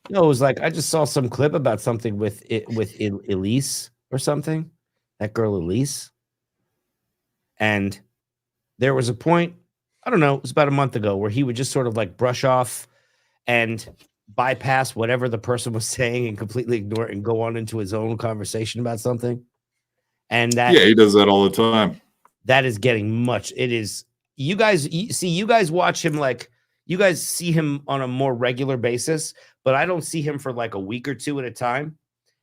No, it was like I just saw some clip about something with Elise or something. That girl Elise. And there was a point, I don't know, it was about a month ago, where he would just sort of like brush off and bypass whatever the person was saying and completely ignore it and go on into his own conversation about something. And that, yeah, he does that all the time. That is getting much. It is. You guys watch him, like, you guys see him on a more regular basis, but I don't see him for like a week or two at a time.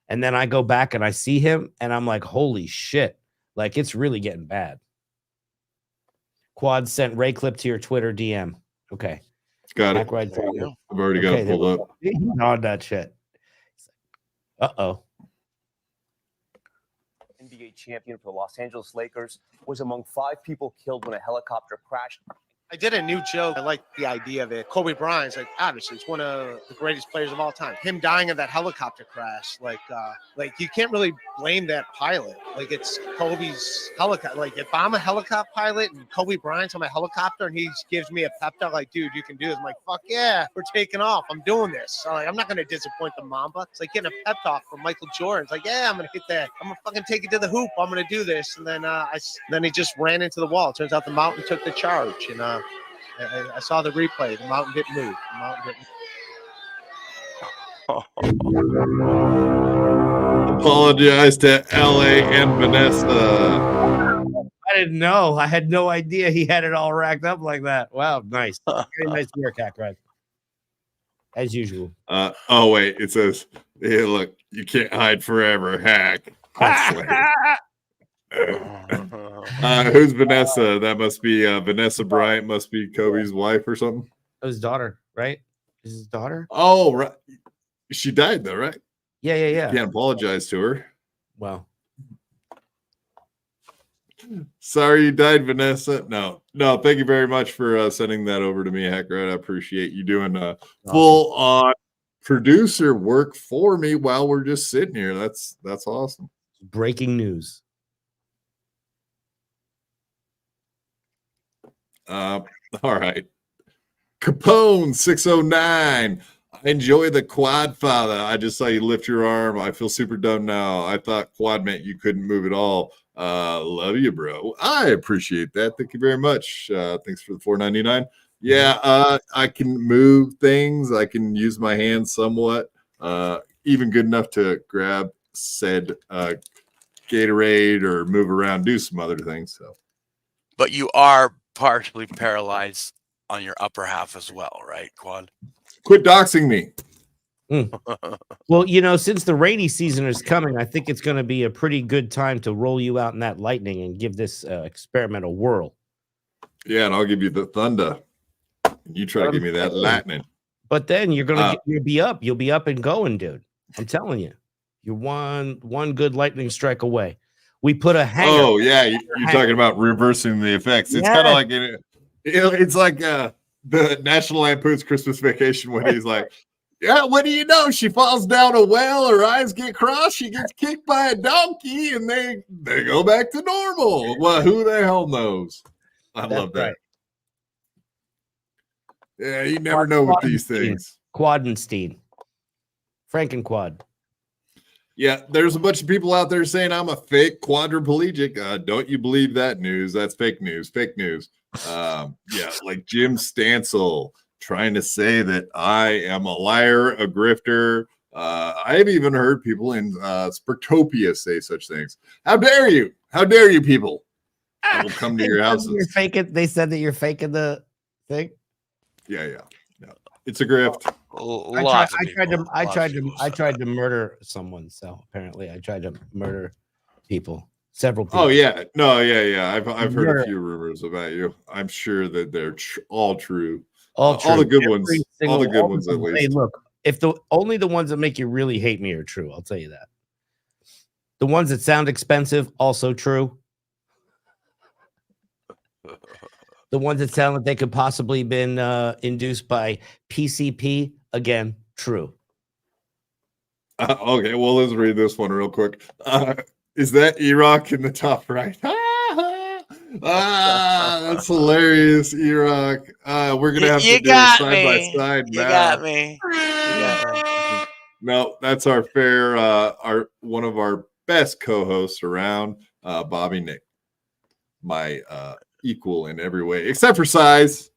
And then I go back and I see him and I'm like, holy shit. Like, it's really getting bad. Quad sent Ray clip to your Twitter DM. Okay. Got it. Right, I've already got it pulled up. He's on that shit. Uh-oh. NBA champion for the Los Angeles Lakers was among 5 people killed when a helicopter crashed. I did a new joke. I like the idea of it. Kobe Bryant's like, obviously, it's one of the greatest players of all time. Him dying in that helicopter crash, like you can't really blame that pilot. Like, it's Kobe's helicopter. Like, if I'm a helicopter pilot and Kobe Bryant's on my helicopter and he gives me a pep talk, like, dude, you can do this. I'm like, fuck yeah, we're taking off. I'm doing this. So, like, I'm not gonna disappoint the Mamba. It's like getting a pep talk from Michael Jordan. It's like, yeah, I'm gonna hit that. I'm gonna fucking take it to the hoop. I'm gonna do this. And then then he just ran into the wall. It turns out the mountain took the charge. And I saw the replay. The mountain didn't move. The mountain didn't. Apologize to LA and Vanessa. I didn't know. I had no idea he had it all racked up like that. Wow, nice. Very nice work, Hackrat. As usual. Oh, wait. It says, hey, look, you can't hide forever, Hack. Who's Vanessa? That must be Vanessa Bryant, must be Kobe's wife or something. His daughter, right? Is his daughter? Oh, right. She died though, right? Yeah. Can't apologize to her. Wow. Sorry you died, Vanessa. No. Thank you very much for sending that over to me, Hacker. I appreciate you doing full on producer work for me while we're just sitting here. That's awesome. Breaking news. All right. Capone 609. I enjoy the quad, father. I just saw you lift your arm. I feel super dumb now. I thought quad meant you couldn't move at all. Love you, bro. I appreciate that. Thank you very much. Thanks for the $4.99. Yeah, I can move things. I can use my hands somewhat. Even good enough to grab said Gatorade or move around, do some other things. So, but you are partially paralyzed on your upper half as well, right, Quad? Quit doxing me. Well, since the rainy season is coming, I think it's going to be a pretty good time to roll you out in that lightning and give this experiment a whirl. Yeah, and I'll give you the thunder. You try to give me that lightning. But then you'll be up. You'll be up and going, dude. I'm telling you. You're one good lightning strike away. We put a hanger. Oh, yeah. You're talking about reversing the effects. It's kind of like it's like the National Lampoon's Christmas Vacation when he's like, yeah, what do you know? She falls down a well, her eyes get crossed, she gets kicked by a donkey, and they go back to normal. Well, who the hell knows? I love that. Right. Yeah, you never know with these things. Quadenstein. Frankenquad. Yeah, there's a bunch of people out there saying I'm a fake quadriplegic. Don't you believe that news? That's fake news. Fake news. Yeah, like Jim Stansel trying to say that I am a liar, a grifter. I've even heard people in Spurtopia say such things. How dare you? How dare you, people? I will come to your houses. You're faking. They said that you're faking the thing. Yeah. It's a grift. I tried to murder someone. So apparently, I tried to murder people. Several people. Oh yeah, no, yeah. I've heard a few rumors about you. I'm sure that they're all true. All the good ones. All the good ones, at least. Hey, look, if only the ones that make you really hate me are true, I'll tell you that. The ones that sound expensive, also true. The ones that sound like they could possibly been induced by PCP, again, true. Okay, well, let's read this one real quick. Is that E-Rock in the top right? That's hilarious, E-Rock. We're gonna have to do it side by side now. You got me. You got me. No, that's our one of our best co-hosts around, Bobby Nick, my equal in every way except for size.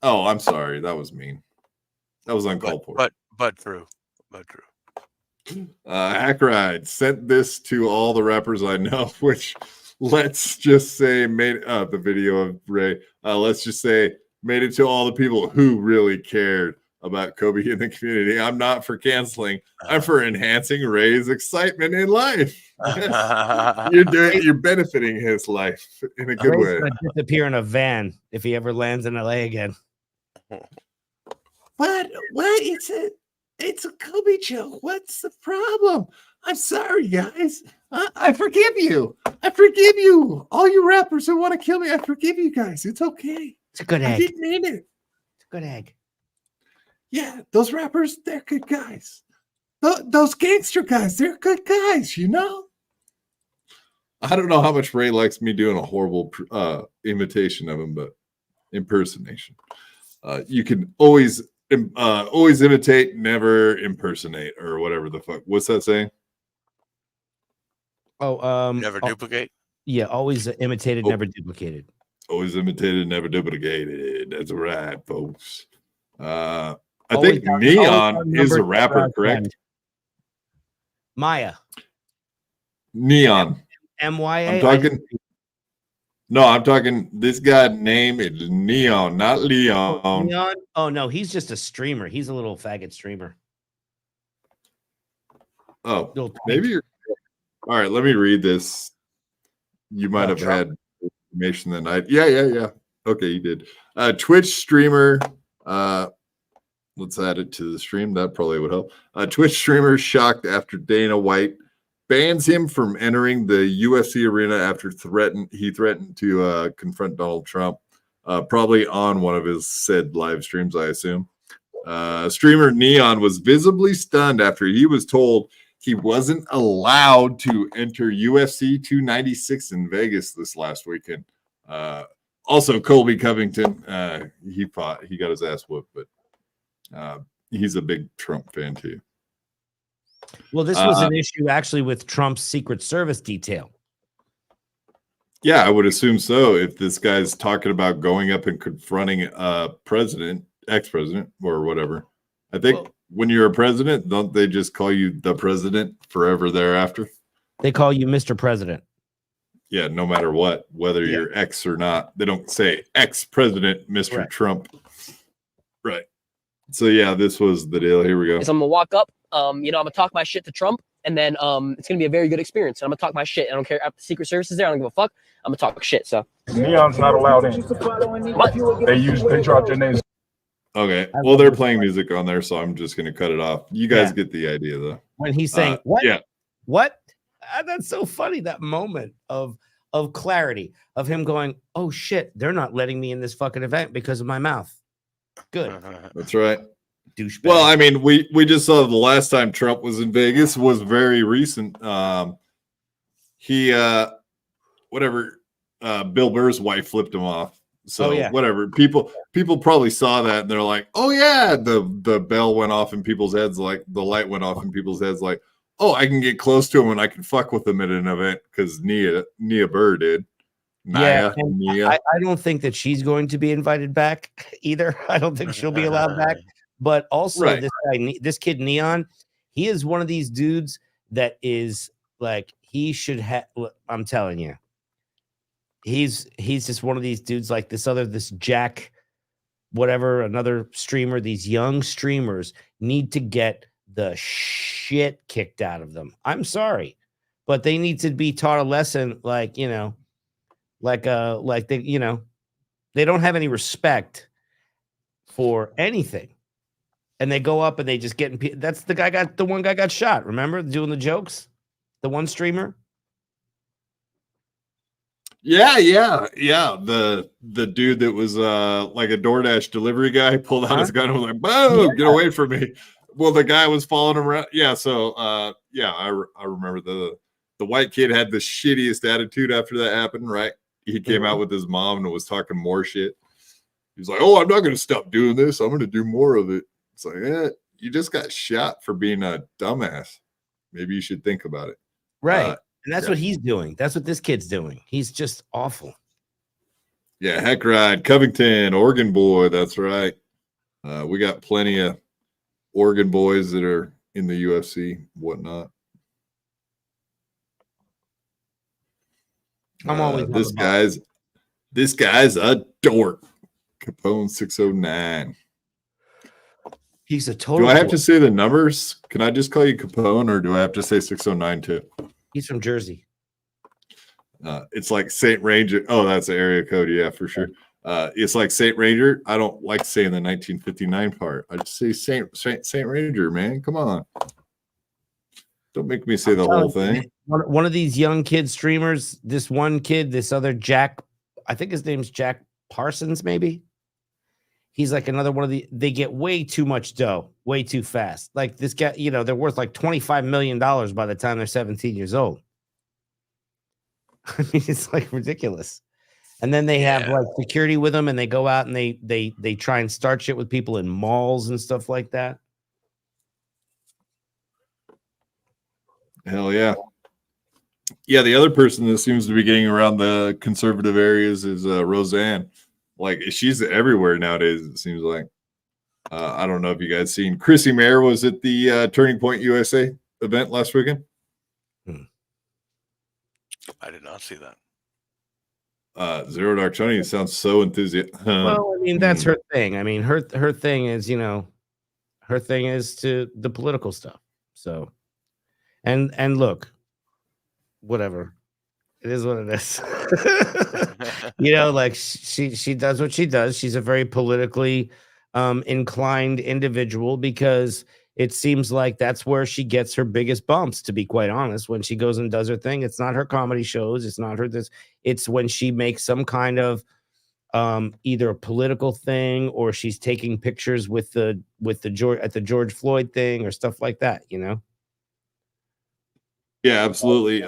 Oh, I'm sorry, that was mean. That was uncalled for. But true. Hackride sent this to all the rappers I know, which let's just say made the video of Ray. Let's just say made it to all the people who really cared about Kobe in the community. I'm not for canceling. I'm for enhancing Ray's excitement in life. You're benefiting his life in a good way. Ray's gonna disappear in a van if he ever lands in LA again. What? It's a Kobe joke. What's the problem? I'm sorry, guys. I forgive you. I forgive you. All you rappers who want to kill me, I forgive you guys. It's okay. It's a good egg. I didn't mean it. It's a good egg. Yeah, those rappers, they're good guys. Those gangster guys, they're good guys, you know? I don't know how much Ray likes me doing a horrible imitation of him, but impersonation. You can always imitate, never impersonate, or whatever the fuck. What's that saying? Oh, never duplicate. Yeah, always imitated, never duplicated. Always imitated, never duplicated. That's right, folks. I Always think Neon is a rapper, correct? Maya. Neon. MYA. I'm talking. This guy's name is Neon, not Leon. Neon? Oh no, he's just a streamer. He's a little faggot streamer. Oh, maybe you're all right. Let me read this. You might have had information that night. Yeah. Okay, you did. Twitch streamer. Let's add it to the stream. That probably would help. Twitch streamer shocked after Dana White bans him from entering the UFC arena after he threatened to confront Donald Trump, probably on one of his said live streams, I assume. Streamer Neon was visibly stunned after he was told he wasn't allowed to enter UFC 296 in Vegas this last weekend. Also, Colby Covington, he got his ass whooped, but he's a big Trump fan too. Well, this was an issue actually with Trump's Secret Service detail. Yeah, I would assume so. If this guy's talking about going up and confronting a president, ex-president, or whatever, I think when you're a president, don't they just call you the president forever thereafter? They call you Mr. President. Yeah, no matter what, whether you're ex or not, they don't say ex-president, Mr. Trump. Right. So yeah, this was the deal. Here we go. I'm gonna walk up. I'm gonna talk my shit to Trump, and then it's gonna be a very good experience. And I'm gonna talk my shit. I don't care if the Secret Service is there. I don't give a fuck. I'm gonna talk shit. So Neon's not allowed in. They dropped your names. Okay. Well, they're playing music on there, so I'm just gonna cut it off. You guys get the idea, though. When he's saying what? Yeah. What? That's so funny. That moment of clarity of him going, "Oh shit, they're not letting me in this fucking event because of my mouth." Good. That's right. Douchebag. Well, I mean, we just saw the last time Trump was in Vegas was very recent. He whatever, Bill Burr's wife flipped him off. So whatever. People probably saw that and they're like, oh yeah, the bell went off in people's heads, like the light went off in people's heads, like, oh, I can get close to him and I can fuck with him at an event because Nia Burr did. I don't think that she's going to be invited back either. I don't think she'll be allowed back. But also, this kid Neon, he is one of these dudes that is like he should have. I'm telling you, he's just one of these dudes like this Jack, whatever, another streamer. These young streamers need to get the shit kicked out of them. I'm sorry, but they need to be taught a lesson, like they don't have any respect for anything. And they go up and they just get in. That's the one guy got shot. Remember doing the jokes? The one streamer? Yeah. The dude that was like a DoorDash delivery guy pulled out his gun and was like, "Boom, get away from me." Well, the guy was following him around. Yeah, so I remember the white kid had the shittiest attitude after that happened, right? He came out with his mom and was talking more shit. He's like, "Oh, I'm not going to stop doing this. I'm going to do more of it." It's like, you just got shot for being a dumbass. Maybe you should think about it. Right. And that's what he's doing. That's what this kid's doing. He's just awful. Yeah, Heck Ride, Covington, Oregon boy. That's right. We got plenty of Oregon boys that are in the UFC, whatnot. I'm always this guy's a dork. Capone 609. He's a total. Do I have to say the numbers? Can I just call you Capone, or do I have to say 609 too? He's from Jersey. It's like Saint Ranger. Oh, that's the area code. Yeah, for sure. It's like Saint Ranger. I don't like saying the 1959 part. I just say Saint Ranger, man. Come on. Don't make me say the whole thing. One of these young kid streamers, this one kid, this other Jack, I think his name's Jack Parsons, maybe. He's like another one of they get way too much dough, way too fast. Like this guy, they're worth like $25 million by the time they're 17 years old. I mean, it's like ridiculous. And then they have like security with them, and they go out and they try and start shit with people in malls and stuff like that. Hell yeah. Yeah, the other person that seems to be getting around the conservative areas is Roseanne. Like, she's everywhere nowadays, it seems like. I don't know if you guys seen Chrissy Mayer was at the Turning Point USA event last weekend. I did not see that. ZeroDarkTony sounds so enthusiastic. Well, I mean, that's her thing. I mean, her thing is, her thing is to the political stuff. So, and look, whatever. It is what it is. Like she does what she does. She's a very politically inclined individual, because it seems like that's where she gets her biggest bumps, to be quite honest. When she goes and does her thing, it's not her comedy shows, it's not her this, it's when she makes some kind of either a political thing, or she's taking pictures with the George Floyd thing or stuff like that, Yeah, absolutely.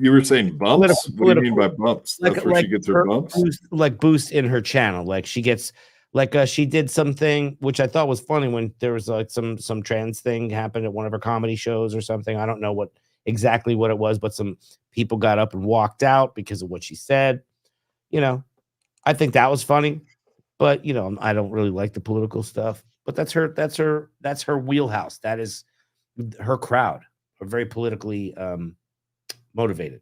You were saying bumps? What do you mean by bumps? That's where she gets her bumps? Boost in her channel. Like she gets, she did something which I thought was funny when there was like some trans thing happened at one of her comedy shows or something. I don't know exactly what it was, but some people got up and walked out because of what she said. I think that was funny, but I don't really like the political stuff. But that's her wheelhouse. That is her crowd. Are very politically motivated.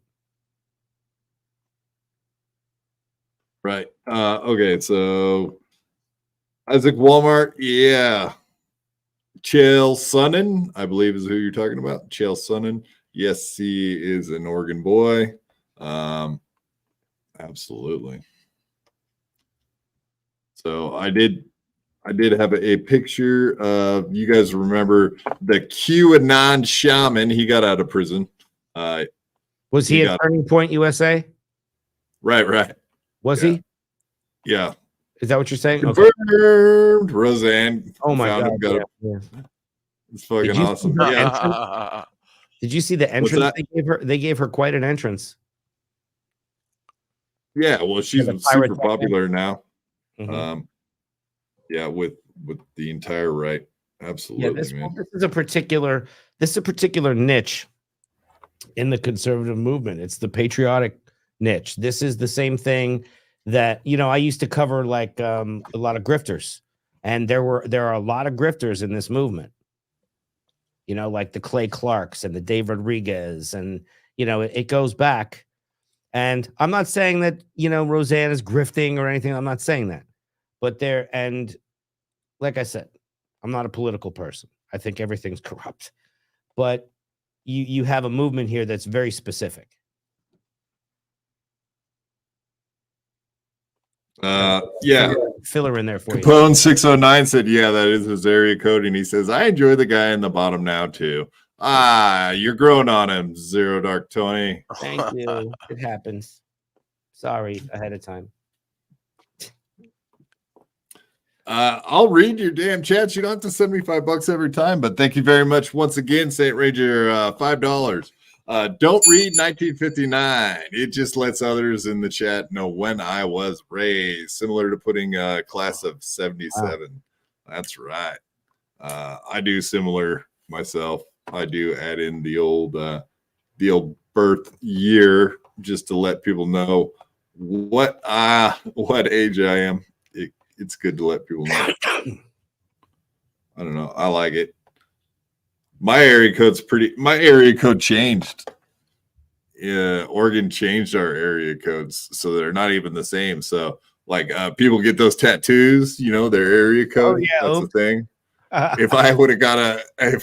Right. Okay. So Isaac Walmart. Yeah. Chael Sonnen, I believe, is who you're talking about. Chael Sonnen. Yes, he is an Oregon boy. Absolutely. So I did have a picture of, you guys remember the QAnon shaman. He got out of prison. Was he at Turning Point USA? Right. Was he? Yeah. Is that what you're saying? Confirmed. Okay. Roseanne. Oh my God. It's fucking awesome. Yeah. Did you see the entrance they gave her? They gave her quite an entrance. Yeah. Well, she's super popular now. Mm-hmm. Yeah, with the entire right. Absolutely. Yeah, this is a particular niche in the conservative movement. It's the patriotic niche. This is the same thing that, I used to cover like a lot of grifters, and there are a lot of grifters in this movement. Like the Clay Clarks and the Dave Rodriguez, and it goes back. And I'm not saying that, Roseanne is grifting or anything. I'm not saying that. But like I said, I'm not a political person. I think everything's corrupt. But you have a movement here that's very specific. Yeah. Filler in there for you. Capone 609 said, yeah, that is his area code. And he says, I enjoy the guy in the bottom now, too. You're growing on him, ZeroDarkTony. Thank you. It happens. Sorry ahead of time. I'll read your damn chats. You don't have to send me $5 every time, but thank you very much once again, Saint Ranger. $5. Don't read 1959. It just lets others in the chat know when I was raised, similar to putting class of 77. Wow. That's right. I do similar myself. I do add in the old birth year just to let people know what age I am. It's good to let people know. I don't know. I like it. My area code changed. Yeah, Oregon changed our area codes, so they're not even the same. So, like, people get those tattoos, their area code. Oh, yeah, that's the thing. If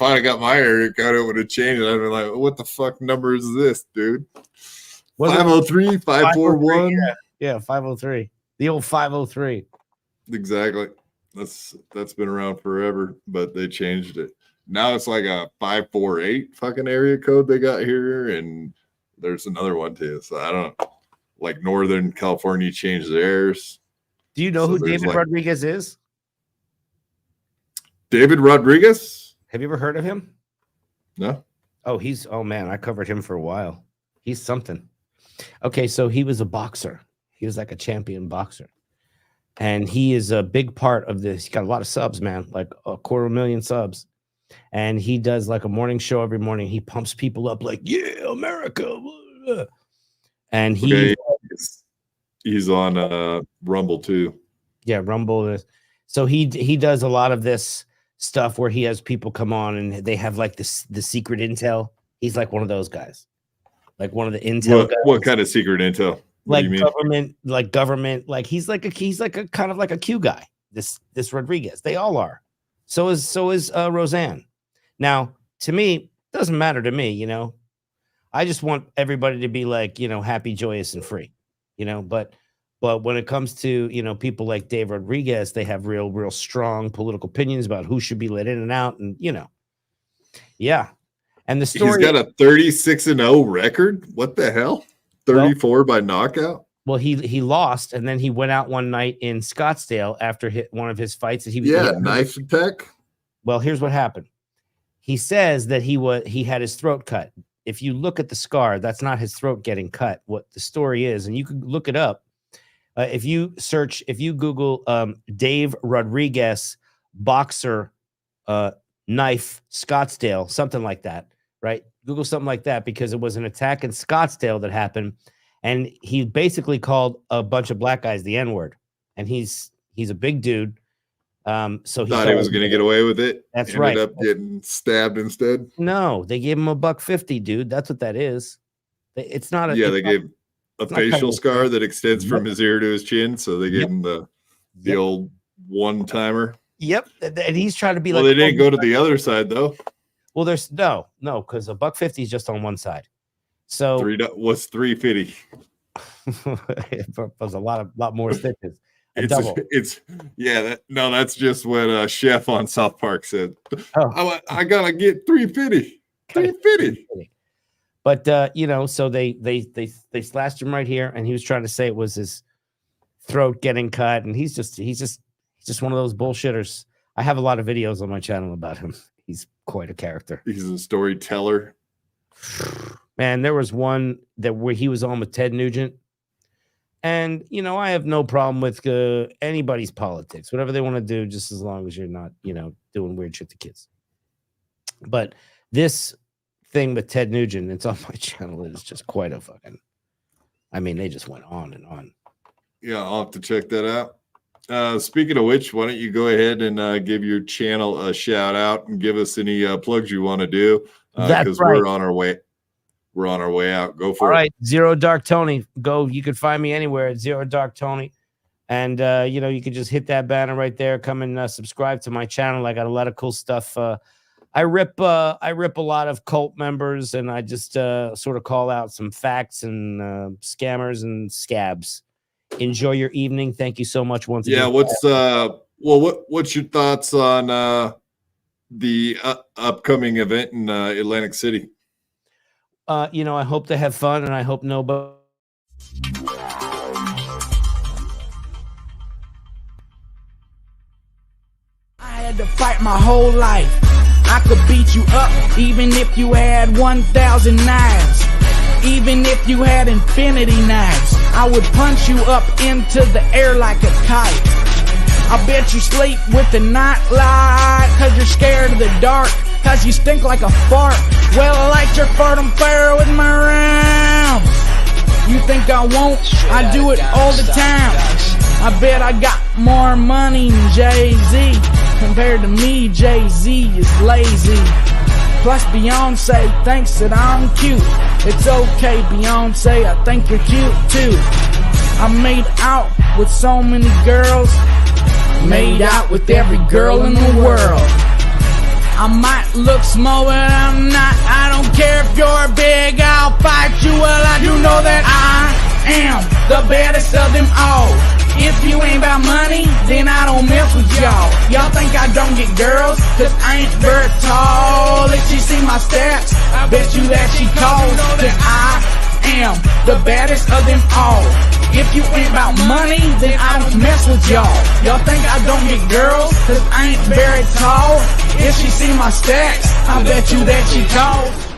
I got my area code, it would have changed. I'd be like, what the fuck number is this, dude? 503, 541. Yeah, 503. The old 503. Exactly. That's been around forever, but they changed it. Now it's like a 548 fucking area code they got here, and there's another one too. So I don't know. Like Northern California changed theirs. Do you know who David Rodriguez is? David Rodriguez? Have you ever heard of him? No. Oh man, I covered him for a while. He's something. Okay, so he was a boxer. He was like a champion boxer. And he is a big part of this. He's got a lot of subs, man, like 250,000 subs. And he does like a morning show every morning. He pumps people up like, yeah, America. And he's on Rumble too. Yeah, Rumble. So he does a lot of this stuff where he has people come on and they have like the secret intel. He's like one of those guys. Like one of the intel guys. What kind of secret intel? Like government, like he's like a kind of like a Q guy. This Rodriguez, they all are. So is Roseanne. Now, to me, it doesn't matter to me, I just want everybody to be like, happy, joyous, and free, But when it comes to people like Dave Rodriguez, they have real strong political opinions about who should be let in and out, and yeah. And the story, he's got a 36-0 record. What the hell? 34 by knockout. Well, he lost, and then he went out one night in Scottsdale after one of his fights. That he knife attack. Well, here's what happened. He says that he had his throat cut. If you look at the scar, that's not his throat getting cut. What the story is, and you can look it up. If you Google Dave Rodriguez boxer knife Scottsdale, something like that, right? Google something like that, because it was an attack in Scottsdale that happened, and he basically called a bunch of black guys the N-word, and he's a big dude. So he thought he was going to get away with it. That's right. Ended up getting stabbed instead. No, they gave him $150, dude. That's what that is. It's not a. Yeah, they gave a facial scar that extends from his ear to his chin, so they gave him the old one-timer. Yep, and he's trying to be like. Well, they didn't go to the other side though. Well, there's no, because $150 is just on one side. So what's 350? It was a lot more stitches. That's just what Chef on South Park said. Oh. I gotta get 350. 350. But so they slashed him right here, and he was trying to say it was his throat getting cut, and he's just one of those bullshitters. I have a lot of videos on my channel about him. He's quite a character. He's a storyteller. Man, there was one where he was on with Ted Nugent. And, I have no problem with anybody's politics, whatever they want to do, just as long as you're not, doing weird shit to kids. But this thing with Ted Nugent, it's on my channel, is just quite a fucking, they just went on and on. Yeah, I'll have to check that out. Speaking of which, why don't you go ahead and give your channel a shout out and give us any plugs you want to do? Because we're on our way. We're on our way out. Go for it. All right, ZeroDarkTony. Go. You can find me anywhere at ZeroDarkTony, and you can just hit that banner right there. Come and subscribe to my channel. I got a lot of cool stuff. I rip a lot of cult members, and I just sort of call out some facts and scammers and scabs. Enjoy your evening. Thank you so much once again. Yeah. What's your thoughts on the upcoming event in Atlantic City? I hope they have fun, and I hope nobody. I had to fight my whole life. I could beat you up even if you had 1,000 knives. Even if you had infinity knives, I would punch you up into the air like a kite. I bet you sleep with the night light, cause you're scared of the dark, cause you stink like a fart. Well, I light your fart on fire with my rounds. You think I won't? I do it all the time. I bet I got more money than Jay-Z. Compared to me, Jay-Z is lazy. Plus Beyonce thinks that I'm cute. It's okay, Beyonce, I think you're cute too. I made out with so many girls. Made out with every girl in the world. I might look small, but I'm not. I don't care if you're big, I'll fight you. Well, I do know that I am the baddest of them all. If you ain't about money, then I don't mess with y'all. Y'all think I don't get girls, cause I ain't very tall. If she see my stats, I bet you that she calls. Cause I am the baddest of them all. If you ain't about money, then I don't mess with y'all. Y'all think I don't get girls, cause I ain't very tall. If she see my stats, I bet you that she calls.